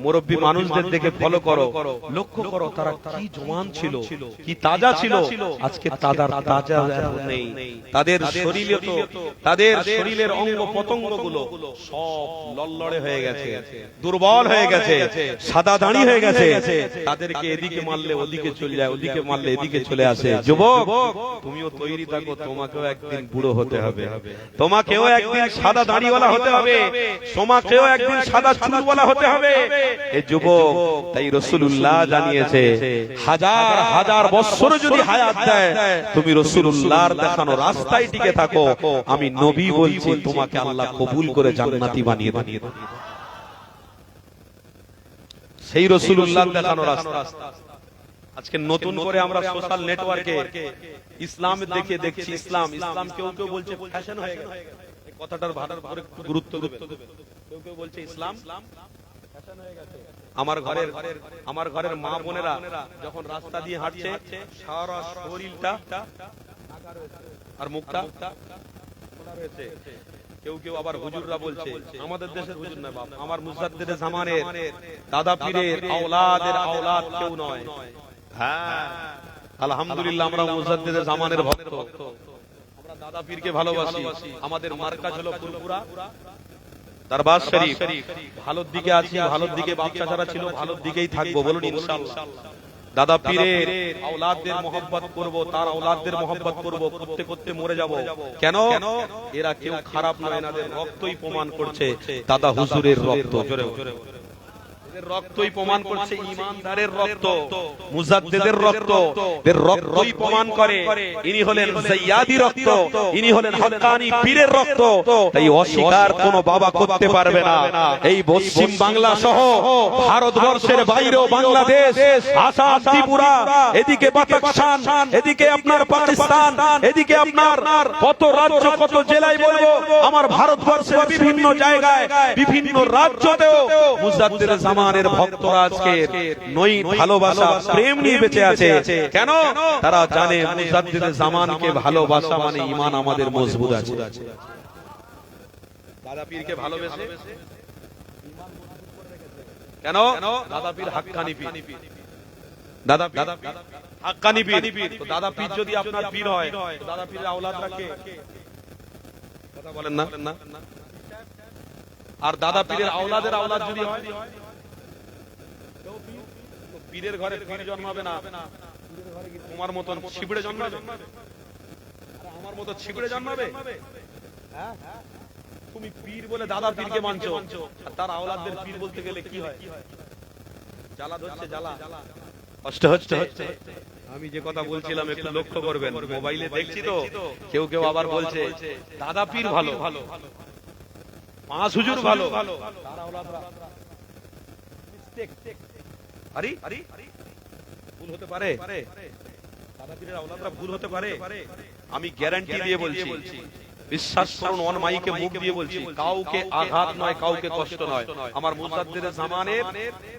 মুরব্বী মানুষদের দিকে ফলো করো, লক্ষ্য করো তারা কি জওয়ান ছিল, কি তাজা ছিল। আজকে তাজা নেই, তাদের শরীরে তো তাদের শরীরের অঙ্গ পতঙ্গগুলো সব লড়লড়ে হয়ে গেছে, দুর্বল হয়ে গেছে, সাদা দাড়ি হয়ে গেছে। তাদেরকে এদিকে মারলে ওদিকে চলে যায়, ওদিকে মারলে এদিকে চলে আসে। যুবক তুমিও তৈরি থাকো, তোমাকেও একদিন বুড়ো হতে হবে, তোমাকেও একদিন সাদা দাড়িওয়ালা হতে হবে, তোমাকেও একদিন সাদা চুলওয়ালা হতে হবে। এই যুবক, তাই রাসূলুল্লাহ জানিয়েছে, হাজার হাজার বছর যদি হায়াত দেয়, তুমি রাসূলুল্লাহর দেখানো রাস্তায় টিকে থাকো, আমি নবী বলছি তোমাকে আল্লাহ কবুল করে জান্নাতি বানিয়ে দেবে। সেই রাসূলুল্লাহর দেখানো রাস্তা। আজকে নতুন করে আমরা সোশ্যাল নেটওয়ার্কে ইসলাম দেখছি, ইসলাম কেউ কেউ বলছে ফ্যাশন হয়ে গেছে। কথাটার ভালো করে গুরুত্ব দেবে। কেউ কেউ বলছে ইসলাম ফ্যাশন হয়ে গেছে। আমার ঘরের মা বোনেরা যখন রাস্তা দিয়ে হাঁটছে, সারা শরীরটা আর মুখটা খোলা রয়েছে। কেউ কেউ আবার হুজুররা বলছে, আমাদের দেশের হুজুর না বাপ, আমার মুজাদ্দিদে জামানের দাদা পীরের আওলাদের আওলাদ কেউ নয়। হ্যাঁ আলহামদুলিল্লাহ, আমরা মুজাদ্দিদে জামানের ভক্ত, আমরা দাদা পীরকে ভালোবাসি। আমাদের মার্কাজ হলো ফুলপুরা দরবার শরীফ। ভালোর দিকে আছি, ভালোর দিকে বাপ চাচারা ছিল, ভালোর দিকেই থাকবো, বলুন ইনশাআল্লাহ। দাদা পীরের আওলাদদের মহব্বত করব, তার আওলাদদের মহব্বত করব, করতে করতে মরে যাব। কেন? এরা কেউ খারাপ নয়, এনাদের রক্তই প্রমাণ করছে দাদা হুজুরের রক্ত। জোরে এদের রক্তই প্রমাণ করছে ঈমানদারের রক্ত, মুজাদ্দিদের রক্ত, এদের রক্তই প্রমাণ করে ইনি হলেন যাইয়াদি রক্ত, ইনি হলেন হাক্কানি পীরের রক্ত। তাই অস্বীকার কোনো বাবা করতে পারবে না। এই পশ্চিম বাংলা সহ ভারতবর্ষের বাইরেও বাংলাদেশ, আসাম, ত্রিপুরা, এদিকে পাকিস্তান, এদিকে আপনার পাকিস্তান, এদিকে আপনার কত রাজ্য, কত জেলায় বলবো, আমার ভারতবর্ষের বিভিন্ন জায়গায়, বিভিন্ন রাজ্যতেও মুজাদ্দিদ জামানের ভক্তরা আজকে নই ভালোবাসা, প্রেম নিয়ে বেঁচে আছে। কেন? তারা জানে মুজাদ্দিদ জামানকে ভালোবাসা মানে ঈমান আমাদের মজবুত আছে। দাদা পীরকে ভালোবেসে কেন? দাদা পীর হাক্কানি পীর, দাদা পীর হাক্কানি পীর। তো দাদা পীর যদি আপনার পীর হয়, তো দাদা পীরের আওলাদরা কে? কথা বলেন না? আর দাদা পীরের আওলাদের আওলাদ যদি হয়, তো পীরের ঘরে পীর জন্মাবে না, পীরের ঘরে কি তোমার মতন ছিবড়ে জন্মাবে? আর আমার মতো ছিবড়ে জন্মাবে? হ্যাঁ, তুমি পীর বলে দাদা পীরকে মানছো, আর তার আওলাদদের পীর বলতে গেলে কি হয়? জ্বালা ধরছে, জ্বালা, কষ্ট হচ্ছে। আমি যে কথা বলছিলাম একটু লক্ষ্য করবেন, মোবাইলে দেখছি তো কেউ কেউ আবার বলছে দাদা পীর ভালো, পাঁচ হুজুর ভালো, তার আওলাদরা আরে ভুল হতে পারে, দাদা পীরের আওলাদরা ভুল হতে পারে। আমি গ্যারান্টি দিয়ে বলছি, বিশ্বাস করুন, অন মাইকে মুখ দিয়ে বলছি, কাউকে আঘাত নয়, কাউকে কষ্ট নয়। আমার মুজাদ্দিদ জামানের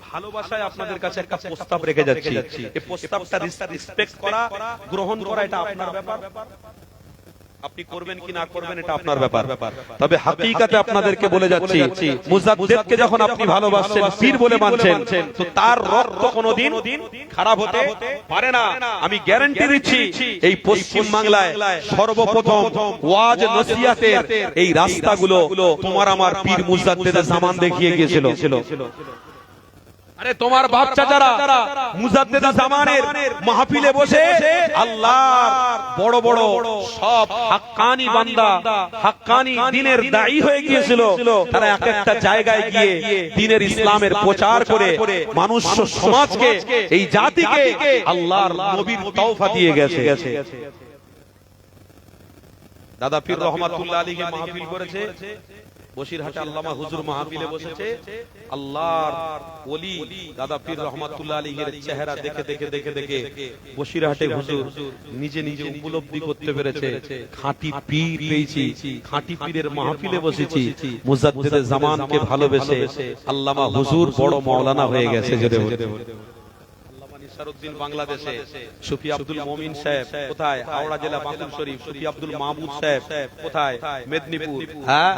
ভালোবাসায় আপনাদের কাছে একটা প্রস্তাব রেখে যাচ্ছি। এই প্রস্তাবটা রেসপেক্ট করা, গ্রহণ করা, এটা আপনার ব্যাপার। আপনি করবেন কি না করবেন এটা আপনার ব্যাপার। তবে হাকিকাতে আপনাদেরকে বলে যাচ্ছি, মুজাদ্দিদকে যখন আপনি ভালোবাসছেন, পীর বলে মানছেন, তো তার রক্ত কোনোদিন খারাপ হতে পারে না। আমি গ্যারান্টি দিচ্ছি, এই পশ্চিম বাংলায় সর্বপ্রথম ওয়াজ নসিহতের এই রাস্তাগুলো তোমার আমার পীর মুজাদ্দিদ জামান দেখিয়ে গিয়েছিল। আরে তোমার বাপ চাচারা মুজাদ্দিদ জামানের মাহফিলে বসে আল্লাহর বড় বড় সব হাক্কানি বান্দা, হাক্কানি দ্বীনের দাঈ হয়ে গিয়েছিল। তারা এক একটা জায়গায় গিয়ে দ্বীনের ইসলামের প্রচার করে মানুষ সমাজকে, এই জাতিকে আল্লাহর নবীর তওফা দিয়ে গেছে। দাদা পীর রহমাতুল্লাহ আলাইহি মাহফিল করেছে, বসিরহাটে আল্লামা হুজুর মাহফিলে বসেছে। আল্লাহর ওলি দাদা পীর রহমাতুল্লাহ আলাইহির চেহারা দেখে দেখে দেখে দেখে বসিরহাটে হুজুর নিজে নিজে উপলব্ধি করতে পেরেছে, খাঁটি পীর পেয়েছি, খাঁটি পীরের মাহফিলে বসেছি। মুজাদ্দিদ জামানকে ভালোবেসে আল্লামা হুজুর বড় মাওলানা হয়ে গেছে। নিসারউদ্দিন বাংলাদেশে, সুফি আব্দুল মুমিন সাহেব কোথায়? হাওড়া জেলা বাকুল শরীফ। সুফি আব্দুল মাহমুদ সাহেব কোথায়? মেদিনীপুর। হ্যাঁ,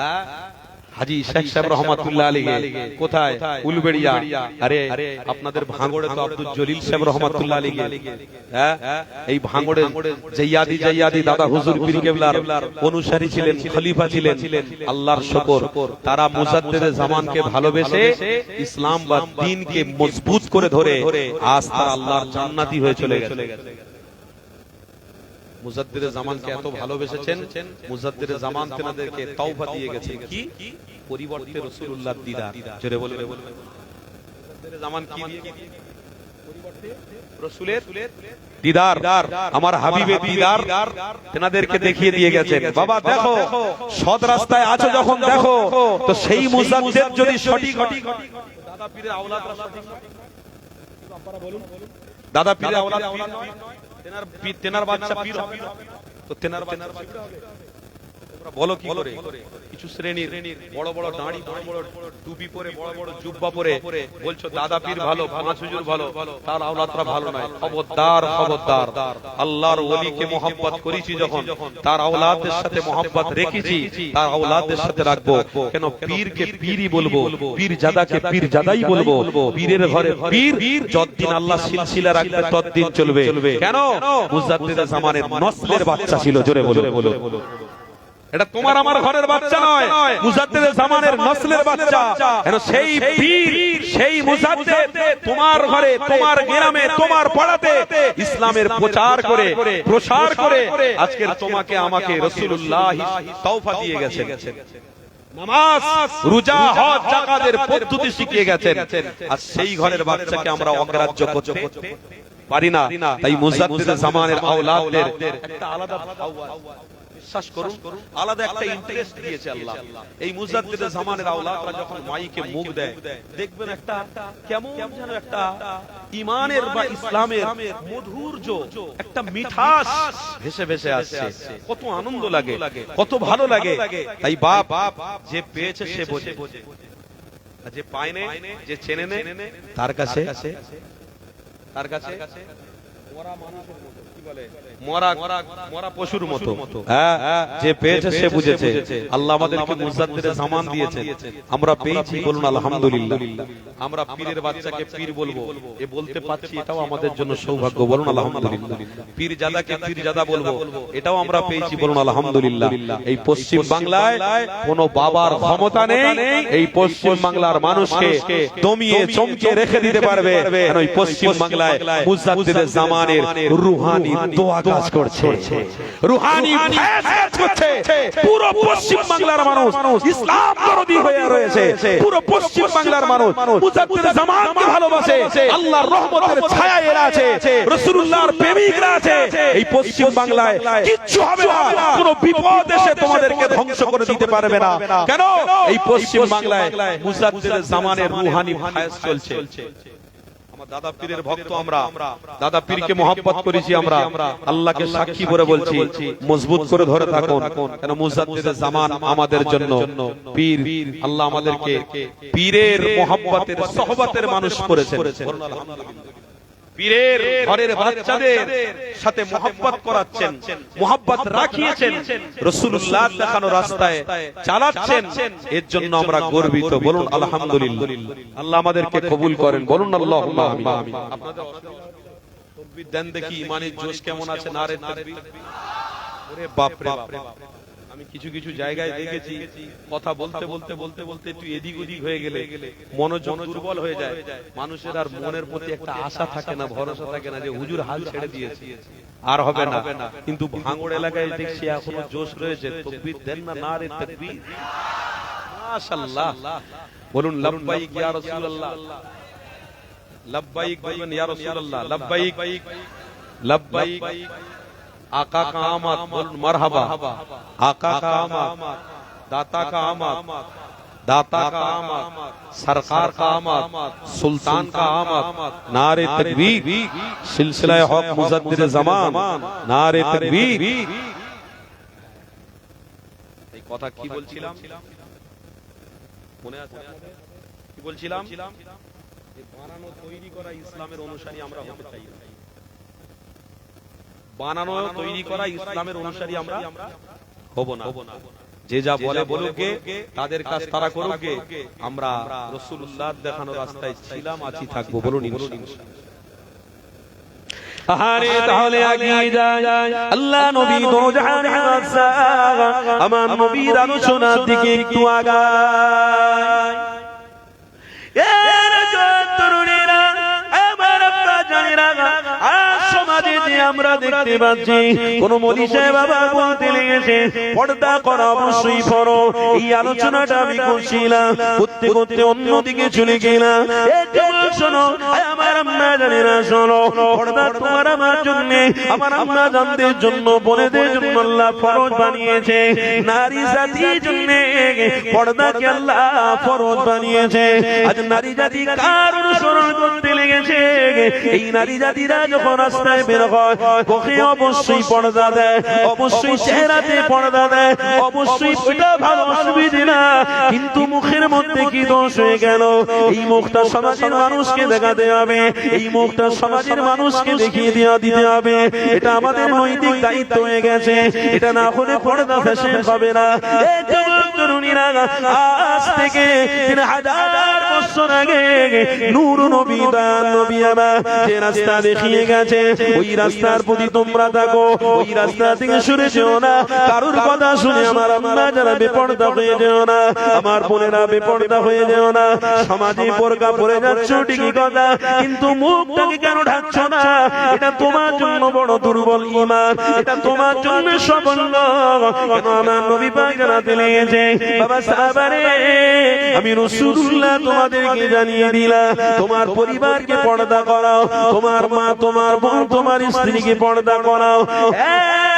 হাজী শেখ সাহেব রহমাতুল্লাহ আলাইহি কোথায়? উলবেড়িয়া। আরে আপনাদের ভাঙড়ে তো আব্দুল জলিল সাহেব রহমাতুল্লাহ আলাইহি, হ্যাঁ, এই ভাঙড়ে জাইয়াদি দাদা হুজুর পীর কেবলার অনুসারী ছিলেন, খলিফা ছিলেন। আল্লাহর শুকর, তারা মুজাদ্দিদ জামানকে ভালোবেসে ইসলাম বা দ্বীনকে মজবুত করে ধরে আজ তারা আল্লাহর জান্নাতি হয়ে চলে গেছে। মুজাদ্দিদ জামানকে এত ভালোবেসেছেন, মুজাদ্দিদ জামান তেনাদেরকে তওবা দিয়ে গেছেন। কি পরিবর্তে রাসূলুল্লাহর দিদার। জোরে বলবে, মুজাদ্দিদ জামান কি দিয়ে? পরিবর্তে রাসূলের দিদার, আমার হাবিবের দিদার তেনাদেরকে দেখিয়ে দিয়ে গেছেন। বাবা দেখো, সৎ রাস্তায় আছো যখন দেখো, তো সেই মুজাদ্দিদ যদি সঠিক, দাদা পীরের আওলাদরা সঠিক, আপনারা বলুন, দাদা পীরের আওলাদ তেনার বাচ্চা পীর হবে, তো তেনার বাচ্চা তোমরা বলো কি করে? কিছু শ্রেণীর বড় বড় দাড়ি, বড় বড় টুপি পরে, বড় বড় জুব্বা পরে বলছো দাদা পীর ভালো, পাঁচ হুজুর ভালো, তার আওলাদরা ভালো নয়। খবরদার, খবরদার। আল্লাহর ওলিকে মহব্বত করেছি যখন, তার আওলাদের সাথে মহব্বত রেখেছি, তার আওলাদের সাথে রাখবো। কেন? পীরকে পীরই বলবো, পীর জাদাকে পীর জাদাই বলবো। পীরের ঘরে পীর যতদিন আল্লাহ সিলসিলা রাখবে ততদিন চলবে। কেন? মুজাদ্দিদ জামানের নসলের বাচ্চা ছিল। জোরে বলো, এটা তোমার আমার ঘরের বাচ্চা নয়, মুজাদ্দিদ জামানের নসলের বাচ্চা। সেই পীর, সেই মুজাদ্দিদ তোমার ঘরে, তোমার গ্রামে, তোমার পাড়াতে ইসলামের প্রচার করে, প্রসার করে আজকের তোমাকে আমাকে রাসূলুল্লাহ তওফা দিয়ে গেছেন। নামাজ, রোজা, হজ, যাকাতের পদ্ধতি শিখিয়ে গেছেন, আর সেই ঘরের বাচ্চাকে আমরা অগ্রাহ্য করতে পারি না। তাই মুজাদ্দিদে জামানের আওলাদদের একটা আলাদা ভাব আছে, বিশ্বাস করুন, আলাদা একটা ইন্টারেস্ট দিয়েছে আল্লাহ। এই মুজাদ্দিদে জামানের আওলাদরা যখন মাইকে মুখ দেয়, দেখবেন একটা কেমন যেন একটা ঈমানের বা ইসলামের মধুর্য, একটা মিঠাস ভেসে ভেসে আসছে। কত আনন্দ লাগে, কত ভালো লাগে। তাই বাপ যে পেয়েছে সে বোঝে, আর যে পায় না, যে চেনে নে, তার কাছে মরা মানুষের মতো, কি বলে, মরা পশুর মতো। হ্যাঁ, যে পেয়েছে সে বুঝেছে। আল্লাহ আমাদেরকে মুজাদ্দিদে জামান দিয়েছেন, আমরা পেয়েছি, বলুন আলহামদুলিল্লাহ। আমরা পীরের বাচ্চাকে পীর বলবো, এ বলতে পাচ্ছি, এটাও আমাদের জন্য সৌভাগ্য, বলুন আলহামদুলিল্লাহ। পীর জাদাকে পীর জাদা বলবো, এটাও আমরা পেয়েছি, বলুন আলহামদুলিল্লাহ। এই পশ্চিম বাংলায় কোনো বাবার ক্ষমতা নেই এই পশ্চিম বাংলার মানুষকে দমিয়ে চমকে রেখে দিতে পারবে। কারণ এই পশ্চিম বাংলায় মুজাদ্দিদে জামানের রুহানি দোয়া কাজ করছে, রুহানি ফায়েজ কাজ করছে। পুরো পশ্চিম বাংলার মানুষ ইসলাম দরদি হয়ে রয়েছে। পুরো পশ্চিম বাংলার মানুষ মুজাদ্দিদে জামানকে ভালোবাসে। আল্লাহর রহমতের ছায়ায় এরা আছে, রাসূলুল্লাহর প্রেমিকরা আছে। এই পশ্চিম বাংলায় কিচ্ছু হবে না, কোনো বিপদ এসে তোমাদেরকে ধ্বংস করে দিতে পারবে না। কেন? এই পশ্চিম বাংলায় মুজাদ্দিদে জামানের রুহানি ফায়েজ চলছে। দাদা পীরের ভক্ত আমরা, দাদা পীরকে মহব্বত করেছি আমরা। আল্লাহকে সাক্ষী করে বলছি, মজবুত করে ধরে থাকুন, কেন মুজাদ্দিদে জামান আমাদের জন্য পীর। আল্লাহ আমাদেরকে পীরের মহব্বতের সোহবতের মানুষ করেছেন। পীরের ঘরের বাচ্চাদের সাথে মহব্বত করাচ্ছেন, মহব্বত রাখিয়েছেন, রাসূলুল্লাহ দেখানো রাস্তায় চালাচ্ছেন। এর জন্য আমরা গর্বিত, বলুন আলহামদুলিল্লাহ। আল্লাহ আমাদেরকে কবুল করেন, বলুন আল্লাহুম্মা আমিন। আপনাদের তাকবীর দেন দেখি, ইমানের জোশ কেমন আছে, নারে তাকবীর। ওরে বাপ রে বাপ, আমি কিছু কিছু জায়গায় দেখেছি কথা বলতে বলতে বলতে বলতে একটু এদিক ওদিক হয়ে গেলে মনোযোগ দুর্বল হয়ে যায়। মানুষের আর মনের প্রতি একটা আশা থাকে না, ভরসা থাকে না, যে হুজুর হাল ছেড়ে দিয়েছে, আর হবে না। কিন্তু ভাঙড় এলাকায় দেখছি এখনো জোশ রয়েছে। তাকবীর দেন না, নারে তাকবীর, মাশাআল্লাহ। বলুন লব্বাইক ইয়া রাসূলুল্লাহ, লব্বাইক বলবেন ইয়া রাসূলুল্লাহ, লব্বাইক লব্বাইক। आका का आमद, मरहबा, आका का आमद, दाता का आमद, दाता का आमद, सरकार का आमद, सुल्तान का आमद। नारे तकबीर, सिलसिला हक मुजद्दिदे ज़मान, नारे तकबीर। এই কথা কি বলছিলাম মনে আছে আপনাদের? কি বলছিলাম? যে বানানো তৈরি করা ইসলামের অনুসারী আমরা হতে চাই না। বানানো তৈরি করা ইসলামের অনুসারী আমরা হব না। যে যা বলে বলুক, তাদের কাজ তারা করুক, আমরা রাসূলুল্লাহ দেখানো রাস্তায় ছিলাম, আছি, থাকবো, বলুন ইনশাআল্লাহ। আহারে তাহলে এগিয়ে যায়, আল্লাহ নবী দো জাহানের বাদশাহ, আমার নবীর আলোচনার দিকে একটু আগায়। এর জয় তরুণীরা, আমার আব্বা জানেরা, সমাজে যে আমরা দেখতে পাচ্ছি কোন মনীষা বাবা বলতে লেগেছে পর্দা করা অবশ্যই পড়ো। এই আলোচনাটা আমি করছিলাম, করতে করতে অন্যদিকে চলে গেলাম। শোনো আমার আম্মা জানেরা, শোনো, পর্দা তোমার আমার জন্য, আমার আম্মা জানদের জন্য, বোনেদের জন্য আল্লাহ ফরজ বানিয়েছে। নারী জাতির জন্য পর্দাকে আল্লাহ ফরজ বানিয়েছে। আজ নারী জাতি কার অনুসরণ করতে লেগেছে? এই নারী জাতিরা যখন রাস্তায় বের হয়, মুখে অবশ্যই পর্দা দেয়, অবশ্যই চেহারাতে পর্দা দেয়, অবশ্যই সেটা ভালো, অসুবিধা না। কিন্তু মুখের মধ্যে কি দোষ হয়ে গেল? এই মুখটা সমাজের মানুষকে দেখাতে হবে, এই মুখটা সমাজের মানুষকে দেখিয়ে দিতে হবে। এটা আমাদের নৈতিক দায়িত্ব হয়ে গেছে। এটা না হলে পর্দা ফ্যাশন হবে না। এই তরুণীরা আজ থেকে 3000 বছর আগে নূর নবী দান নবী আমার যে রাস্তা দেখিয়ে গেছে ওই রাস্তার প্রতি তোমরা থাকো, ওই রাস্তা থেকে সরে যেও না। কারোর কথা শুনে আমার আম্মা যারা বেপরদা হয়ে যেও না, আমার বোনেরা বেপরদা হয়ে যেও না। সমাজে বোরকা পরে যাচ্ছ ঠিকই কথা, কিন্তু মুখটাকে কেন ঢাকছ না? এটা তোমার জন্য বড় দুর্বল ঈমান, এটা তোমার জন্য সাফল্য। কেন আমার নবী পাক জানাতে লেগেছে, বাবা সাহাবারে আমি রাসূলুল্লাহ তোমাদেরকে জানিয়ে দিলাম, তোমার পরিবারকে পর্দা করাও, তোমার মা তোমার বোন তোমার স্ত্রীকে পর্দা করাও।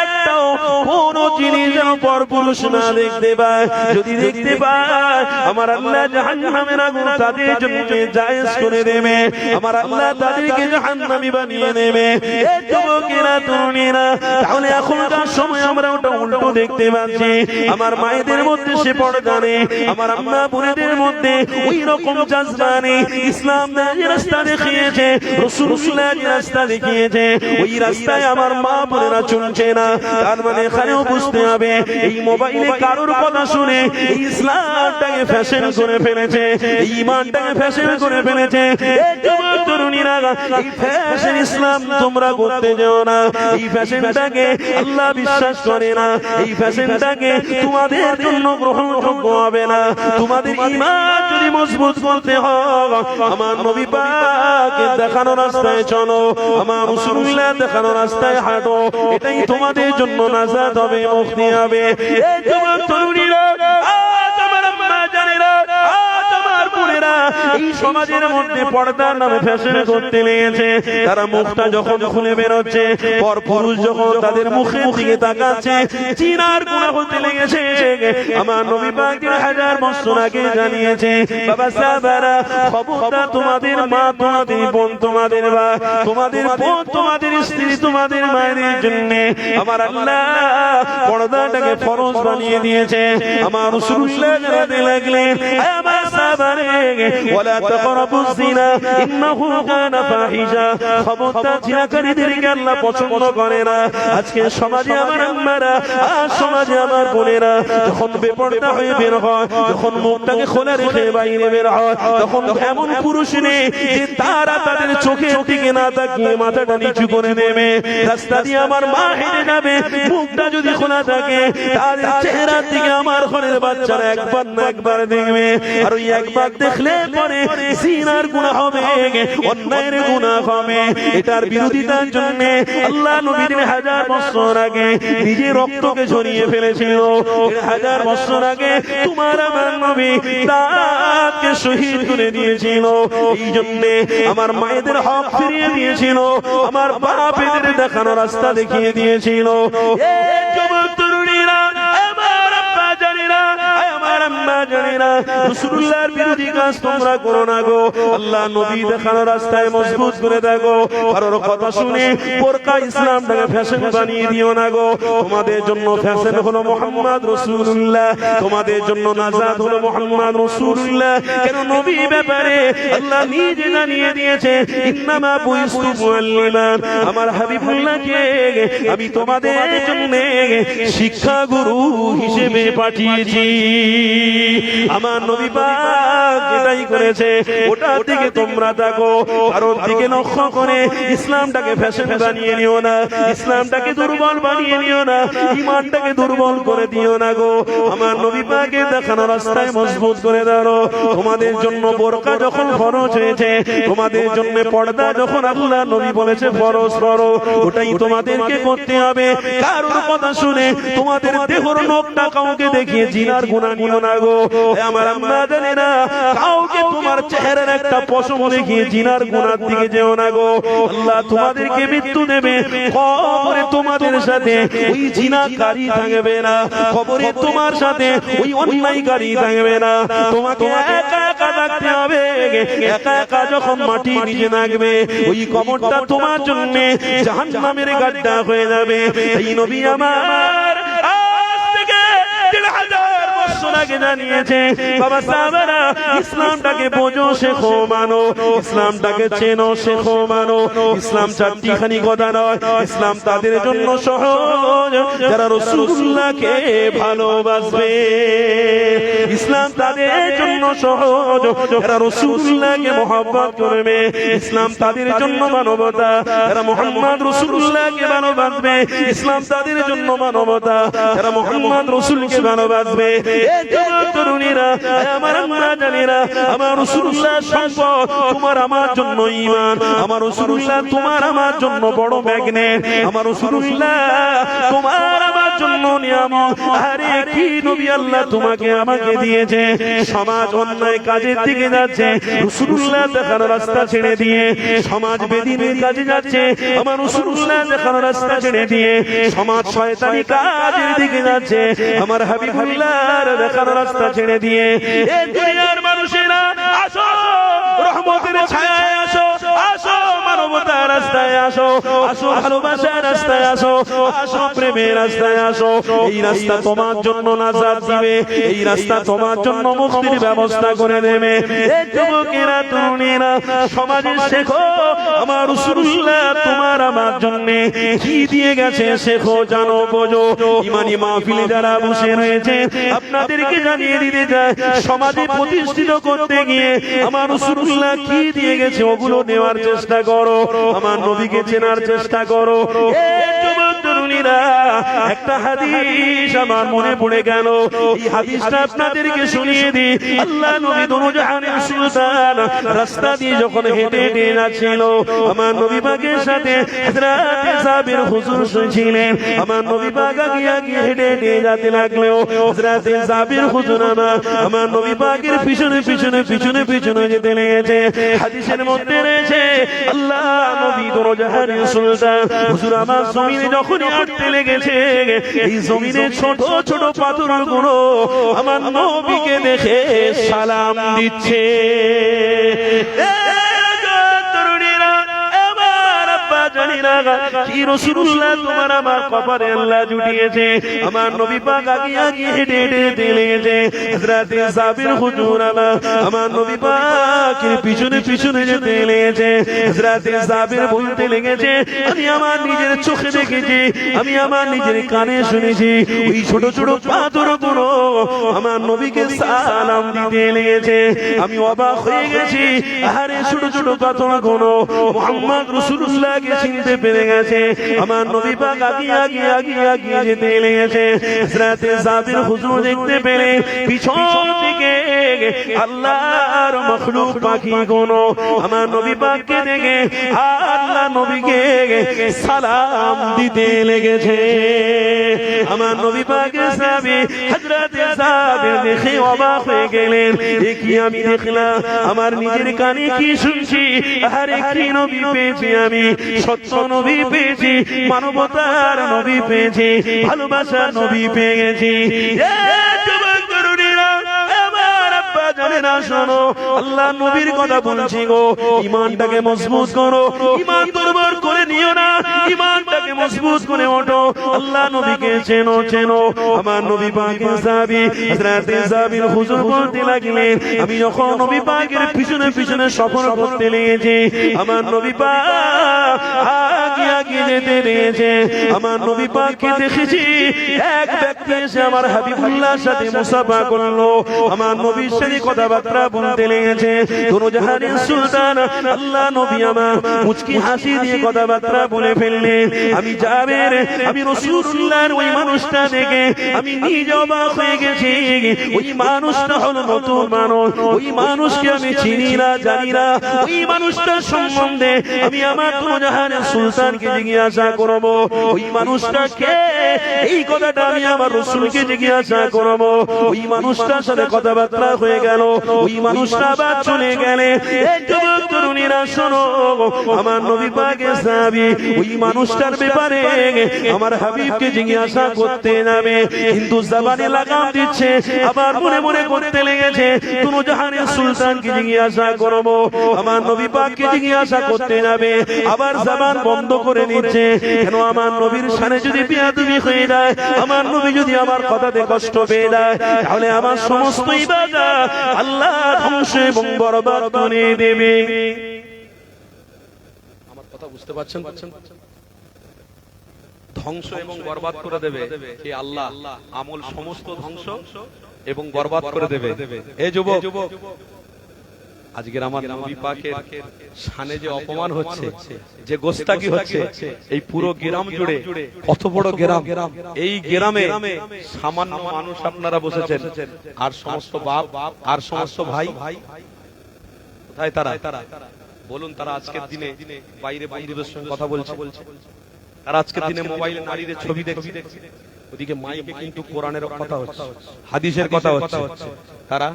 একটাও কোন জিনিস যেন পরপুরুষ না দেখতে পায়। যদি দেখতে পায় আমার আল্লাহ জাহান্নামের আগুন তাদের জন্য জায়েজ করে দেবে, আমার আল্লাহ তাদেরকে জাহান্নামী বানিয়ে নেবে। এই যুবকেরা তরুণীরা, তাহলে এখনকার সময় আমরা ওটা উল্টো দেখতে পাচ্ছি। আমার মায়েদের মধ্যে সে পর্দা নেই, আমার আম্মা বোনেদের মধ্যে ওই রকম জাযবা নেই। ইসলাম যে রাস্তা দেখিয়েছে, রাসূলুল্লাহ যে রাস্তা দেখিয়েছে, ওই রাস্তায় আমার মা বোনেরা চলছে না। তার মানে এখানেও বুঝতে হবে এই মোবাইলে কারোর কথা শুনে এই ইসলামটাকে ফ্যাশন করে ফেলেছে, এই ঈমানটাকে ফ্যাশন করে ফেলেছে। এই যুবক তরুণীরা, এই ফ্যাশন ইসলাম তোমরা করতে যেও না। এই ফ্যাশনটাকে আল্লাহ বিশ্বাস করে না, এই ফ্যাশনটাকে তোমাদের জন্য গ্রহণযোগ্য হবে না। তোমাদের ঈমান যদি মজবুত করতে হয়, আমার নবী পাকের দেখানো রাস্তায় চলো, আমার রাসূলুল্লাহ দেখানো রাস্তায় হাঁটো। এটাই তোমাদের জন্য নাজাত হবে, মুক্তি হবে। এই যুবক তরুণীরা, আজ আমার আম্মা জানেরা, আজ আমার বোনেরা এই সমাজের মধ্যে পর্দার নামে ফ্যাশন করতে লেগেছে। তারা মুখটা যখন খুলে বেরোচ্ছে, পর পুরুষ যখন তাদের মুখের দিকে তাকাচ্ছে, জিনার গুনাহ হতে লেগেছে। আমার নবী পাক 1000 বছর আগে জানিয়েছে, বাবা সাহাবারা খবরদার তোমাদের মা তোমাদের বোন তোমাদের বা তোমাদের বোন তোমাদের স্ত্রী তোমাদের মায়ের জন্য আমার আল্লাহ পর্দাটাকে ফরজ বানিয়ে দিয়েছে। আমার রাসূলুল্লাহ জানাতে লাগলেন, আমার সাহাবারে ওয়ালা তাকরাবুজ জিনা ইন্নাহু কানা ফাহিশা, খবরদার জিনাকারীদেরকে আল্লাহ পছন্দ করে না। আজকে সমাজে আমার আম্মারা, আজ সমাজে আমার বোনেরা যখন বেপরদা হয়ে বের হয়, যখন মুখটাকে খোলা রেখে বাইরে বের হয়, তখন এমন পুরুষ নেই যে তারা তাদের চোখের দিকে না তাকিয়ে মাথাটা নিচু করে নেবে। রাস্তা দিয়ে আমার মা হেঁটে যাবে, মুখটা যদি খোলা থাকে, তাদের চেহারার দিকে আমার ঘরের বাচ্চারা একবার না একবার দেখবে। আর ওই একবার দেখলে পরে জিনার গুনাহ হবে, অন্যায়ের গুনাহ হবে। এটার বিরোধিতার জন্য আল্লাহ নবী 1000 বছর আগে নিজে রক্তকে ঝরিয়ে ফেলেছিল। 1000 বছর আগে তোমার আমার নবী তাকে শহীদ করে দিয়েছিল। এই জন্য আমার মায়েদের হক ফিরিয়ে দিয়েছিল, আমার বাপেদের দেখানো রাস্তা দেখিয়ে দিয়েছিল। এই যুবক তরুণীরা, আমার আব্বা জানেরা, আমার আম্মা জানেরা, রাসূলুল্লাহর বিরোধী কাজ তোমরা করো না গো। আল্লাহ নবী দেখানো রাস্তায় মজবুত করে দেখো। কারোর কথা শুনে বোরকা ইসলামটাকে ফ্যাশন বানিয়ে দিও না গো। তোমাদের জন্য ফ্যাশন হলো মুহাম্মদ রাসূলুল্লাহ, তোমাদের জন্য নাজাত হলো মুহাম্মদ রাসূলুল্লাহ। কেন নবী ব্যাপারে আল্লাহ নিজে জানিয়ে দিয়েছে, ইন্নামা বুইস্তু মুআল্লিমান, আমার হাবিবুল্লাহকে আমি তোমাদের জন্য শিক্ষা গুরু হিসেবে পাঠিয়েছি। আমার নবী পাক যেটাই করেছে ওটার দিকে তোমরা থাকো। কারণ দিকে লক্ষ্য করে ইসলামটাকে ফ্যাশন বানিয়ে নিও না, ইসলামটাকে দুর্বল বানিয়ে নিও না, ঈমানটাকে দুর্বল করে দিও না গো। আমার নবী পাকের দেখানো রাস্তায় মজবুত করে দাও। তোমাদের জন্য বোরকা যখন ফরজ হয়েছে, তোমাদের জন্য পর্দা যখন আল্লাহ নবী বলেছে ফরজ করো, ওটাই তোমাদেরকে করতে হবে। কারোর কথা শুনে তোমাদের দেহর নখটা কাউকে দেখিয়ে জিনার গুনাহ নিও না গো। আমার আম্মা জানেরা, কাউকে তোমার চেহারার একটা পশম দেখিয়ে জিনার গুনার দিকে যেও না গো। আল্লাহ তোমাদেরকে মৃত্যু দেবে, কবরে তোমাদের সাথে ওই জিনাকারী থাকবে না, কবরে তোমার সাথে ওই অন্যায়কারী থাকবে না। তোমাকে একা একা থাকতে হবে। একা একা যখন মাটি নিচে নামবে, ওই কবরটা তোমার জন্য জাহান্নামের গাড্ডা হয়ে যাবে। এই নবী আমার আজ থেকে 1000 বছর আগে জানিয়েছে, বাবা সাহাবারা ইসলামটাকে বোঝো, শেখো, মানো, ইসলামটাকে চেনো, শেখো, মানো। ইসলাম চারটিখানি কথা নয়, ইসলাম তাদের জন্য সহজ যারা রাসূলুল্লাহকে ভালোবাসবে। ইসলাম ইসলাম তাদের জন্য সহজ যারা রাসূলুল্লাহকে মহব্বত করবে, ইসলাম তাদের জন্য মানবতা যারা মুহাম্মদ রাসূলুল্লাহকে ভালোবাসবে, ইসলাম তাদের জন্য মানবতা যারা মুহাম্মদ রাসূলকে ভালোবাসবে। এই যুবক তরুণীরা, আমার আমরা জানেরা, আমার রাসূলুল্লাহ সম্পদ, তোমার আমার জন্য ঈমান, আমার রাসূলুল্লাহ তোমার আমার জন্য বড় ম্যাগনেট, আমার রাসূলুল্লাহ তোমার আমার জন্য নিয়ামত। আরে কি নবী আল্লাহ তোমাকে আমাকে দিয়েছে। সমাজ অন্যায় কাজের দিকে যাচ্ছে, রাসূলুল্লাহ দেখানো রাস্তা ছেড়ে দিয়ে সমাজ বেদিনের কাজে যাচ্ছে, আমার রাসূলুল্লাহ দেখানো রাস্তা ছেড়ে দিয়ে সমাজ শয়তানি কাজের দিকে যাচ্ছে, আমার হাবিবুল্লাহর দেখানো রাস্তা ছেড়ে দিয়ে। এই দুনিয়ার মানুষেরা আসো, রহমতের ছায়ায় আসো, আসো মানবতার রাস্তায় আসো, আসো ভালোবাসার রাস্তায় আসো, আসো প্রেমের রাস্তায় আসো। এই রাস্তা তোমার জন্য নাজাত দিবে, এই রাস্তা তোমার জন্য মুক্তির ব্যবস্থা করে দেবে। এই যুবকেরা তরুণীরা সমাজে শেখো, আমার রাসূলুল্লাহ তোমার আমার জন্য কি দিয়ে গেছে শেখো, জানো, বোঝো। ইমানি মাহফিলে যারা বসে রয়েছে আপনাদেরকে জানিয়ে দিতে চাই, সমাজে প্রতিষ্ঠিত করতে গিয়ে আমার রাসূলুল্লাহ কি দিয়ে গেছে ওগুলো নেওয়ার চেষ্টা করো, আমার নবীকে চেনার চেষ্টা করো। এই যুবক তরুণীরা, একটা হাদিস আমার মনে পড়ে গেল, এই হাদিসটা আপনাদেরকে শুনিয়ে দিই। আল্লাহ নবী দোনো জাহানের সুলতান রাস্তা দিয়ে যখন হেঁটে হেঁটে যাচ্ছিল, আমার নবী পাকের সাথে হযরত জাবির হুজুর ছিলেন। আমার নবী পাক আগে আগে হেঁটে হেঁটে যেতে লাগলেও হযরত জাবির হুজুর আমার নবী পাকের পিছনে পিছনে পিছনে পিছনে যেতে লেগেছে। হাদিসের মধ্যে রয়েছে আল্লাহ নবী দোনো জাহানের সুলতান হুজুর আমার জমিনে যখনই হাঁটতে লেগেছে, এই জমিনে ছোট ছোট পাথরগুলো আমার নবীকে দেখে সালাম দিচ্ছে। কি রাসূলুল্লাহ তোমার আমার কপালে আল্লাহ জুটিয়েছে, আমার নবী পাক আগে আগে হেঁটে হেঁটে লেগেছে। হযরত জাবির হুজুর আমার নবী পাকের পিছনে পিছনে যেতে লেগেছে। হযরত জাবির বলতে লেগেছে, আমি আমার নিজের চোখে দেখেছি, আমি আমার নিজের কানে শুনেছি, ওই ছোট ছোট পাথরগুলো আমার নবীকে সালাম দিতে লেগেছে। আমি অবাক হয়ে গেছি, আরে ছোট ছোট পাথরগুলো মুহাম্মদ রাসূলুল্লাহকে চিনতে পেরে গেছে। আমার নবী পাক আগে আগে আগে আগে যেতে লেগেছে। হযরত জাবির হুজুর দেখতে পেলে পিছন থেকে আল্লাহর মাখলুক পাখিগুলো আমার নবী পাককে দেখে আল্লাহ নবীকে সালাম দিতে লেগেছে। আমার নবী পাকের সাহাবী হযরত জাবির দেখে অবাক হয়ে গেলেন, এ কি আমি দেখলাম, আমার নিজের কানে কি শুনছি, আরে কি নবী পেয়েছি আমি, সত্য নবী পেয়েছি, মানবতার নবী পেয়েছি, ভালোবাসার নবী পেয়ে গেছি। শোনো, আল্লাহ নবীর কথা বলছি গো, ইমানটাকে মজবুত করো, ইমান দুর্বল করে নিও না, ইমানটাকে মজবুত করে ওঠো, আল্লাহ নবীকে চেনো চেনো। আমার নবী পাকের সাহাবী হযরত জাবির হুজুর বলতে লাগলেন, আমি যখন নবী পাকের পিছনে পিছনে সফর করতে লেগেছি, আমার নবী পাক আগে আগে যেতে লেগেছে, আমার নবী পাককে দেখেছি এক ব্যক্তি এসে আমার হাবিবুল্লাহর সাথে মুসাফা করলো, আমার নবীর সাথে কথাবার্তা বলতে লেগেছে। দোনো জাহানের সুলতান আল্লাহ নবী আমার মুচকি হাসি দিয়ে কথাবার্তা বলে ফেললেন। আমি জাবের, আমি রাসূলুল্লাহর ওই মানুষটা দেখে আমি নিজে অবাক হয়ে গেছি। ওই মানুষটা হলো নতুন মানুষ, ওই মানুষকে আমি চিনি না, জানি না, ওই মানুষটার সম্বন্ধে আমি আমার দোনো জাহানের সুলতানকে জিজ্ঞাসা করব, ওই মানুষটা কে, এই কথাটা আমি আমার রাসূলকে জিজ্ঞাসা করব। ওই মানুষটার সাথে কথাবার্তা হয়ে গেল, ওই মানুষটা আবার চলে গেলে। এই যুবক তরুণীরা শোনো, আমার নবী পাকের সাহাবী ওই মানুষটার ব্যাপারে আমার হাবিবকে জিজ্ঞাসা করতে যাবে, কিন্তু জবানে লাগাম দিচ্ছে, আবার মনে মনে করতে লেগেছে দোনো জাহানের সুলতানকে জিজ্ঞাসা করব, আমার নবী পাককে জিজ্ঞাসা করতে যাবে, আবার জবান বন্ধ করে নিচ্ছে। কেন আমার নবীর শানে যদি বেয়াদবি হয়ে যায়, আমার নবী যদি আমার কথাতে কষ্ট পেয়ে যায়, তাহলে আমার সমস্ত ইবাদত আল্লাহ ধ্বংস এবং বরবাদ করে দেবে। আমার কথা বুঝতে পারছেন? ধ্বংস এবং বরবাদ করে দেবে কে? আল্লাহ। আমল সমস্ত ধ্বংস এবং বরবাদ করে দেবে। এ যুবক, আজকের আমার নবী পাকের শানে যে অপমান হচ্ছে, যে গোস্তাকি হচ্ছে, এই পুরো গ্রাম জুড়ে, কত বড় গ্রাম, এই গ্রামে সামান্য মানুষ আপনারা বসেছেন, আর সমস্ত বাপ আর সমস্ত ভাই কোথায় তারা? বলুন, তারা আজকের দিনে বাইরে বন্ধুদের সঙ্গে কথা বলছে, তারা আজকের দিনে মোবাইলে নারীদের ছবি দেখছে, ওদিকে মাইকে কিন্তু কোরআনের কথা হচ্ছে, হাদিসের কথা হচ্ছে, তারা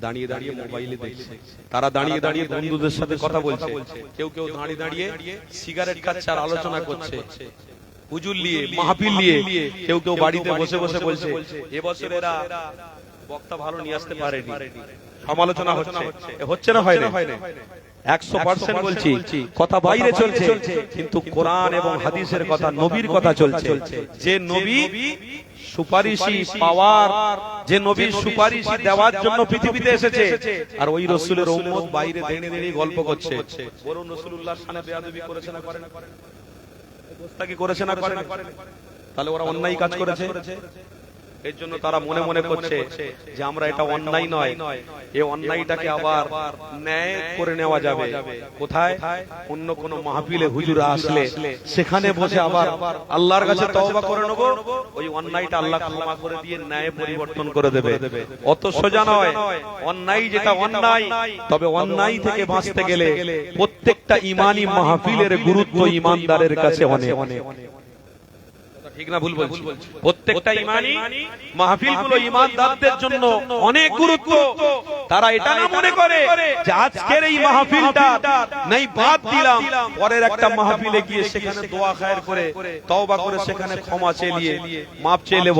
দাঁড়িয়ে দাঁড়িয়ে মোবাইলে দেখছে, তারা দাঁড়িয়ে দাঁড়িয়ে বন্ধুদের সাথে কথা বলছে, কেউ কেউ দাঁড়িয়ে দাঁড়িয়ে সিগারেট খাচ্ছে আর আলোচনা করছে, হুজুর নিয়ে, মাহফিল নিয়ে, কেউ কেউ বাড়িতে বসে বসে বলছে এবছর এরা বক্তা ভালো নিয়ে আসতে পারেনি, সমালোচনা হচ্ছে না, হয় না? 100% বলছি, কথা বাইরে চলছে, কিন্তু কোরআন এবং হাদিসের কথা, নবীর কথা চলছে। যে নবী সুপারিশি পাওয়ার, যে নবীর সুপারিশি দেওয়ার জন্য পৃথিবীতে এসেছে, আর ওই রাসূলের উম্মত বাইরে দাঁড়িয়ে দাঁড়িয়ে গল্প করছে। বলুন, রাসূলুল্লাহর শানে বেয়াদবি করেছে না করে না? গোস্তাকি করেছে না করে না? তাহলে ওরা অন্যায় কাজ করেছে। এর জন্য তারা মনে মনে করছে যে আমরা এটা অন্যায় নয়, এই অন্যায়টাকে আবার ন্যায় করে নেওয়া যাবে। কোথায়? অন্য কোন মাহফিলে হুজুর আসলে সেখানে বসে আবার আল্লাহর কাছে তওবা করে নেব, ওই অন্যায়টা আল্লাহ ক্ষমা করে দিয়ে ন্যায় পরিবর্তন করে দেবে। অত সোজা নয়। অন্যায় যেটা অন্যায়, তবে অন্যায় থেকে বাঁচতে গেলে প্রত্যেকটা ঈমানি মাহফিলের গুরুত্ব ঈমানদারের কাছে অনেক। ঠিক না ভুল বলছি? প্রত্যেকটা ঈমানি মাহফিলগুলো ঈমানদারদের জন্য অনেক গুরুত্ব। তারা এটা না মনে করে যে আজকের এই মাহফিলটা নাই বাদ দিলাম, পরের একটা মাহফিলে গিয়ে সেখানে দোয়া খায়ের করে তওবা করে সেখানে ক্ষমা চেয়ে মাপ চেয়ে নেব।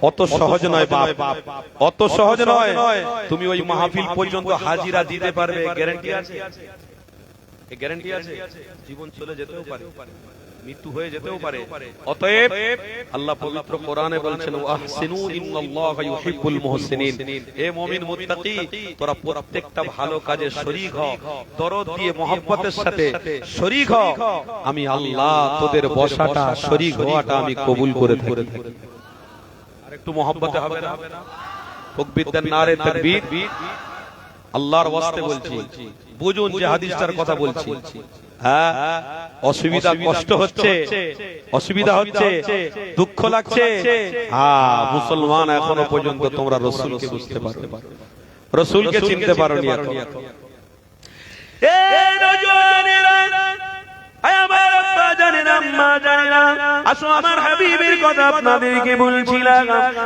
অত সহজ নয় বাপ, অত সহজ নয়। তুমি ওই মাহফিল পর্যন্ত হাজিরা দিতে পারবে, গ্যারান্টি আছে? এই গ্যারান্টি আছে? জীবন চলে যেতেও পারে, মৃত্যু হয়ে যেতেও পারে। অতএব আল্লাহ পবিত্র কোরআনে বলছেন, ওয়াহসিনু ইন্নাল্লাহা ইউহিব্বুল মুহসিনিন। হে মুমিন মুত্তাকি, তোরা প্রত্যেকটা ভালো কাজে শরীক হ, দরদ দিয়ে মহব্বতের সাথে শরীক হ। আমি আল্লাহ তোদের বসাটা, শরীক হওয়াটা আমি কবুল করে থাকি। আর একটু মহব্বতে হবে না? তাকবীর দেন, নারে তাকবীর। আল্লাহর ওয়াস্তে বলছি, বুঝুন যে হাদিসটার কথা বলছি। হ্যাঁ, অসুবিধা, কষ্ট হচ্ছে, অসুবিধা হচ্ছে, দুঃখ লাগছে। হ্যাঁ, মুসলমান এখনো পর্যন্ত তোমরা রাসূলকে বুঝতে পারো, রাসূলকে চিনতে পারোনি এখন। এই নজওয়ানেরা, আয় আমার আব্বা জানেন, আম্মা জানেন, আসো আমার হাবিবের কথা আপনাদেরকে বলছিলাম।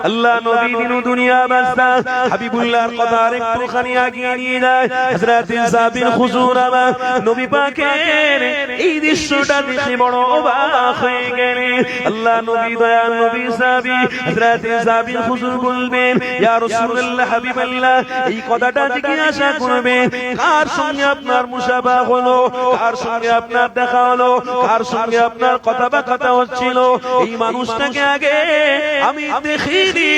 আল্লাহ নবী দিন দুনিয়া বাস্তা, হাবিবুল্লাহর কথা একটুখানি আগিয়ে নিয়ে যায়। হযরত সাবির হুজুর আমার নবী পাকের এই দৃশ্যটা দেখে বড় অবাক হয়ে গেলেন। আল্লাহ নবী, দয়াল নবী সাবি হযরত সাবির হুজুর বলবেন, ইয়া রাসূলুল্লাহ, হাবিবাল্লাহ, এই কথাটা জিজ্ঞাসা করবেন, কার সঙ্গে আপনার মুসাফা হলো, কার সঙ্গে আপনার দেখা হলো, কার সঙ্গে আপনার কথা বা কথা হচ্ছিল, এই মানুষটাকে আগে আমি দেখিনি,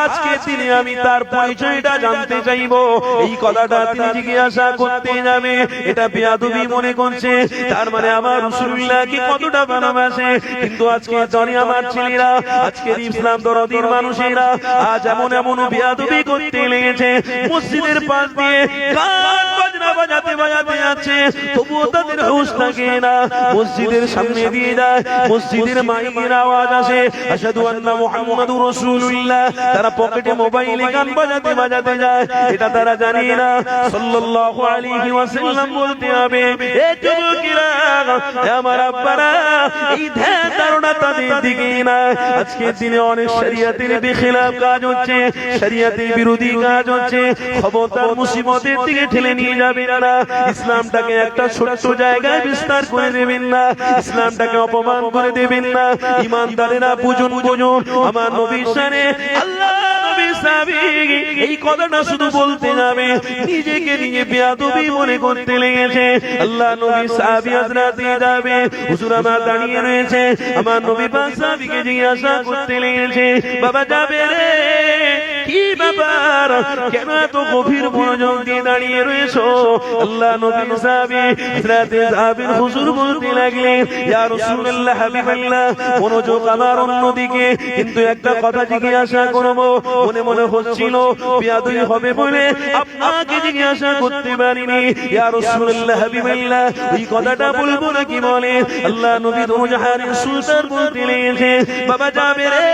আজকে তিনি আমি তার পরিচয়টা জানতে চাইবো। এই কথাটা তিনি জিজ্ঞাসা করতে যাবে, এটা বেয়াদবি মনে করছে, তার মানে আমার রাসূলুল্লাহকে কতটা ভালোবাসে। কিন্তু আজকে জানি আমার ছেলেরা, আজকের ইসলাম দরদির মানুষেরা আজ এমন এমন বেয়াদবি করতে লেগেছে, মসজিদের পাশ দিয়ে গান বাজনা বাজাতে বাজাতে যাচ্ছে, তবুও তাদের হুঁশ থাকে না। মসজিদের সামনে দিয়ে যায়, মসজিদের মাইকের আওয়াজ আসে, আশহাদু আন্না মুহাম্মাদুর রাসূলুল্লাহ, তারা পকেটে মোবাইলে গান বাজাতে বাজাতে যায়, এটা তারা জানে না। সাল্লাল্লাহু আলাইহি ওয়াসাল্লাম বলতে হবে, এ যুবকেরা, আমার আব্বারা, এই ধ্যান ধারণা তাদের দিকে না। আজকের দিনে অনেক শরিয়তের বেখিলাফ কাজ হচ্ছে, শরিয়তের বিরোধী কাজ হচ্ছে, খবরদার মুসিবতের দিকে ঠেলে নিয়ে যাবেন না। ইসলামটাকে একটা ছোট্ট জায়গায় বিস্তার করে দেবেন না, ইসলামটাকে অপমান করে দেবেন না। ঈমানদারেরা বুঝুন, বুঝুন আমার নবীর শানে আল্লাহ নবী সাহাবী এই কথাটা শুধু বলতে যাবে, নিজেকে নিজে বেয়াদবি মনে করতে লেগেছে। আল্লাহ নবী সাহাবী হযরত যাবে, হুজুর আমার দাঁড়িয়ে রয়েছে, আমার নবী পাক সাহাবীকে জিজ্ঞাসা করতে লেগেছে, বাবা যাবে রে, কি ব্যাপার, কেন এত গভীর মনোযোগ দিয়ে দাঁড়িয়ে রয়েছো? আল্লাহ নবীর সাহাবী হযরতে জাবির হুজুর বলতে লাগলেন, ইয়া রাসূলুল্লাহ হাবিবাল্লাহ, মনোযোগ আমার অন্যদিকে, কিন্তু একটা কথা জিজ্ঞাসা করব মনে মনে হচ্ছিল বেয়াদবি হবে বলে আপনাকে জিজ্ঞাসা করতে পারিনি। ইয়া রাসূলুল্লাহ হাবিবাল্লাহ, এই কথাটা বলবো না কি বলে? আল্লাহ নবী দো জাহানের সুলতান বলতে লেগেছে, বাবা জাবের রে,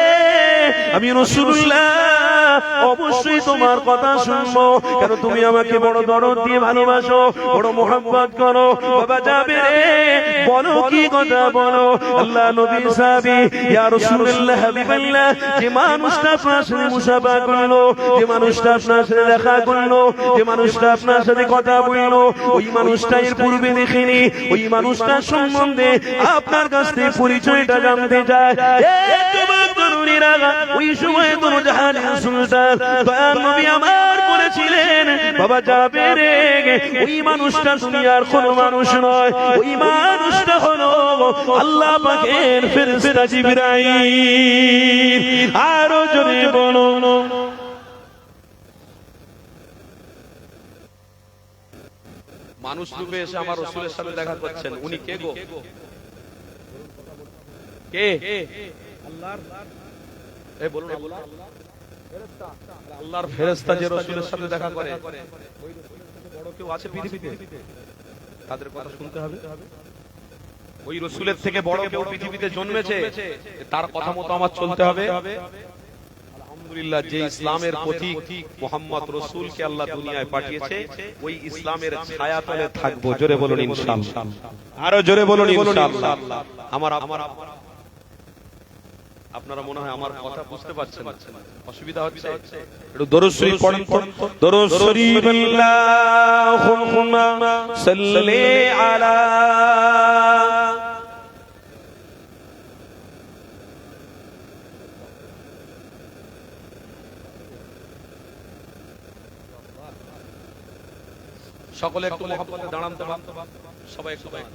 আমি রাসূলুল্লাহ অবশ্যই তোমার কথা শুনবো, কেন তুমি আমাকে বড় দরদ দিয়ে ভালোবাসো, বড় মোহাব্বত করো। বাবা জাবের রে, বলো কি কথা বলো। আল্লাহ নবী সাহাবী, ইয়া রাসূলুল্লাহ হাবিবাল্লাহ, যে মানুষটা আপনার সাথে মুসাফা করলো, যে মানুষটা আপনার সাথে দেখা করলো, যে মানুষটা আপনার সাথে কথা বললো, ওই মানুষটা এর পূর্বে দেখিনি, ওই মানুষটার সম্বন্ধে আপনার কাছ থেকে পরিচয়টা জানতে চায়। ওই সময় দোনো জাহানের সুলতান দয়াল নবী আমার বলেছিলেন, বাবা যাবে রে, ওই মানুষটা দুনিয়ার কোনো মানুষ নয়, ওই মানুষটা হলো আল্লাহ পাকের ফেরেশতা জিবরাইল। আরো জোরে বলো। মানুষ রূপে এসে আমার রাসূলের সাথে দেখা করছেন, উনি কে গো? কে? আল্লাহর, এই বলুন আল্লাহ ফেরেশতা। আল্লাহর ফেরেশতা যে রাসূলের সাথে দেখা করে, ওই রাসূলের সাথে বড় কেউ আছে পৃথিবীতে? তাদের কথা শুনতে হবে। ওই রাসূলের থেকে বড় কেউ পৃথিবীতে জন্মেছে, তার কথা মতো আমার চলতে হবে। আলহামদুলিল্লাহ, যে ইসলামের পথিক মুহাম্মদ রাসূলকে আল্লাহ দুনিয়ায় পাঠিয়েছে, ওই ইসলামের ছায়াতলে থাকবো। জোরে বলুন ইনশাআল্লাহ। আরো জোরে বলুন ইনশাআল্লাহ। আপনারা মনে হয় আমার কথা বুঝতে পারছেন, অসুবিধা হচ্ছে? একটু দরুদ শরীফ পড়েন। দরুদ শরীফ, আল্লাহুম্মা সাল্লি আলা সকলে একটু মহব্বতে দাঁড়ান তো, সবাই একটু দাঁড়ান।